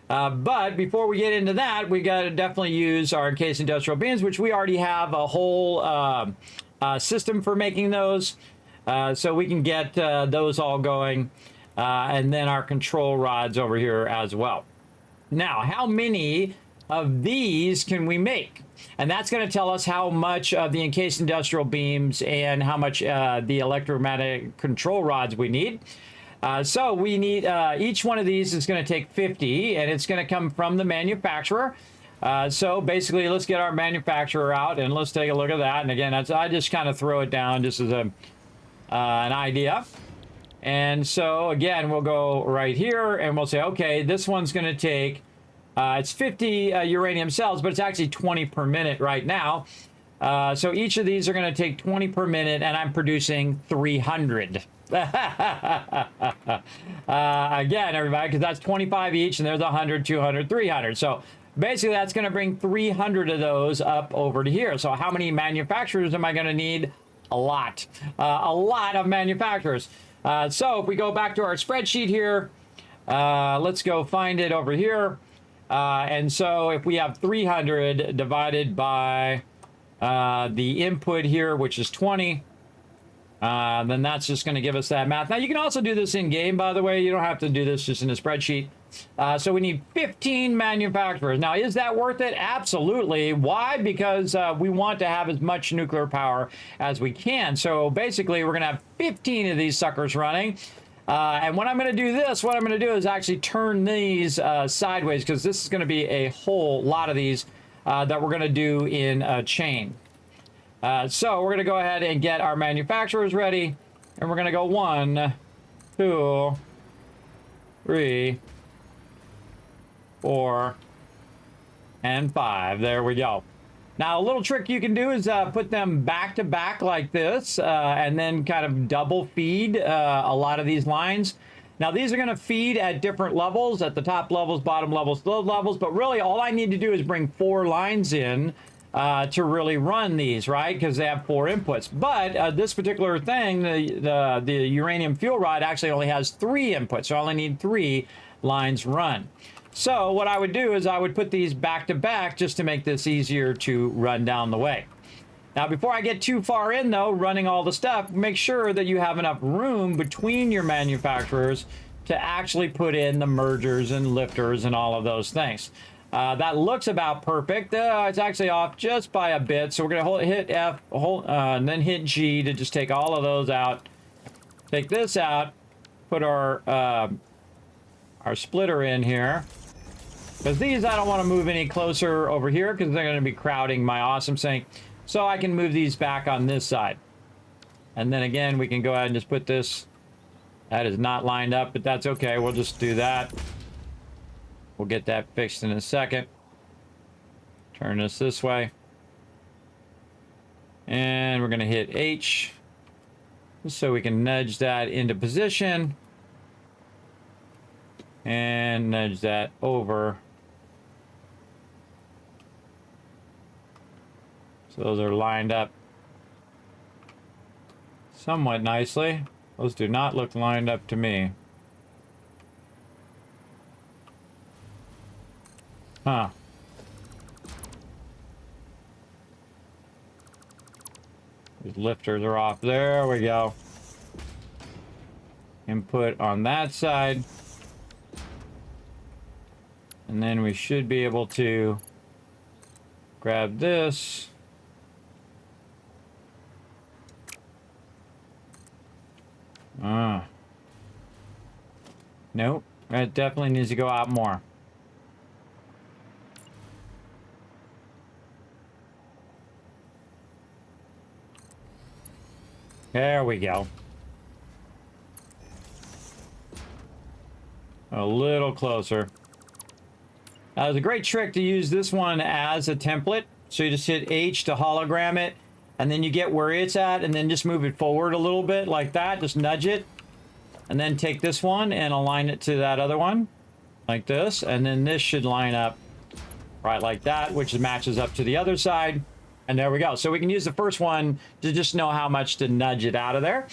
But before we get into that, we got to definitely use our encased industrial beams, which we already have a whole system for making those. So we can get those all going. And then our control rods over here as well. Now, how many of these can we make? And that's going to tell us how much of the encased industrial beams and how much the electromagnetic control rods we need. So we need, each one of these is going to take 50, and it's going to come from the manufacturer. So basically, let's get our manufacturer out, and let's take a look at that. And again, I just kind of throw it down just as an idea. And so again, we'll go right here, and we'll say, okay, this one's going to take, it's 50 uranium cells, but it's actually 20 per minute right now. So each of these are going to take 20 per minute, and I'm producing 300. Again, everybody, because that's 25 each, and there's 100, 200, 300. So basically, that's going to bring 300 of those up over to here. So how many manufacturers am I going to need? A lot of manufacturers. So if we go back to our spreadsheet here, let's go find it over here. And so if we have 300 divided by the input here, which is 20, then that's just going to give us that math. Now, you can also do this in game, by the way. You don't have to do this just in a spreadsheet. So we need 15 manufacturers. Now, is that worth it? Absolutely. Why? Because we want to have as much nuclear power as we can. So basically, we're going to have 15 of these suckers running. And when I'm going to do this, what I'm going to do is actually turn these sideways, because this is going to be a whole lot of these that we're going to do in a chain. So we're going to go ahead and get our manufacturers ready. And we're going to go 1, 2, 3, 4, and 5. There we go. Now, a little trick you can do is put them back to back like this, and then kind of double feed a lot of these lines. Now, these are going to feed at different levels, at the top levels, bottom levels, low levels, but really all I need to do is bring 4 lines in to really run these, right? Because they have 4 inputs. But this particular thing, the uranium fuel rod actually only has 3 inputs, so I only need 3 lines run. So what I would do is I would put these back to back just to make this easier to run down the way. Now, before I get too far in, though, running all the stuff, make sure that you have enough room between your manufacturers to actually put in the mergers and lifters and all of those things. That looks about perfect. It's actually off just by a bit, so we're going to hit F, and then hit G to just take all of those out. Take this out, put our splitter in here. Because these, I don't want to move any closer over here because they're going to be crowding my awesome sink. So I can move these back on this side. And then again, we can go ahead and just put this. That is not lined up, but that's okay. We'll just do that. We'll get that fixed in a second. Turn this way. And we're going to hit H. Just so we can nudge that into position. And nudge that over. So those are lined up somewhat nicely. Those do not look lined up to me. Huh. These lifters are off. There we go. Input on that side. And then we should be able to grab this. Nope. It definitely needs to go out more. There we go. A little closer. It's a great trick to use this one as a template. So you just hit H to hologram it, and then you get where it's at, and then just move it forward a little bit like that. Just nudge it, and then take this one and align it to that other one, like this, and then this should line up right like that, which matches up to the other side. And there we go. So we can use the first one to just know how much to nudge it out of there.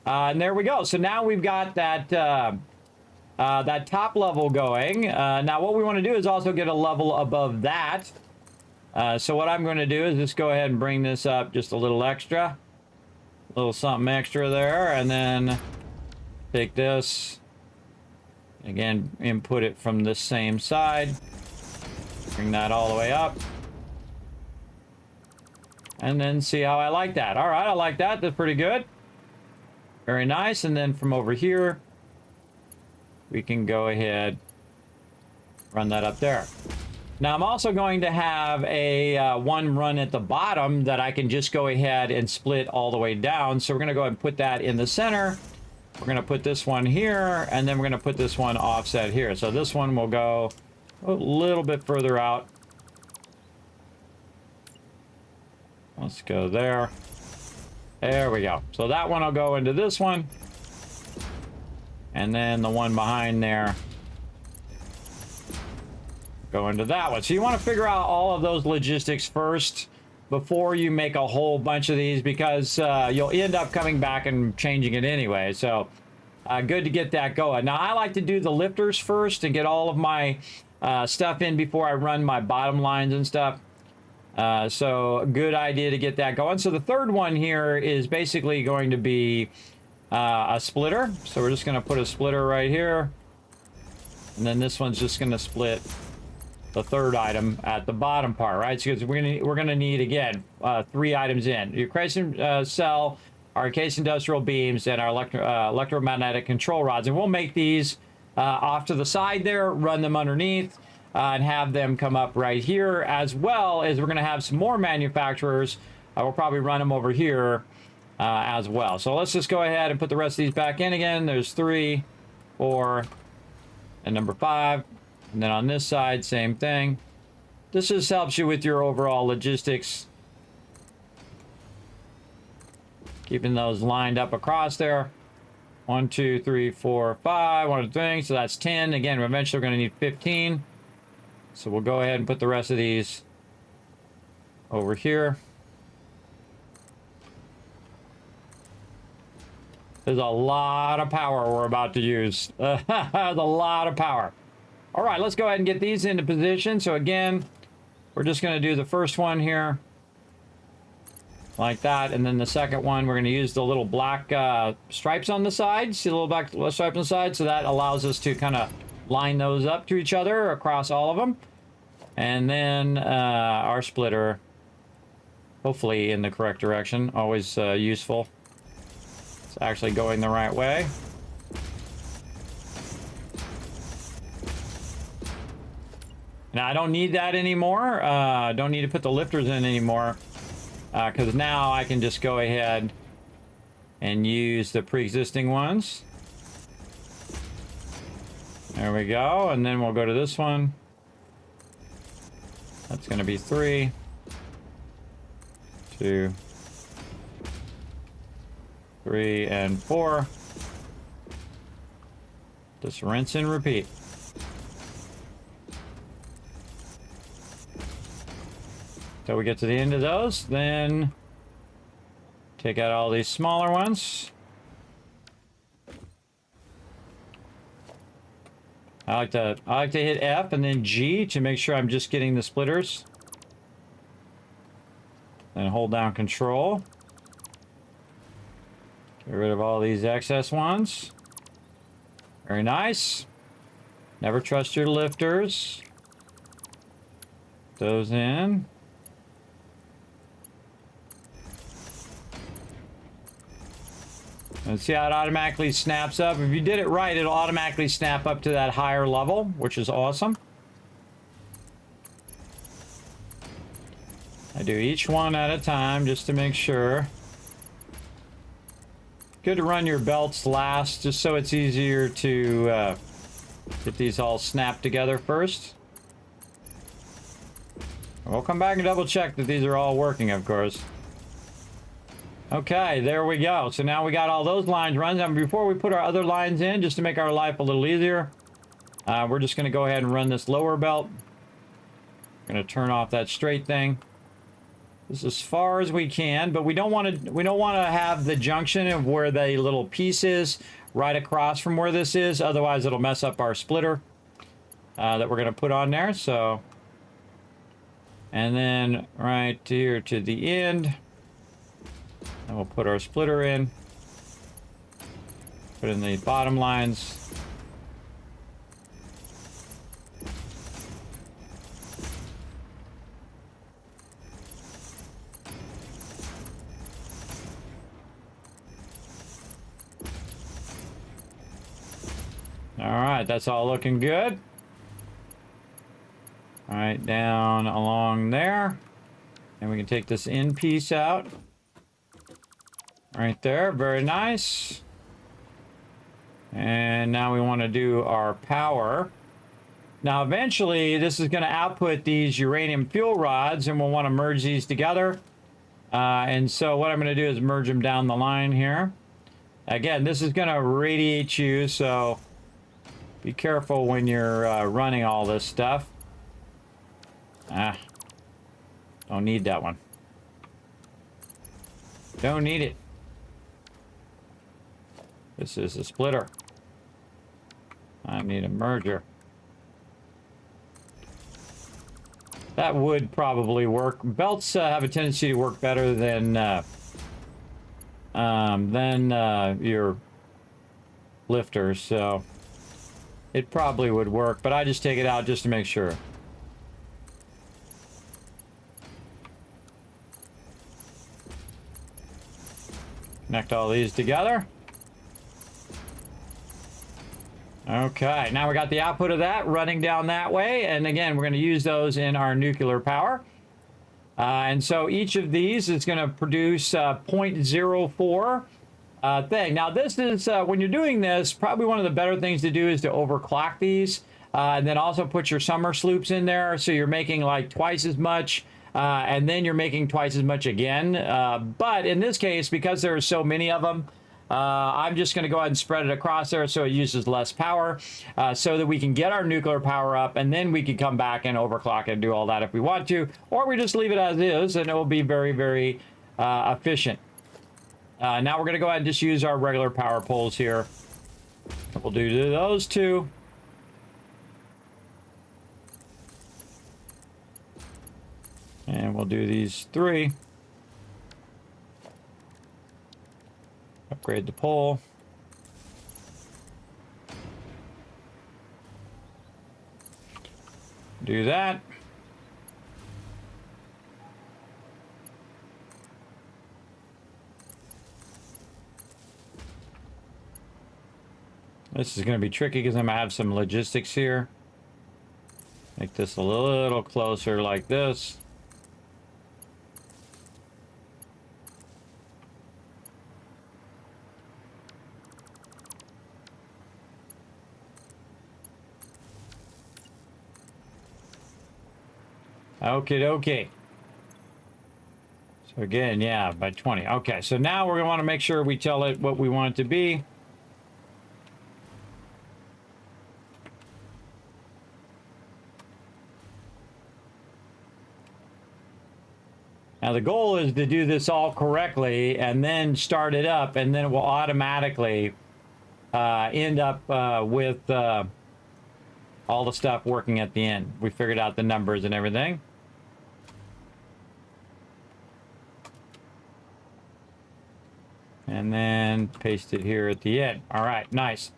And there we go. So now we've got that that top level going. Now what we want to do is also get a level above that. So what I'm going to do is just go ahead and bring this up just a little extra. A little something extra there. And then take this. Again, input it from the same side. Bring that all the way up. And then see how I like that. All right, I like that. That's pretty good. Very nice. And then from over here, we can go ahead, run that up there. Now I'm also going to have a one run at the bottom that I can just go ahead and split all the way down. So we're going to go ahead and put that in the center. We're going to put this one here, and then we're going to put this one offset here. So this one will go a little bit further out. Let's go there. There we go. So that one will go into this one. And then the one behind there go into that one. So you want to figure out all of those logistics first before you make a whole bunch of these, because you'll end up coming back and changing it anyway. So good to get that going. Now I like to do the lifters first and get all of my stuff in before I run my bottom lines and stuff. So good idea to get that going. So the third one here is basically going to be a splitter. So we're just going to put a splitter right here. And then this one's just going to split the third item at the bottom part, right? So we're gonna need, again, 3 items in. Your Crescent cell, our case industrial beams, and our electromagnetic control rods. And we'll make these off to the side there, run them underneath, and have them come up right here, as well as we're going to have some more manufacturers. We'll probably run them over here as well. So let's just go ahead and put the rest of these back in again. There's 3, 4, and number 5. And then on this side, same thing. This just helps you with your overall logistics. Keeping those lined up across there. 1, 2, 3, 4, 5. 1, 2, 3. So that's 10. Again, eventually we're going to need 15. So we'll go ahead and put the rest of these over here. There's a lot of power we're about to use. There's a lot of power. All right, let's go ahead and get these into position. So again, we're just going to do the first one here. Like that. And then the second one, we're going to use the little black stripes on the side. See the little black stripes on the side? So that allows us to kind of line those up to each other across all of them. And then our splitter, hopefully in the correct direction. Always useful. It's actually going the right way. Now I don't need that anymore. Don't need to put the lifters in anymore, because now I can just go ahead and use the pre-existing ones. There we go. And then we'll go to this one. That's going to be 3, 2, 3, and 4. Just rinse and repeat. So we get to the end of those, then take out all these smaller ones. I like to hit F and then G to make sure I'm just getting the splitters. Then hold down Control. Get rid of all these excess ones. Very nice. Never trust your lifters. Those in. And see how it automatically snaps up? If you did it right, it'll automatically snap up to that higher level, which is awesome. I do each one at a time just to make sure. Good to run your belts last, just so it's easier to get these all snapped together first. We'll come back and double check that these are all working, of course. Okay, there we go. So now we got all those lines run. Now, before we put our other lines in, just to make our life a little easier, we're just going to go ahead and run this lower belt. Going to turn off that straight thing. This is as far as we can, but we don't want to have the junction of where the little piece is right across from where this is. Otherwise, it'll mess up our splitter that we're going to put on there. So, and then right here to the end. And we'll put our splitter in. Put in the bottom lines. All right, that's all looking good. All right, down along there. And we can take this end piece out. Right there, very nice. And now we want to do our power. Now eventually this is going to output these uranium fuel rods, and we'll want to merge these together. And so what I'm going to do is merge them down the line here. Again, this is going to radiate you, so be careful when you're running all this stuff. Don't need that one. Don't need it. This is a splitter. I need a merger. That would probably work. Belts have a tendency to work better than your lifters, so it probably would work, but I just take it out just to make sure. Connect all these together. Okay, now we got the output of that running down that way, and again, we're going to use those in our nuclear power. And so each of these is going to produce 0.04 thing. Now this is, when you're doing this, probably one of the better things to do is to overclock these, and then also put your summer sloops in there, so you're making like twice as much, and then you're making twice as much again. But in this case, because there are so many of them, I'm just going to go ahead and spread it across there so it uses less power, so that we can get our nuclear power up, and then we can come back and overclock and do all that if we want to, or we just leave it as is and it will be very, very efficient. Now we're going to go ahead and just use our regular power poles here. We'll do those two. And we'll do these three. Upgrade the pole. Do that. This is going to be tricky because I'm going to have some logistics here. Make this a little closer like this. Okay, dokie. So again, yeah, by 20. Okay, so now we're going to want to make sure we tell it what we want it to be. Now the goal is to do this all correctly and then start it up, and then it will automatically end up with all the stuff working at the end. We figured out the numbers and everything. And then paste it here at the end. All right, nice.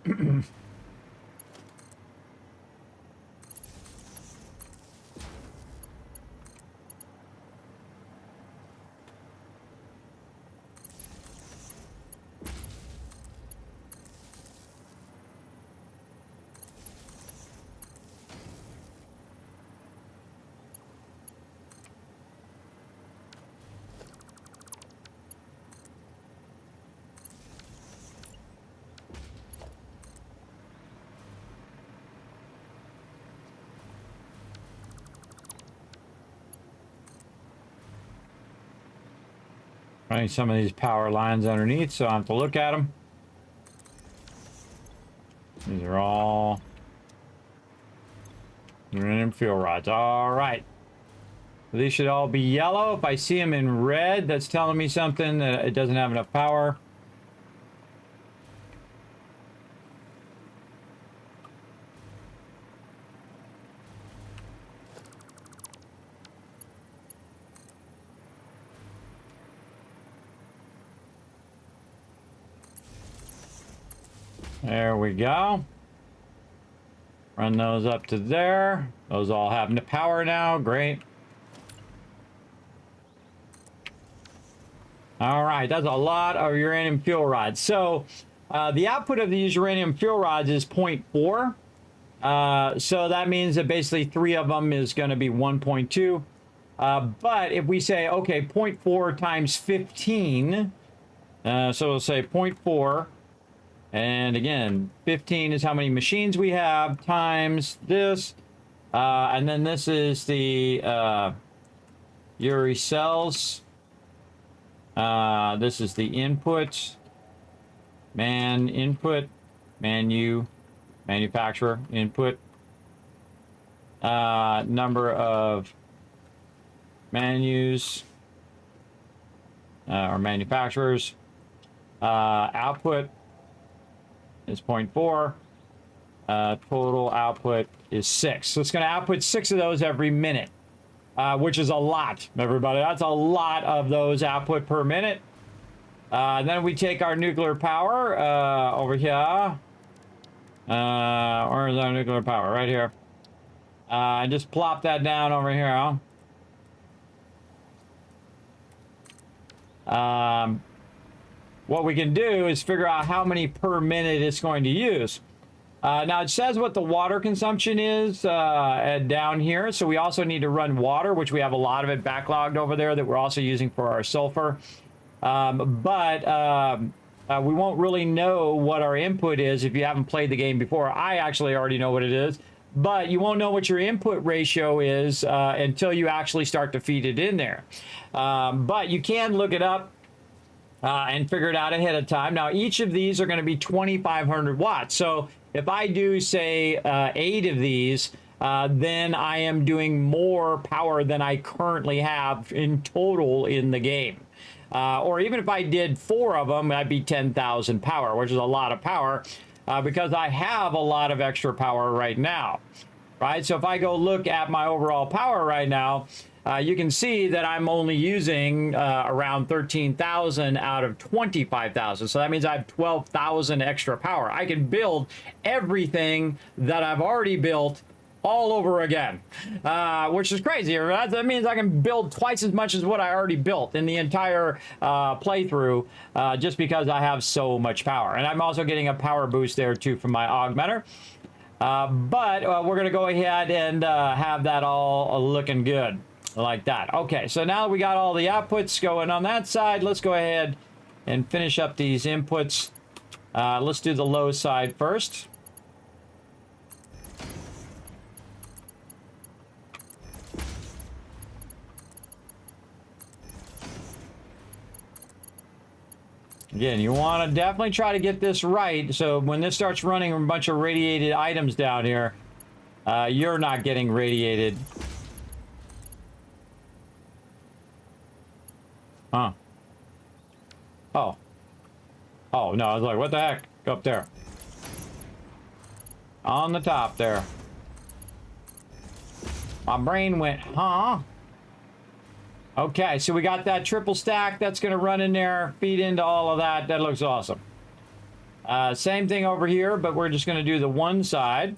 Running some of these power lines underneath, so I have to look at them. These are all uranium fuel rods. All right. These should all be yellow. If I see them in red, that's telling me something that it doesn't have enough power. There we go. Run those up to there. Those all have power now. Great. All right, that's a lot of uranium fuel rods. So the output of these uranium fuel rods is 0.4. So that means that basically 3 of them is going to be 1.2. But if we say, okay, 0.4 times 15, so we'll say 0.4. And again, 15 is how many machines we have times this. And then this is the Uri cells. This is the input. Input. Manufacturer. Input. Number of menus. Or manufacturers. Output is 0.4. Total output is 6. So it's going to output 6 of those every minute, which is a lot, everybody. That's a lot of those output per minute. Then we take our nuclear power over here. Where is our nuclear power? Right here. And just plop that down over here. What we can do is figure out how many per minute it's going to use. Now it says what the water consumption is down here. So we also need to run water, which we have a lot of it backlogged over there that we're also using for our sulfur. But we won't really know what our input is if you haven't played the game before. I actually already know what it is, but you won't know what your input ratio is until you actually start to feed it in there. But you can look it up and figure it out ahead of time. Now, each of these are going to be 2,500 watts. So if I do, say, 8 of these, then I am doing more power than I currently have in total in the game. Or even if I did 4 of them, that'd be 10,000 power, which is a lot of power because I have a lot of extra power right now, right? So if I go look at my overall power right now, you can see that I'm only using around 13,000 out of 25,000. So that means I have 12,000 extra power. I can build everything that I've already built all over again, which is crazy. Right? That means I can build twice as much as what I already built in the entire playthrough just because I have so much power. And I'm also getting a power boost there too from my augmenter. But we're going to go ahead and have that all looking good. Like that. Okay, so now we got all the outputs going on that side. Let's go ahead and finish up these inputs. Let's do the low side first. Again, you want to definitely try to get this right. So when this starts running a bunch of radiated items down here, you're not getting radiated. Huh. Oh. Oh, no, I was like, what the heck? Go up there. On the top there. My brain went, huh? Okay, so we got that triple stack that's going to run in there, feed into all of that. That looks awesome. Same thing over here, but we're just going to do the one side.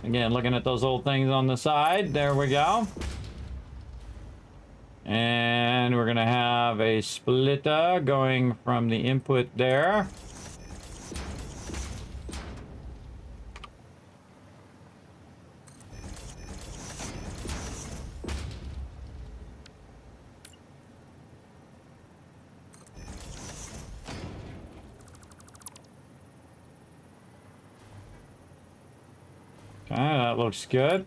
Again, looking at those little things on the side. There we go. And we're going to have a splitter going from the input there. Okay, that looks good.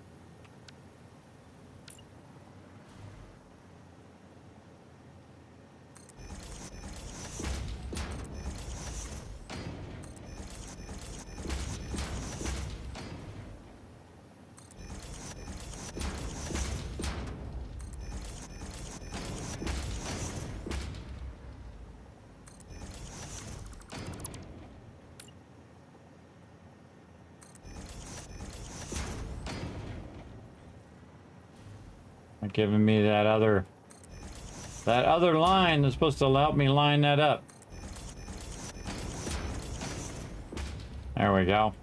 giving me that other line that's supposed to help me line that up. There we go.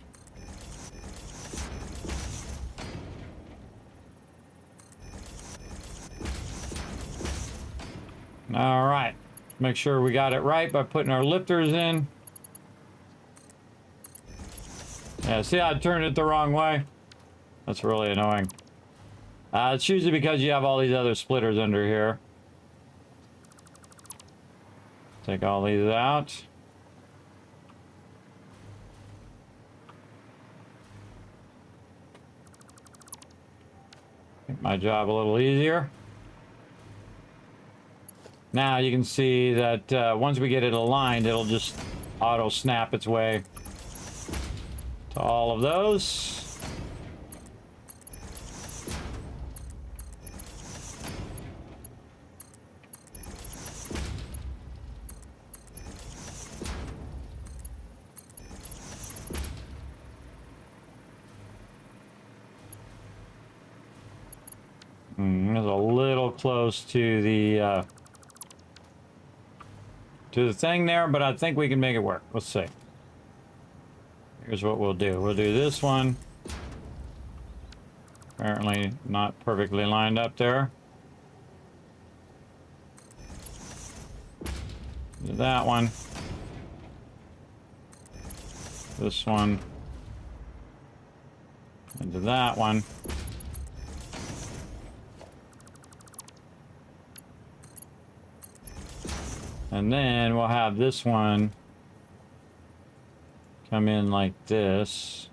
All right. Make sure we got it right by putting our lifters in. Yeah, see how I turned it the wrong way? That's really annoying. It's usually because you have all these other splitters under here. Take all these out. Make my job a little easier. Now you can see that once we get it aligned, it'll just auto snap its way to all of those. It's a little close to the thing there, but I think we can make it work. Let's see. Here's what we'll do. We'll do this one. Apparently not perfectly lined up there. Do that one. This one. And do that one. And then we'll have this one come in like this.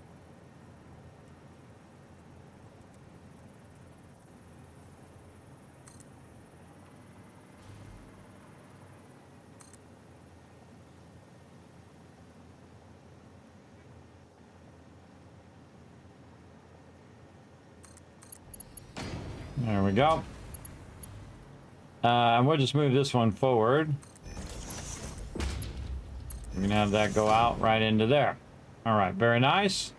There we go. And we'll just move this one forward. We're gonna have that go out right into there. All right, very nice.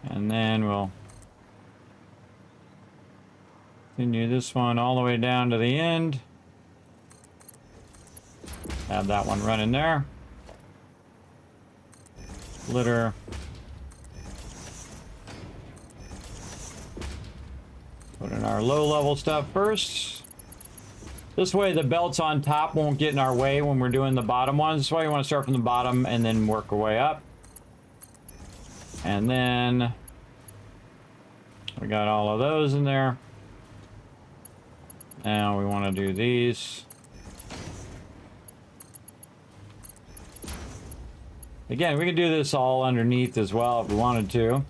And then we'll continue this one all the way down to the end. Have that one running there. Splitter. Put in our low level stuff first. This way the belts on top won't get in our way when we're doing the bottom ones. That's why you want to start from the bottom and then work our way up. And then we got all of those in there. Now we want to do these. Again, we can do this all underneath as well if we wanted to.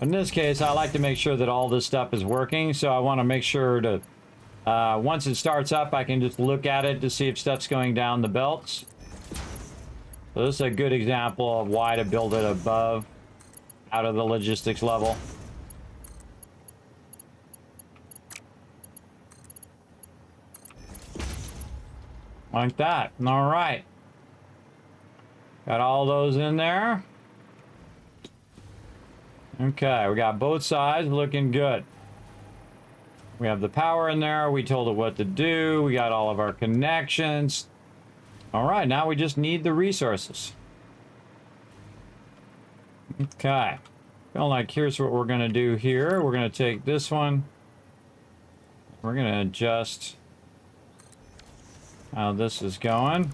In this case, I like to make sure that all this stuff is working, so I want to make sure to once it starts up, I can just look at it to see if stuff's going down the belts. So this is a good example of why to build it above, out of the logistics level. Like that. All right. Got all those in there. Okay, we got both sides looking good. We have the power in there. We told it what to do. We got all of our connections. All right, now we just need the resources. Okay. Feel like here's what we're going to do here. We're going to take this one. We're going to adjust how this is going.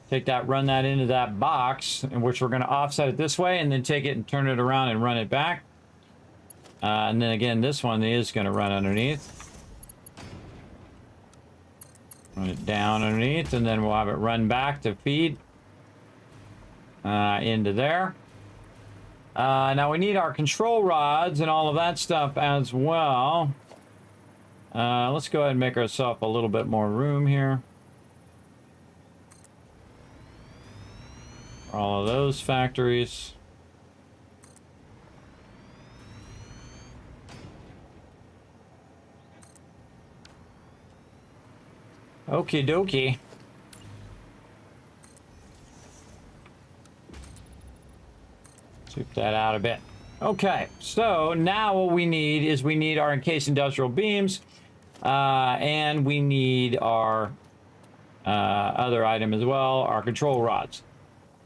Take that, run that into that box, in which we're going to offset it this way, and then take it and turn it around and run it back. And then again, this one is going to run underneath. Run it down underneath, and then we'll have it run back to feed into there. Now we need our control rods and all of that stuff as well. Let's go ahead and make ourselves a little bit more room here. All of those factories. Okie dokie. Scoop that out a bit. Okay, so now what we need is we need our encased industrial beams, and we need our other item as well, our control rods.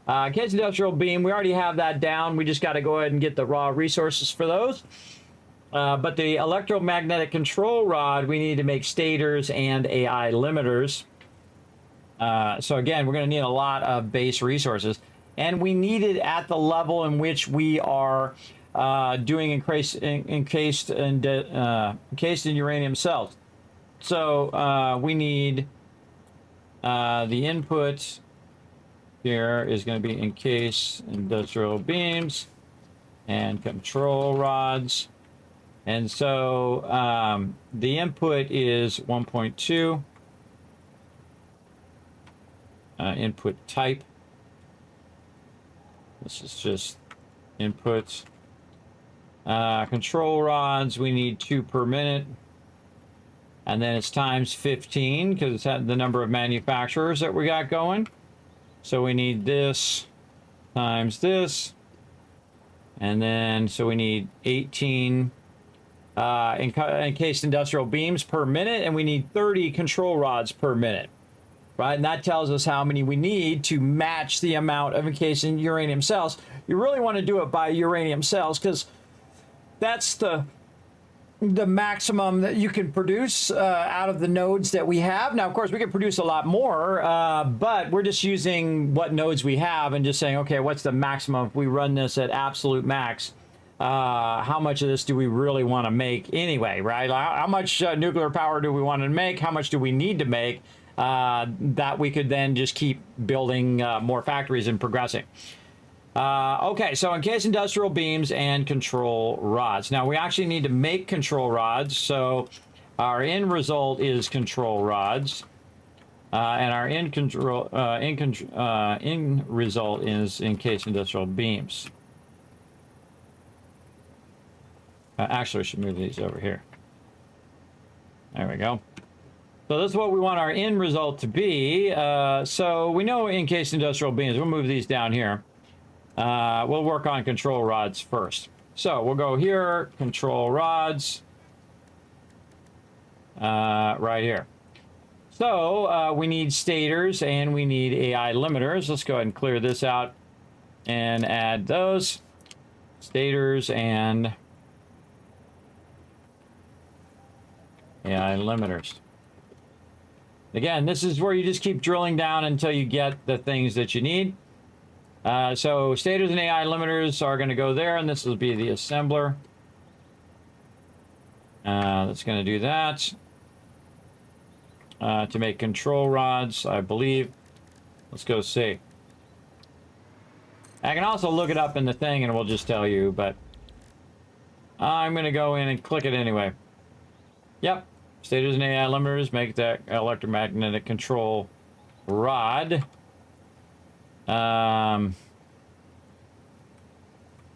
Encased industrial beam, we already have that down. We just got to go ahead and get the raw resources for those. But the electromagnetic control rod, we need to make stators and AI limiters. So again, we're going to need a lot of base resources. And we need it at the level in which we are doing encased in uranium cells. So we need the input here is going to be encased industrial beams and control rods. And so the input is 1.2. Input type. This is just inputs. Control rods, we need 2 per minute. And then it's times 15 because it's the number of manufacturers that we got going. So we need this times this. And then, so we need 18 encased industrial beams per minute. And we need 30 control rods per minute. Right? And that tells us how many we need to match the amount of encased uranium cells. You really want to do it by uranium cells because that's the maximum that you can produce out of the nodes that we have. Now, of course, we can produce a lot more, but we're just using what nodes we have and just saying, okay, what's the maximum if we run this at absolute max? How much of this do we really want to make anyway, right? How much nuclear power do we want to make? How much do we need to make? That we could then just keep building more factories and progressing. Okay, so encased industrial beams and control rods. Now we actually need to make control rods, so our end result is control rods, and our end result is encased industrial beams. Actually, we should move these over here. There we go. So this is what we want our end result to be. So we know encased industrial beams. We'll move these down here. We'll work on control rods first. So we'll go here, control rods, right here. So we need stators and we need AI limiters. Let's go ahead and clear this out and add those. Stators and AI limiters. Again, this is where you just keep drilling down until you get the things that you need. So stators and AI limiters are going to go there, and this will be the assembler. That's going to do that. To make control rods, I believe. Let's go see. I can also look it up in the thing, and we'll just tell you, but I'm going to go in and click it anyway. Yep. Stators and AI limiters make that electromagnetic control rod. How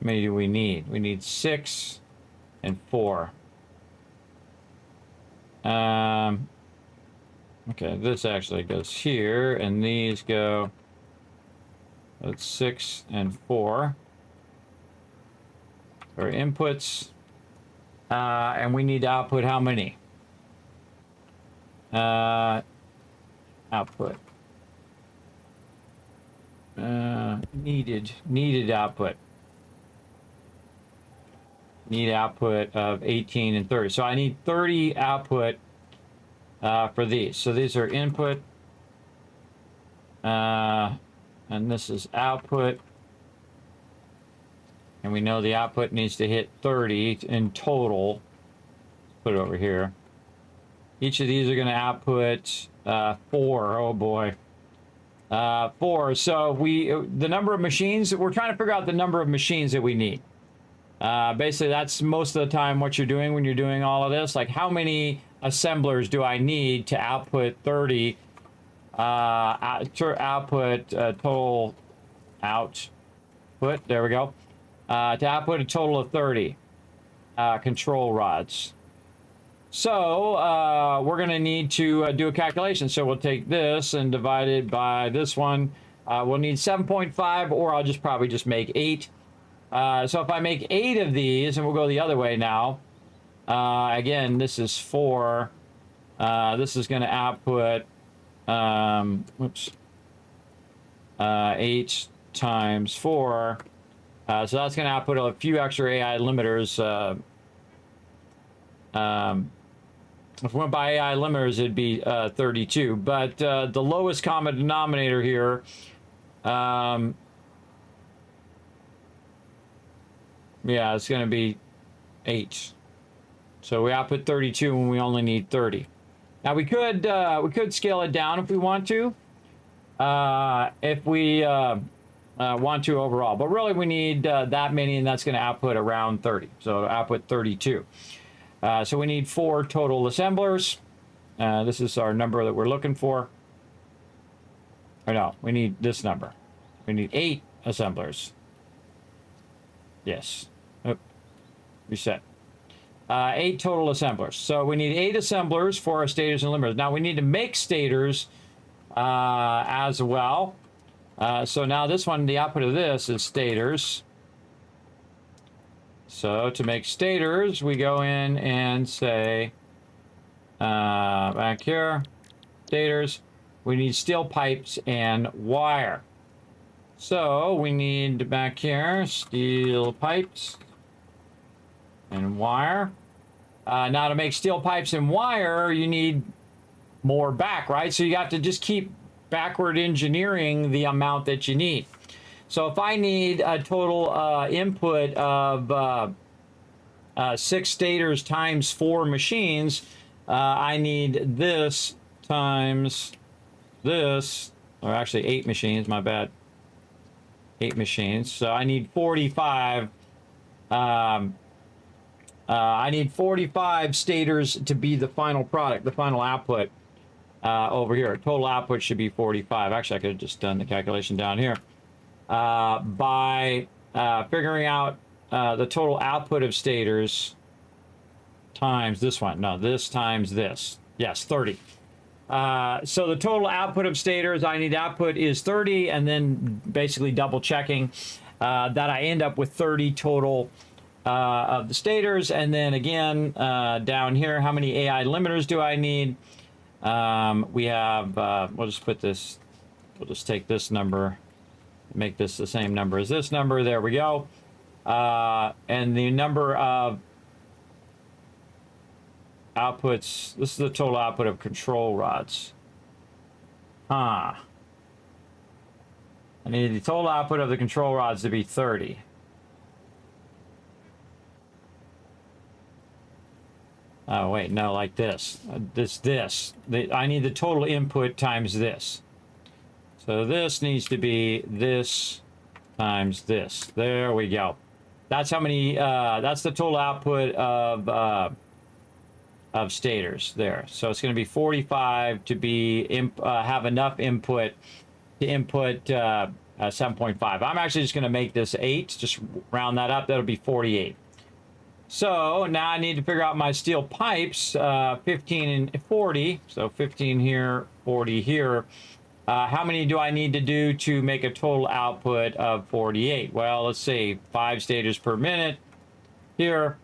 many do we need? We need 6 and 4. Okay, this actually goes here, and these go. That's 6 and 4. Our inputs, and we need to output how many? Output. Needed output. Need output of 18 and 30. So I need 30 output for these. So these are input, and this is output. And we know the output needs to hit 30 in total. Put it over here. Each of these are going to output 4. Oh boy. 4. So the number of machines, we're trying to figure out the number of machines that we need. Basically, that's most of the time what you're doing when you're doing all of this. Like, how many assemblers do I need to output 30? Output total output. There we go. To output a total of 30 control rods. So we're going to need to do a calculation. So we'll take this and divide it by this one. We'll need 7.5, or I'll probably just make 8. So if I make 8 of these, and we'll go the other way now. Again, this is 4. This is going to output, 8 times 4. So that's going to output a few extra AI limiters. If we went by AI limiters, it'd be 32. But the lowest common denominator here, yeah, it's going to be 8. So we output 32 when we only need 30. Now we could scale it down if we want to, if we want to overall. But really we need that many, and that's going to output around 30. So output 32. So we need 4 total assemblers. This is our number that we're looking for. Or no, we need this number. We need 8 assemblers. Yes. Oh, reset. 8 total assemblers. So we need 8 assemblers for our stators and limiters. Now we need to make stators as well. So now this one, the output of this is stators. So to make stators, we go in and say, back here, stators, we need steel pipes and wire. So we need back here, steel pipes and wire. Now to make steel pipes and wire, you need more back, right? So you have to just keep backward engineering the amount that you need. So if I need a total input of 6 stators times 4 machines, I need this times this, or actually 8 machines, my bad. 8 machines. So I need 45. I need 45 stators to be the final product, the final output over here. Total output should be 45. Actually, I could have just done the calculation down here. By figuring out the total output of stators times this one. No, this times this. Yes, 30. So the total output of stators, I need output is 30, and then basically double checking that I end up with 30 total of the stators. And then again, down here, how many AI limiters do I need? We have, we'll just put this, we'll just take this number, make this the same number as this number. There we go. And the number of outputs, this is the total output of control rods. I need the total output of the control rods to be 30. Oh, wait, no, like this. I need the total input times this. So this needs to be this times this. There we go. That's how many, that's the total output of stators there. So it's going to be 45 to be, have enough input to input 7.5. I'm actually just going to make this 8, just round that up. That'll be 48. So now I need to figure out my steel pipes, 15 and 40. So 15 here, 40 here. How many do I need to do to make a total output of 48? Well, let's see, 5 stators per minute here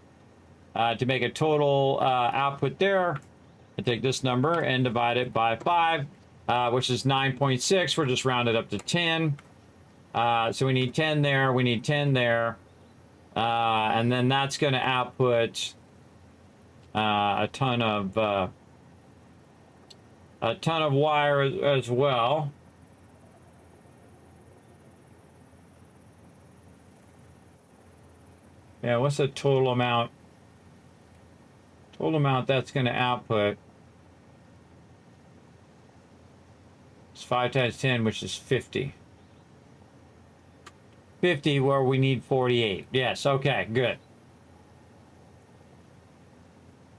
to make a total output there. I take this number and divide it by 5, which is 9.6. We'll just round it up to 10. So we need 10 there. We need 10 there. And then that's going to output a ton of wire as well. Yeah, what's the total amount? Total amount that's going to output. It's 5 times 10, which is 50. 50 where we need 48. Yes, okay, good.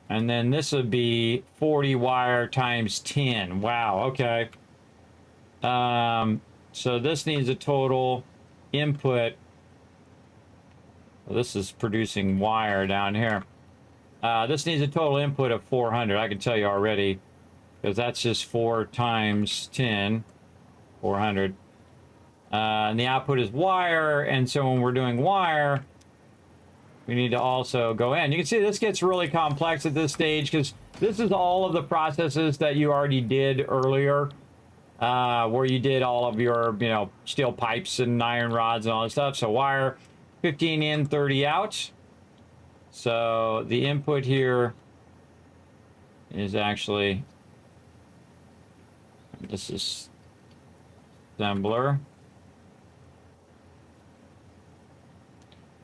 And then this would be 40 wire times 10. Wow, okay. So this needs a total input. Well, this is producing wire down here. This needs a total input of 400. I can tell you already, because that's just 4 times 10, 400. And the output is wire, and so when we're doing wire, we need to also go in. You can see this gets really complex at this stage because this is all of the processes that you already did earlier, where you did all of your, you know, steel pipes and iron rods and all that stuff. So wire, 15 in, 30 out. So the input here is actually, this is assembler.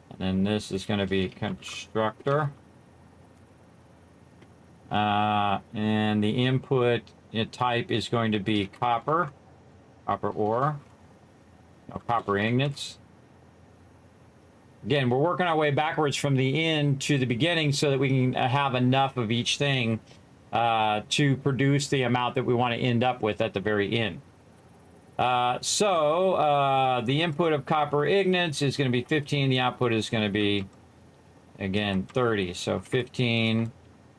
And then this is going to be constructor. And the input type is going to be copper ore, copper ingots. Again, we're working our way backwards from the end to the beginning so that we can have enough of each thing to produce the amount that we want to end up with at the very end. So the input of copper ingots is going to be 15. The output is going to be, again, 30. So 15,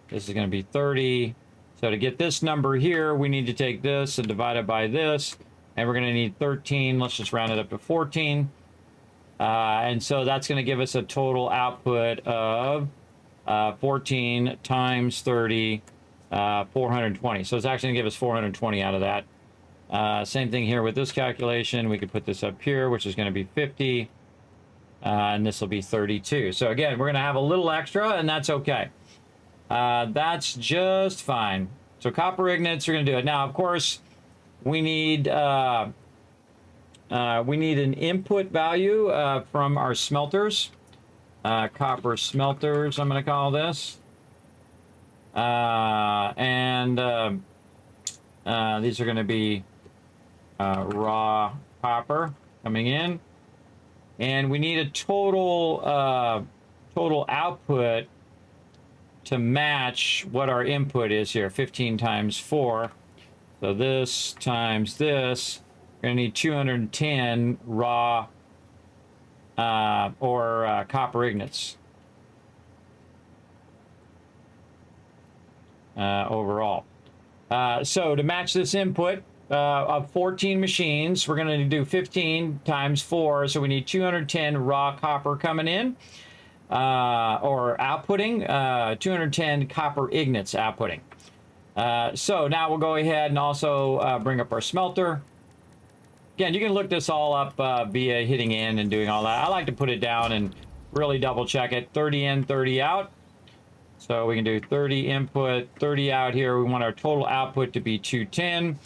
this is going to be 30. So to get this number here, we need to take this and divide it by this. And we're going to need 13. Let's just round it up to 14. And so that's going to give us a total output of 14 times 30, 420. So it's actually going to give us 420 out of that. Same thing here with this calculation. We could put this up here, which is going to be 50. And this will be 32. So again, we're going to have a little extra, and that's okay. That's just fine. So copper ingots are going to do it. Now, of course, we need an input value from our smelters. Copper smelters, I'm going to call this. These are going to be raw copper coming in. And we need a total output to match what our input is here, 15 times 4. So this times this, we're going to need 210 raw copper ingots overall. So to match this input of 14 machines, we're going to do 15 times 4. So we need 210 raw copper coming in. Or outputting, 210 copper ingots outputting. So now we'll go ahead and also bring up our smelter. Again, you can look this all up via hitting in and doing all that. I like to put it down and really double check it. 30 in, 30 out. So we can do 30 input, 30 out here. We want our total output to be 210.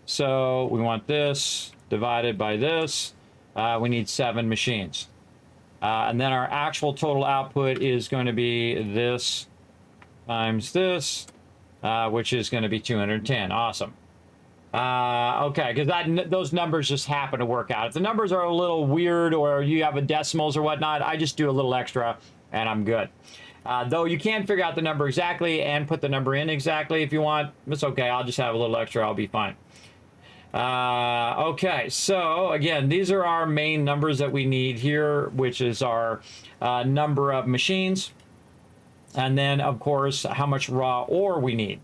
So we want this divided by this. We need 7 machines. And then our actual total output is going to be this times this, which is going to be 210. Awesome. Okay, because those numbers just happen to work out. If the numbers are a little weird or you have a decimals or whatnot, I just do a little extra and I'm good. Though you can figure out the number exactly and put the number in exactly if you want. It's okay. I'll just have a little extra. I'll be fine. Okay, so again, these are our main numbers that we need here, which is our number of machines. And then, of course, how much raw ore we need.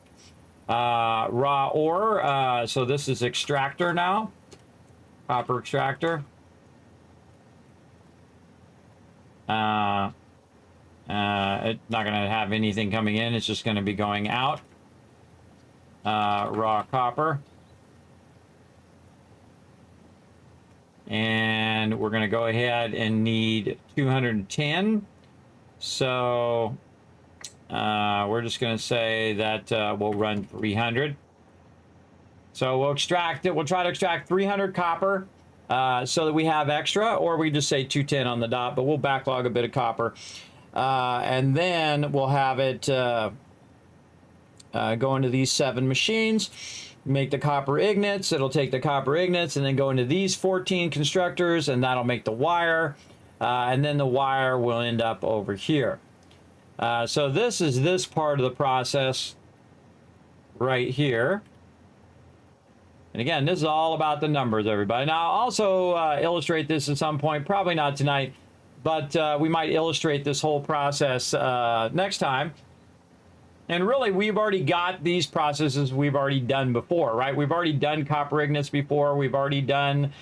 Raw ore, so this is extractor now. Copper extractor. It's not going to have anything coming in. It's just going to be going out. Raw copper. And we're going to go ahead and need 210. So we're just going to say that we'll run 300. So we'll extract it. We'll try to extract 300 copper so that we have extra, or we just say 210 on the dot, but we'll backlog a bit of copper. And then we'll have it go into these 7 machines. Make the copper ingots. It'll take the copper ingots and then go into these 14 constructors, and that'll make the wire. And then the wire will end up over here. So this is this part of the process right here. And again, this is all about the numbers, everybody. Now, I'll also illustrate this at some point, probably not tonight, but we might illustrate this whole process next time. And really, we've already got these processes we've already done before, right? We've already done copper ignits before. We've already done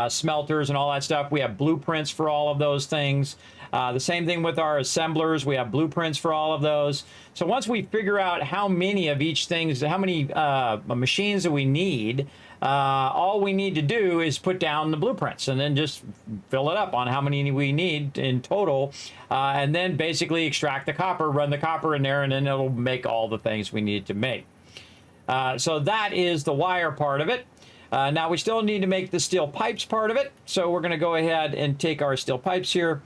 smelters and all that stuff. We have blueprints for all of those things. The same thing with our assemblers. We have blueprints for all of those. So once we figure out how many of each things, how many machines that we need, all we need to do is put down the blueprints and then just fill it up on how many we need in total, and then basically extract the copper, run the copper in there, and then it'll make all the things we need to make. So that is the wire part of it. Now we still need to make the steel pipes part of it. So we're going to go ahead and take our steel pipes here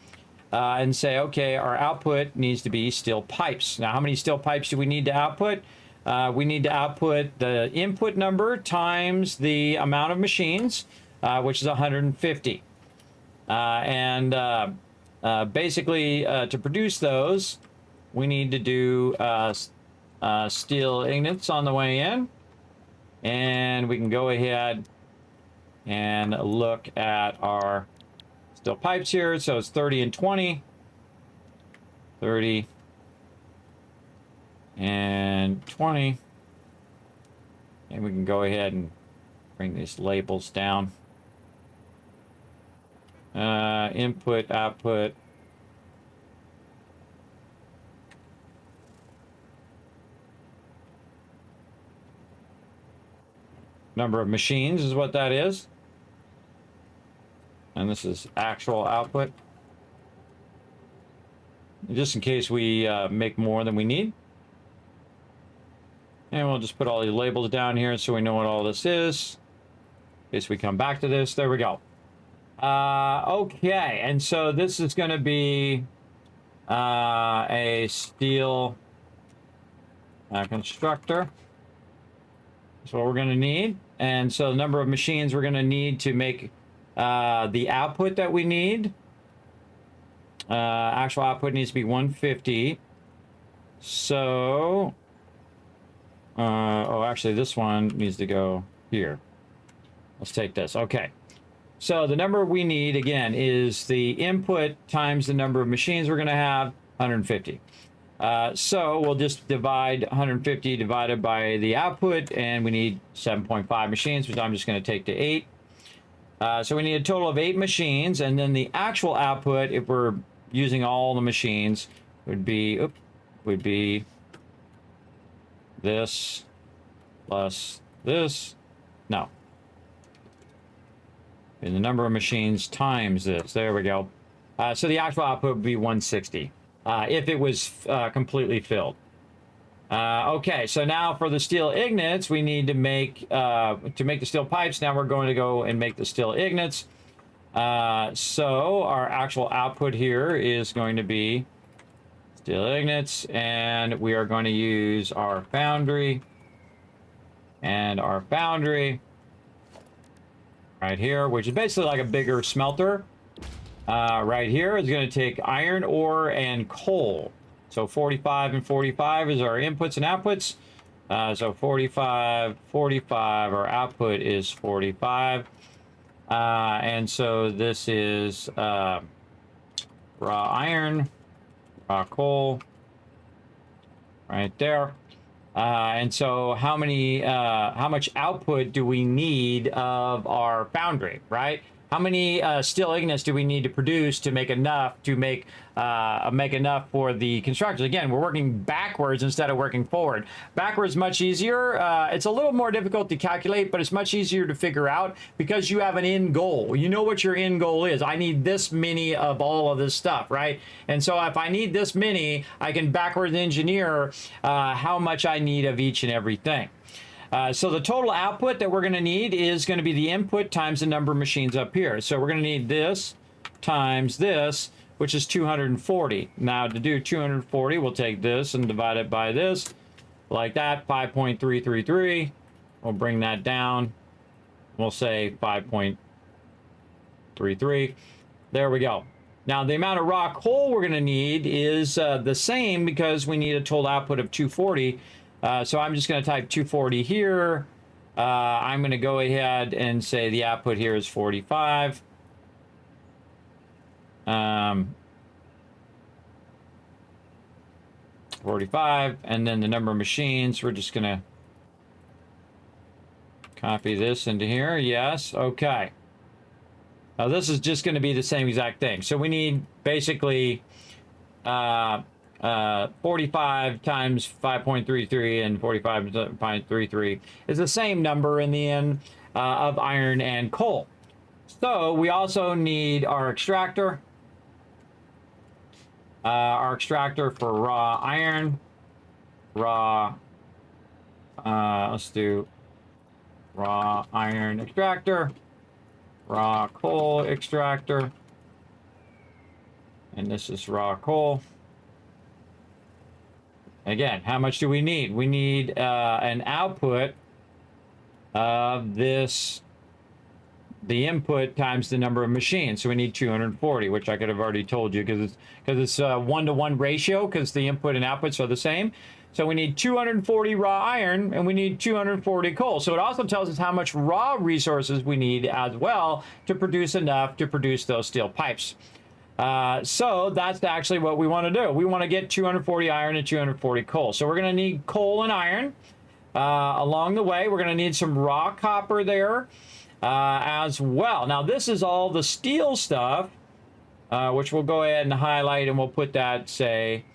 and say, okay, our output needs to be steel pipes. Now, how many steel pipes do we need to output? We need to output the input number times the amount of machines, which is 150. Basically, to produce those, we need to do steel ignits on the way in. And we can go ahead and look at our steel pipes here. So it's 30 and 20. 30 and 20. And we can go ahead and bring these labels down. Input, output. Number of machines is what that is. And this is actual output. Just in case we make more than we need. And we'll just put all the labels down here so we know what all this is. In case we come back to this. There we go. Okay, and so this is going to be a steel constructor. That's what we're going to need. And so the number of machines we're going to need to make the output that we need. Actual output needs to be 150. So, oh, actually, this one needs to go here. Let's take this. Okay. So the number we need, again, is the input times the number of machines we're going to have, 150. So we'll just divide 150 divided by the output, and we need 7.5 machines, which I'm just going to take to 8. So we need a total of 8 machines, and then the actual output, if we're using all the machines, would be this plus this. No. And the number of machines times this. There we go. So the actual output would be 160 if it was completely filled. Okay, so now for the steel ignits, we need to make the steel pipes. Now we're going to go and make the steel ignits. So our actual output here is going to be steel ignits, and we are going to use our foundry. And our foundry right here, which is basically like a bigger smelter. Right here is going to take iron ore and coal. So 45 and 45 is our inputs and outputs. So 45, 45, our output is 45. And so this is raw iron, raw coal, right there. And so how much output do we need of our foundry, right? How many steel ignits do we need to produce to make enough enough for the constructors? Again, we're working backwards instead of working forward. Backwards much easier. It's a little more difficult to calculate, but it's much easier to figure out because you have an end goal. You know what your end goal is. I need this many of all of this stuff, right? And so if I need this many, I can backwards engineer how much I need of each and everything. So the total output that we're going to need is going to be the input times the number of machines up here. So we're going to need this times this, which is 240. Now to do 240, we'll take this and divide it by this, like that, 5.333. We'll bring that down. We'll say 5.33. There we go. Now the amount of raw coal we're going to need is the same because we need a total output of 240. So I'm just going to type 240 here. I'm going to go ahead and say the output here is 45. 45, and then the number of machines, we're just gonna copy this into here. Yes, okay. Now this is just going to be the same exact thing. So we need basically 45 times 5.33 and 45.33 is the same number in the end of iron and coal. So we also need our extractor. Our extractor for raw iron, let's do raw iron extractor, raw coal extractor, and this is raw coal. Again, how much do we need? We need an output of this, the input times the number of machines. So we need 240, which I could have already told you because it's a 1-to-1 ratio because the input and outputs are the same. So we need 240 raw iron and we need 240 coal. So it also tells us how much raw resources we need as well to produce enough to produce those steel pipes. So that's actually what we want to do. We want to get 240 iron and 240 coal. So we're going to need coal and iron along the way. We're going to need some raw copper there as well. Now this is all the steel stuff, which we'll go ahead and highlight, and we'll put that, say,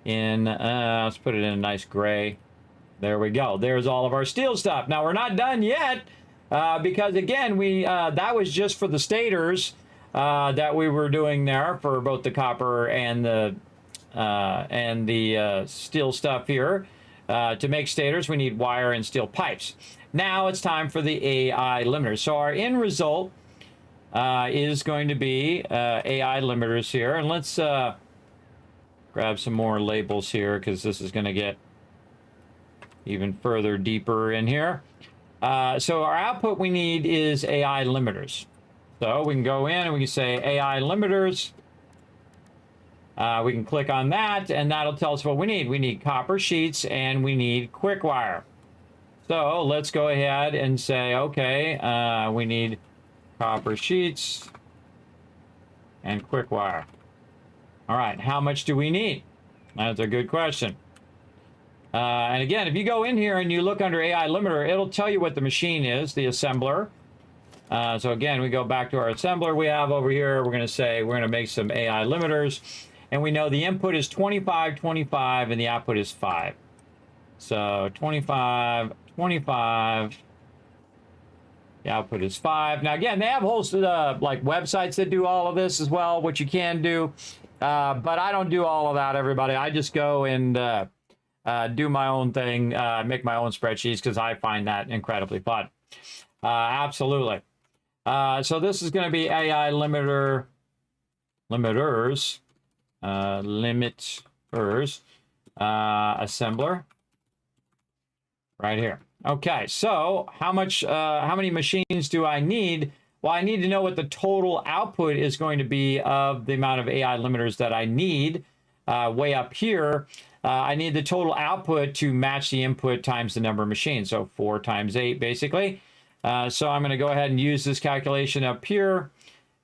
in, let's put it in a nice gray. There we go. There's all of our steel stuff. Now we're not done yet because again, that was just for the stators that we were doing there for both the copper and the steel stuff here. To make stators, we need wire and steel pipes. Now it's time for the AI limiters. So our end result is going to be AI limiters here, and let's grab some more labels here because this is going to get even further deeper in here. So our output we need is AI limiters. So we can go in and we can say AI limiters. We can click on that and that'll tell us what we need. We need copper sheets and we need quick wire. So let's go ahead and say, okay, we need copper sheets and quick wire. All right, how much do we need? That's a good question. And again, if you go in here and you look under AI limiter, it'll tell you what the machine is, the assembler. So again, we go back to our assembler we have over here. We're going to say we're going to make some AI limiters. And we know the input is 25, 25, and the output is 5. So 25, 25. The output is 5. Now again, they have whole like websites that do all of this as well, which you can do. But I don't do all of that, everybody. I just go and do my own thing, make my own spreadsheets because I find that incredibly fun. Absolutely. So this is going to be AI limiters, assembler right here. Okay, so how many machines do I need? Well, I need to know what the total output is going to be of the amount of AI limiters that I need. Way up here, I need the total output to match the input times the number of machines. So 4 times 8, basically. So I'm going to go ahead and use this calculation up here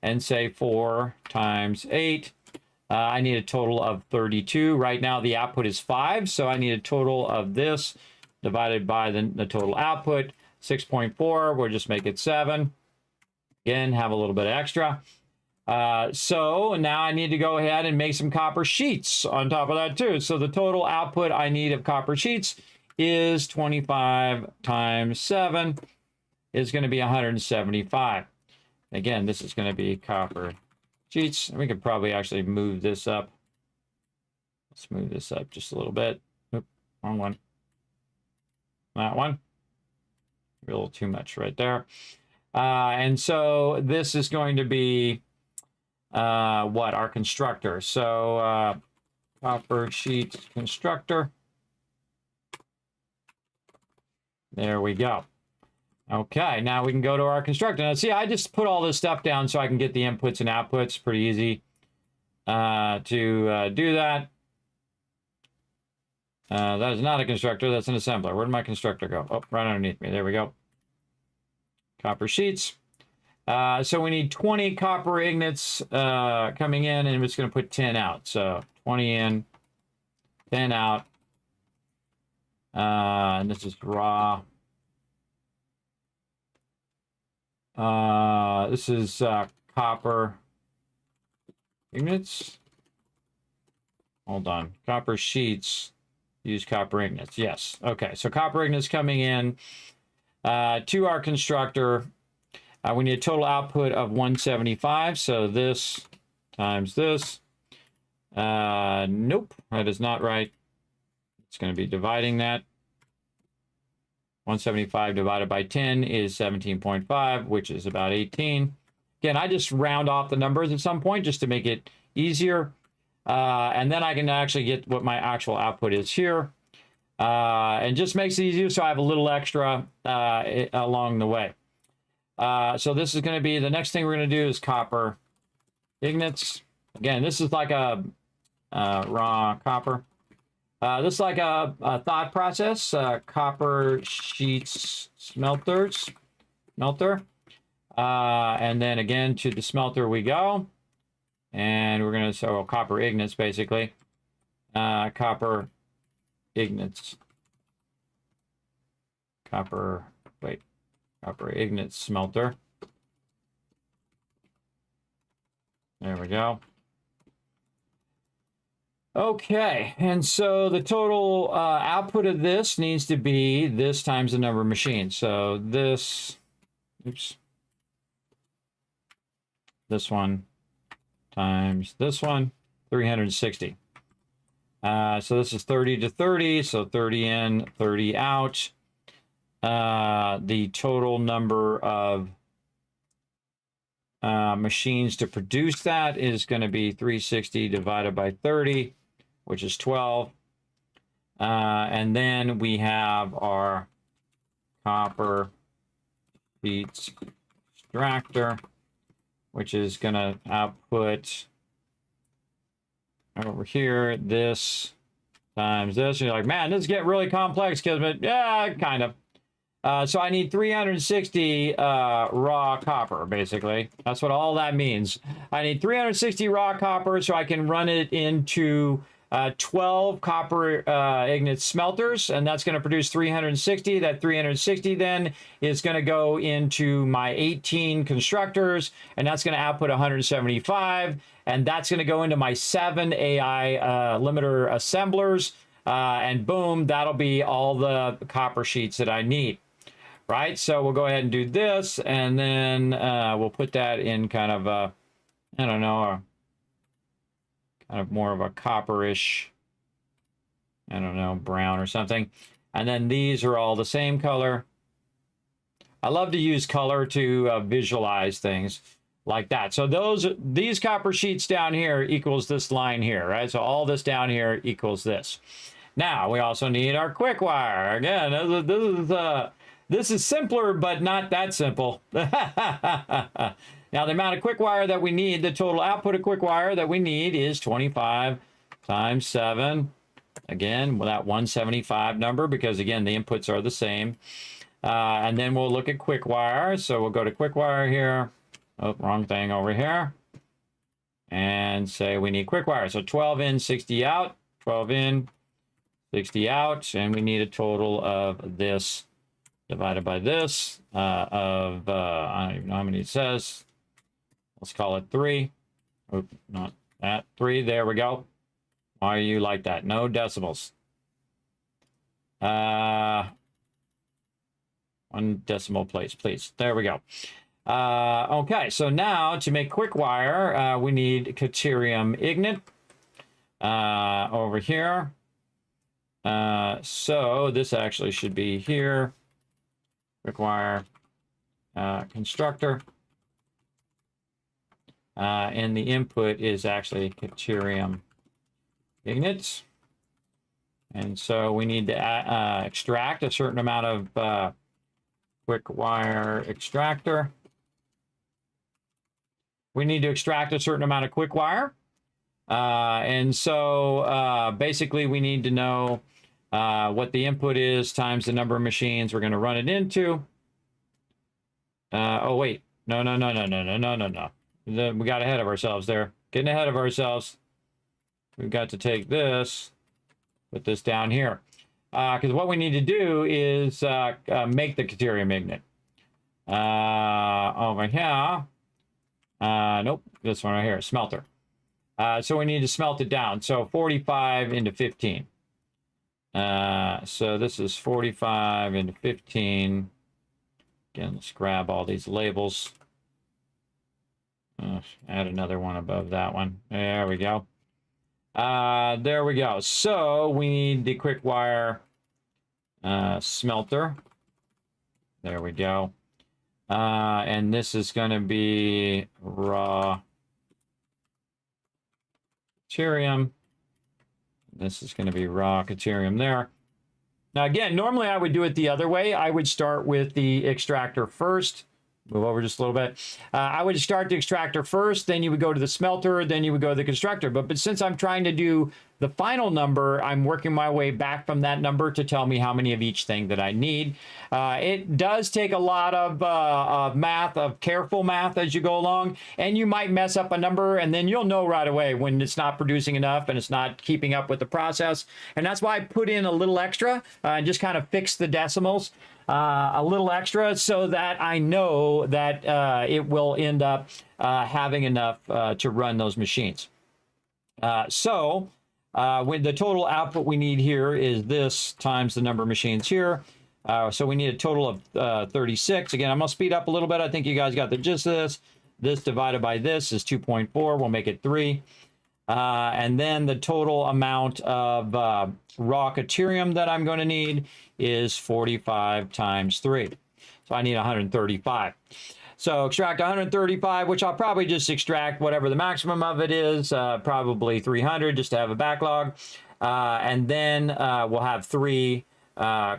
and say 4 times 8. I need a total of 32. Right now, the output is 5. So I need a total of this divided by the total output, 6.4. We'll just make it 7. Again, have a little bit extra. So now I need to go ahead and make some copper sheets on top of that too. So the total output I need of copper sheets is 25 times 7 is going to be 175. Again, this is going to be copper sheets. We could probably actually move this up. Let's move this up just a little bit. Oop, wrong one. That one. A little too much right there. And so this is going to be what? Our constructor. So copper sheet constructor. There we go. Okay, now we can go to our constructor. Now see, I just put all this stuff down so I can get the inputs and outputs. Pretty easy to do that. That is not a constructor, that's an assembler. Where did my constructor go? Oh, right underneath me. There we go. Copper sheets. So we need 20 copper ingots coming in, and we're just going to put 10 out. So 20 in, 10 out. And this is raw. This is copper ignits. Hold on. Copper sheets use copper ignits. Yes. Okay. So copper ignits coming in to our constructor. We need a total output of 175. So this times this. Nope, that is not right. It's going to be dividing that. 175 divided by 10 is 17.5, which is about 18. Again, I just round off the numbers at some point just to make it easier. And then I can actually get what my actual output is here. And just makes it easier so I have a little extra along the way. So this is going to be, the next thing we're going to do is copper ignits. Again, this is like a raw copper. This is like a thought process, copper sheets smelter. And then again to the smelter we go. And we're going to, so copper ignits basically. Copper ignits. Copper ignits smelter. There we go. Okay, and so the total output of this needs to be this times the number of machines. So this, oops, this one times this one, 360. So this is 30 to 30, so 30 in, 30 out. The total number of machines to produce that is going to be 360 divided by 30, which is 12. And then we have our copper sheets extractor, which is going to output over here this times this. And you're like, man, this is getting really complex, Kismet. Yeah, kind of. So I need 360 raw copper, basically. That's what all that means. I need 360 raw copper so I can run it into 12 copper ignite smelters, and that's going to produce 360. That 360 then is going to go into my 18 constructors, and that's going to output 175, and that's going to go into my 7 AI limiter assemblers, and boom, that'll be all the copper sheets that I need. Right, so we'll go ahead and do this, and then we'll put that in kind of a, I don't know, kind of more of a copperish, I don't know, brown or something. And then these are all the same color. I love to use color to visualize things like that. So these copper sheets down here equals this line here, right? So all this down here equals this. Now we also need our quick wire. Again, this is simpler, but not that simple. Now, the amount of quick wire that we need, the total output of quick wire that we need is 25 times 7. Again, with that 175 number, because, again, the inputs are the same. And then we'll look at quick wire. So we'll go to quick wire here. Oh, wrong thing over here. And say we need quick wire. So 12 in, 60 out. 12 in, 60 out. And we need a total of this divided by this of, I don't even know how many it says. Let's call it 3. Oop, not that. 3, there we go. Why are you like that? No decimals. 1 decimal place, please. There we go. Okay, so now to make quick wire, we need deuterium ignite over here. So this actually should be here. Quick wire constructor. And the input is actually deuterium ignite. And so we need to extract a certain amount of quick wire extractor. We need to extract a certain amount of quick wire. And so basically we need to know what the input is times the number of machines we're going to run it into. Oh, wait. No. We got ahead of ourselves there. Getting ahead of ourselves. We've got to take this, put this down here. because what we need to do is make the deuterium ignet. Over here. Nope, this one right here, smelter. So we need to smelt it down. So 45 into 15. So this is 45 into 15. Again, let's grab all these labels. Add another one above that one. There we go. There we go. So we need the quick wire smelter. There we go. And this is going to be raw deuterium. This is going to be raw deuterium there. Now, again, normally I would do it the other way. I would start with the extractor first. Move over just a little bit. I would start the extractor first, then you would go to the smelter, then you would go to the constructor. But since I'm trying to do the final number, I'm working my way back from that number to tell me how many of each thing that I need. It does take a lot of math, of careful math as you go along, and you might mess up a number, and then you'll know right away when it's not producing enough and it's not keeping up with the process. And that's why I put in a little extra and just kind of fix the decimals. A little extra so that I know that it will end up having enough to run those machines. So when the total output we need here is this times the number of machines here. So we need a total of 36. Again, I'm going to speed up a little bit. I think you guys got the gist of this. This divided by this is 2.4. We'll make it 3. And then the total amount of raw deuterium that I'm going to need is 45 times 3. So I need 135. So extract 135, which I'll probably just extract whatever the maximum of it is, probably 300 just to have a backlog. And then we'll have 3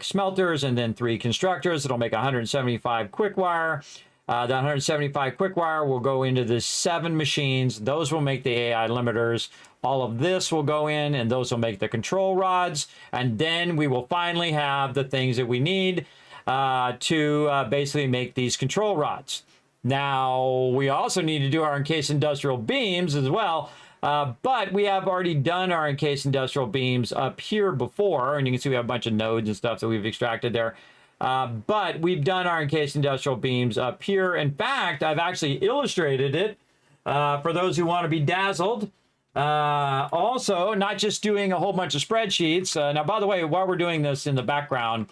smelters and then 3 constructors. It'll make 175 quick wire. The 175 quick wire will go into the 7 machines. Those will make the AI limiters. All of this will go in, and those will make the control rods. And then we will finally have the things that we need to basically make these control rods. Now, we also need to do our encased industrial beams as well. But we have already done our encased industrial beams up here before. And you can see we have a bunch of nodes and stuff that we've extracted there. But we've done our encased industrial beams up here. In fact, I've actually illustrated it for those who want to be dazzled. Also, not just doing a whole bunch of spreadsheets. Now, by the way, while we're doing this in the background,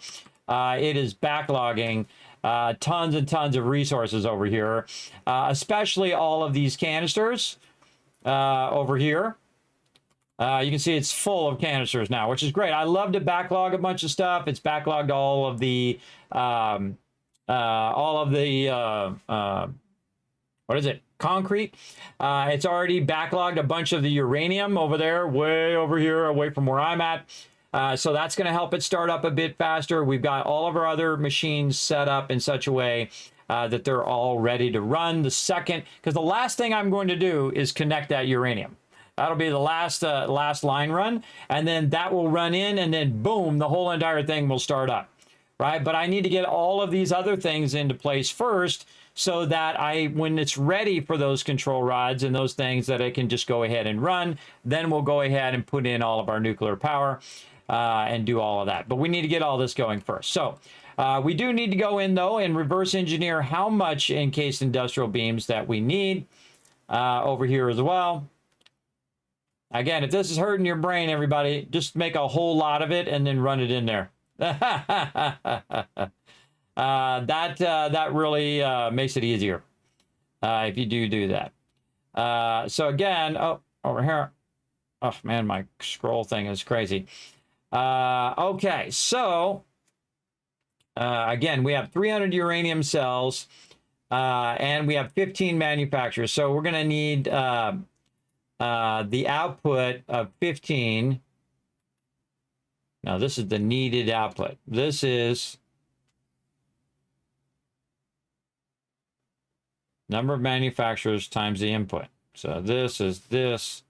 it is backlogging tons and tons of resources over here, especially all of these canisters over here. You can see it's full of canisters now, which is great. I love to backlog a bunch of stuff. It's backlogged all of the what is it? Concrete. It's already backlogged a bunch of the uranium over there, way over here, away from where I'm at. So that's going to help it start up a bit faster. We've got all of our other machines set up in such a way that they're all ready to run the second, because the last thing I'm going to do is connect that uranium. That'll be the last line run, and then that will run in, and then boom, the whole entire thing will start up, right? But I need to get all of these other things into place first, so that when it's ready for those control rods and those things, that I can just go ahead and run. Then we'll go ahead and put in all of our nuclear power and do all of that. But we need to get all this going first. So we do need to go in, though, and reverse engineer how much encased industrial beams that we need over here as well. Again, if this is hurting your brain, everybody, just make a whole lot of it and then run it in there. That really makes it easier if you do that. So again, over here. Oh, man, my scroll thing is crazy. Okay, so again, we have 300 uranium cells and we have 15 manufacturers. So we're going to need the output of 15. Now, this is the needed output. This is number of manufacturers times the input. So this is this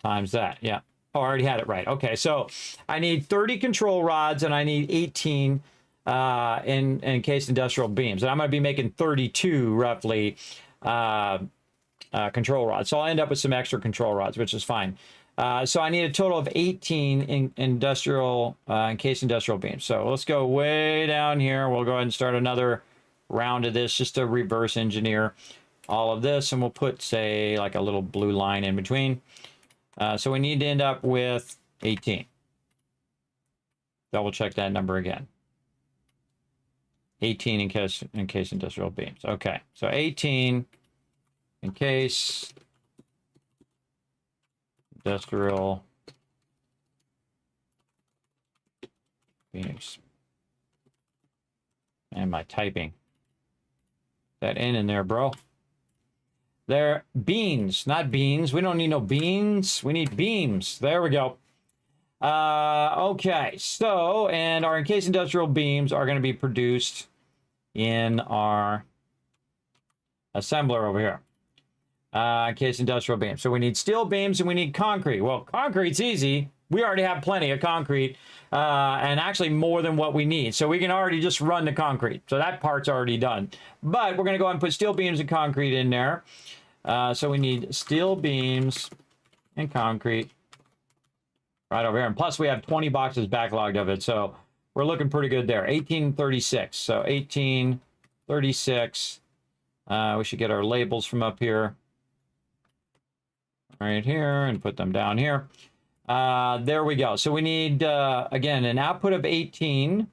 times that. Yeah. Oh, I already had it right. Okay, so I need 30 control rods and I need 18 encased industrial beams. And I'm going to be making 32 roughly control rods. So I'll end up with some extra control rods, which is fine. So I need a total of 18 industrial encased industrial beams. So let's go way down here. We'll go ahead and start another round of this just to reverse engineer all of this, and we'll put, say, like a little blue line in between. So we need to end up with 18. Double check that number again. 18 encased industrial beams. Okay, so 18 encased industrial beams. And my typing. That N in there, bro. They're beans, not beans. We don't need no beans. We need beams. There we go. Okay, so, and our encased industrial beams are going to be produced in our assembler over here. Encased industrial beams. So we need steel beams and we need concrete. Well, concrete's easy. We already have plenty of concrete, and actually more than what we need. So we can already just run the concrete. So that part's already done. But we're going to go ahead and put steel beams and concrete in there. So we need steel beams and concrete right over here. And plus we have 20 boxes backlogged of it. So we're looking pretty good there. 1836. So 1836. We should get our labels from up here. Right here, and put them down here. There we go. So we need, again, an output of 18.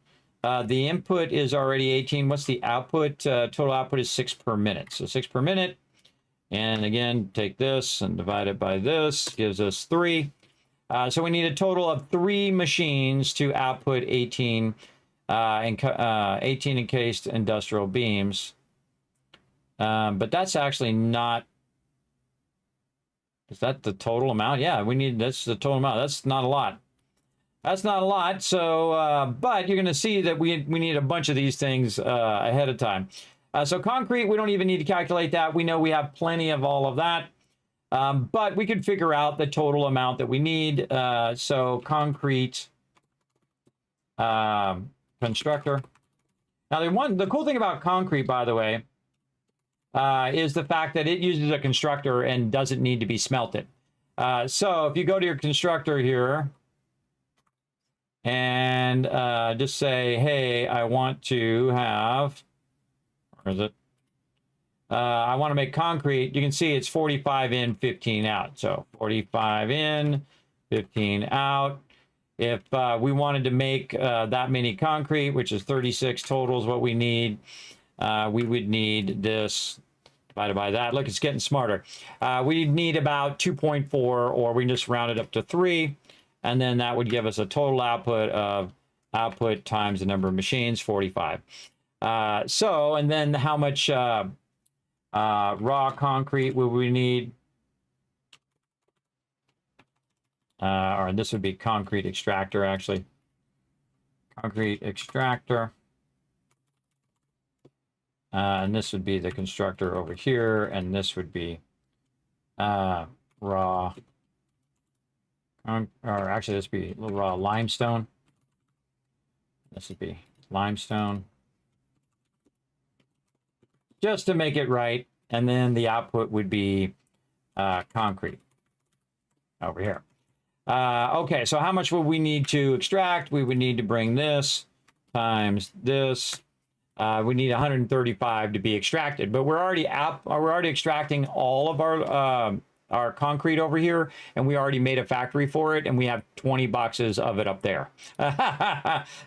The input is already 18. What's the output? Total output is 6 per minute. So 6 per minute. And again, take this and divide it by this. Gives us 3. So we need a total of 3 machines to output 18 encased industrial beams. But that's actually not... Is that the total amount? Yeah, that's the total amount. That's not a lot. That's not a lot. So, but you're going to see that we need a bunch of these things ahead of time. So concrete, we don't even need to calculate that. We know we have plenty of all of that. But we could figure out the total amount that we need. So concrete constructor. Now, the cool thing about concrete, by the way, is the fact that it uses a constructor and doesn't need to be smelted. So if you go to your constructor here and just say, hey, I want to have, where is it? I want to make concrete. You can see it's 45 in, 15 out. So 45 in, 15 out. If we wanted to make that many concrete, which is 36 total is what we need, we would need this divided by that. Look, it's getting smarter. We need about 2.4, or we can just round it up to 3, and then that would give us a total output of output times the number of machines, 45. So, and then how much raw concrete will we need? Or this would be concrete extractor, actually. Concrete extractor. And this would be the constructor over here, and this would be raw, or actually this would be raw limestone. This would be limestone. Just to make it right, and then the output would be concrete over here. Okay, so how much would we need to extract? We would need to bring this times this. We need 135 to be extracted, but we're already extracting all of our concrete over here, and we already made a factory for it, and we have 20 boxes of it up there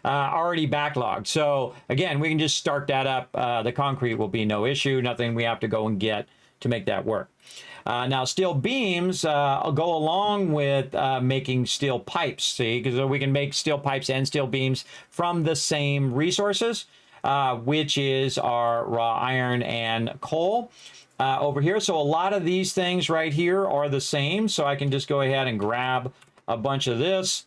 already backlogged. So again, we can just start that up. The concrete will be no issue, nothing we have to go and get to make that work. Now, steel beams go along with making steel pipes, see, because we can make steel pipes and steel beams from the same resources. Which is our raw iron and coal over here. So a lot of these things right here are the same. So I can just go ahead and grab a bunch of this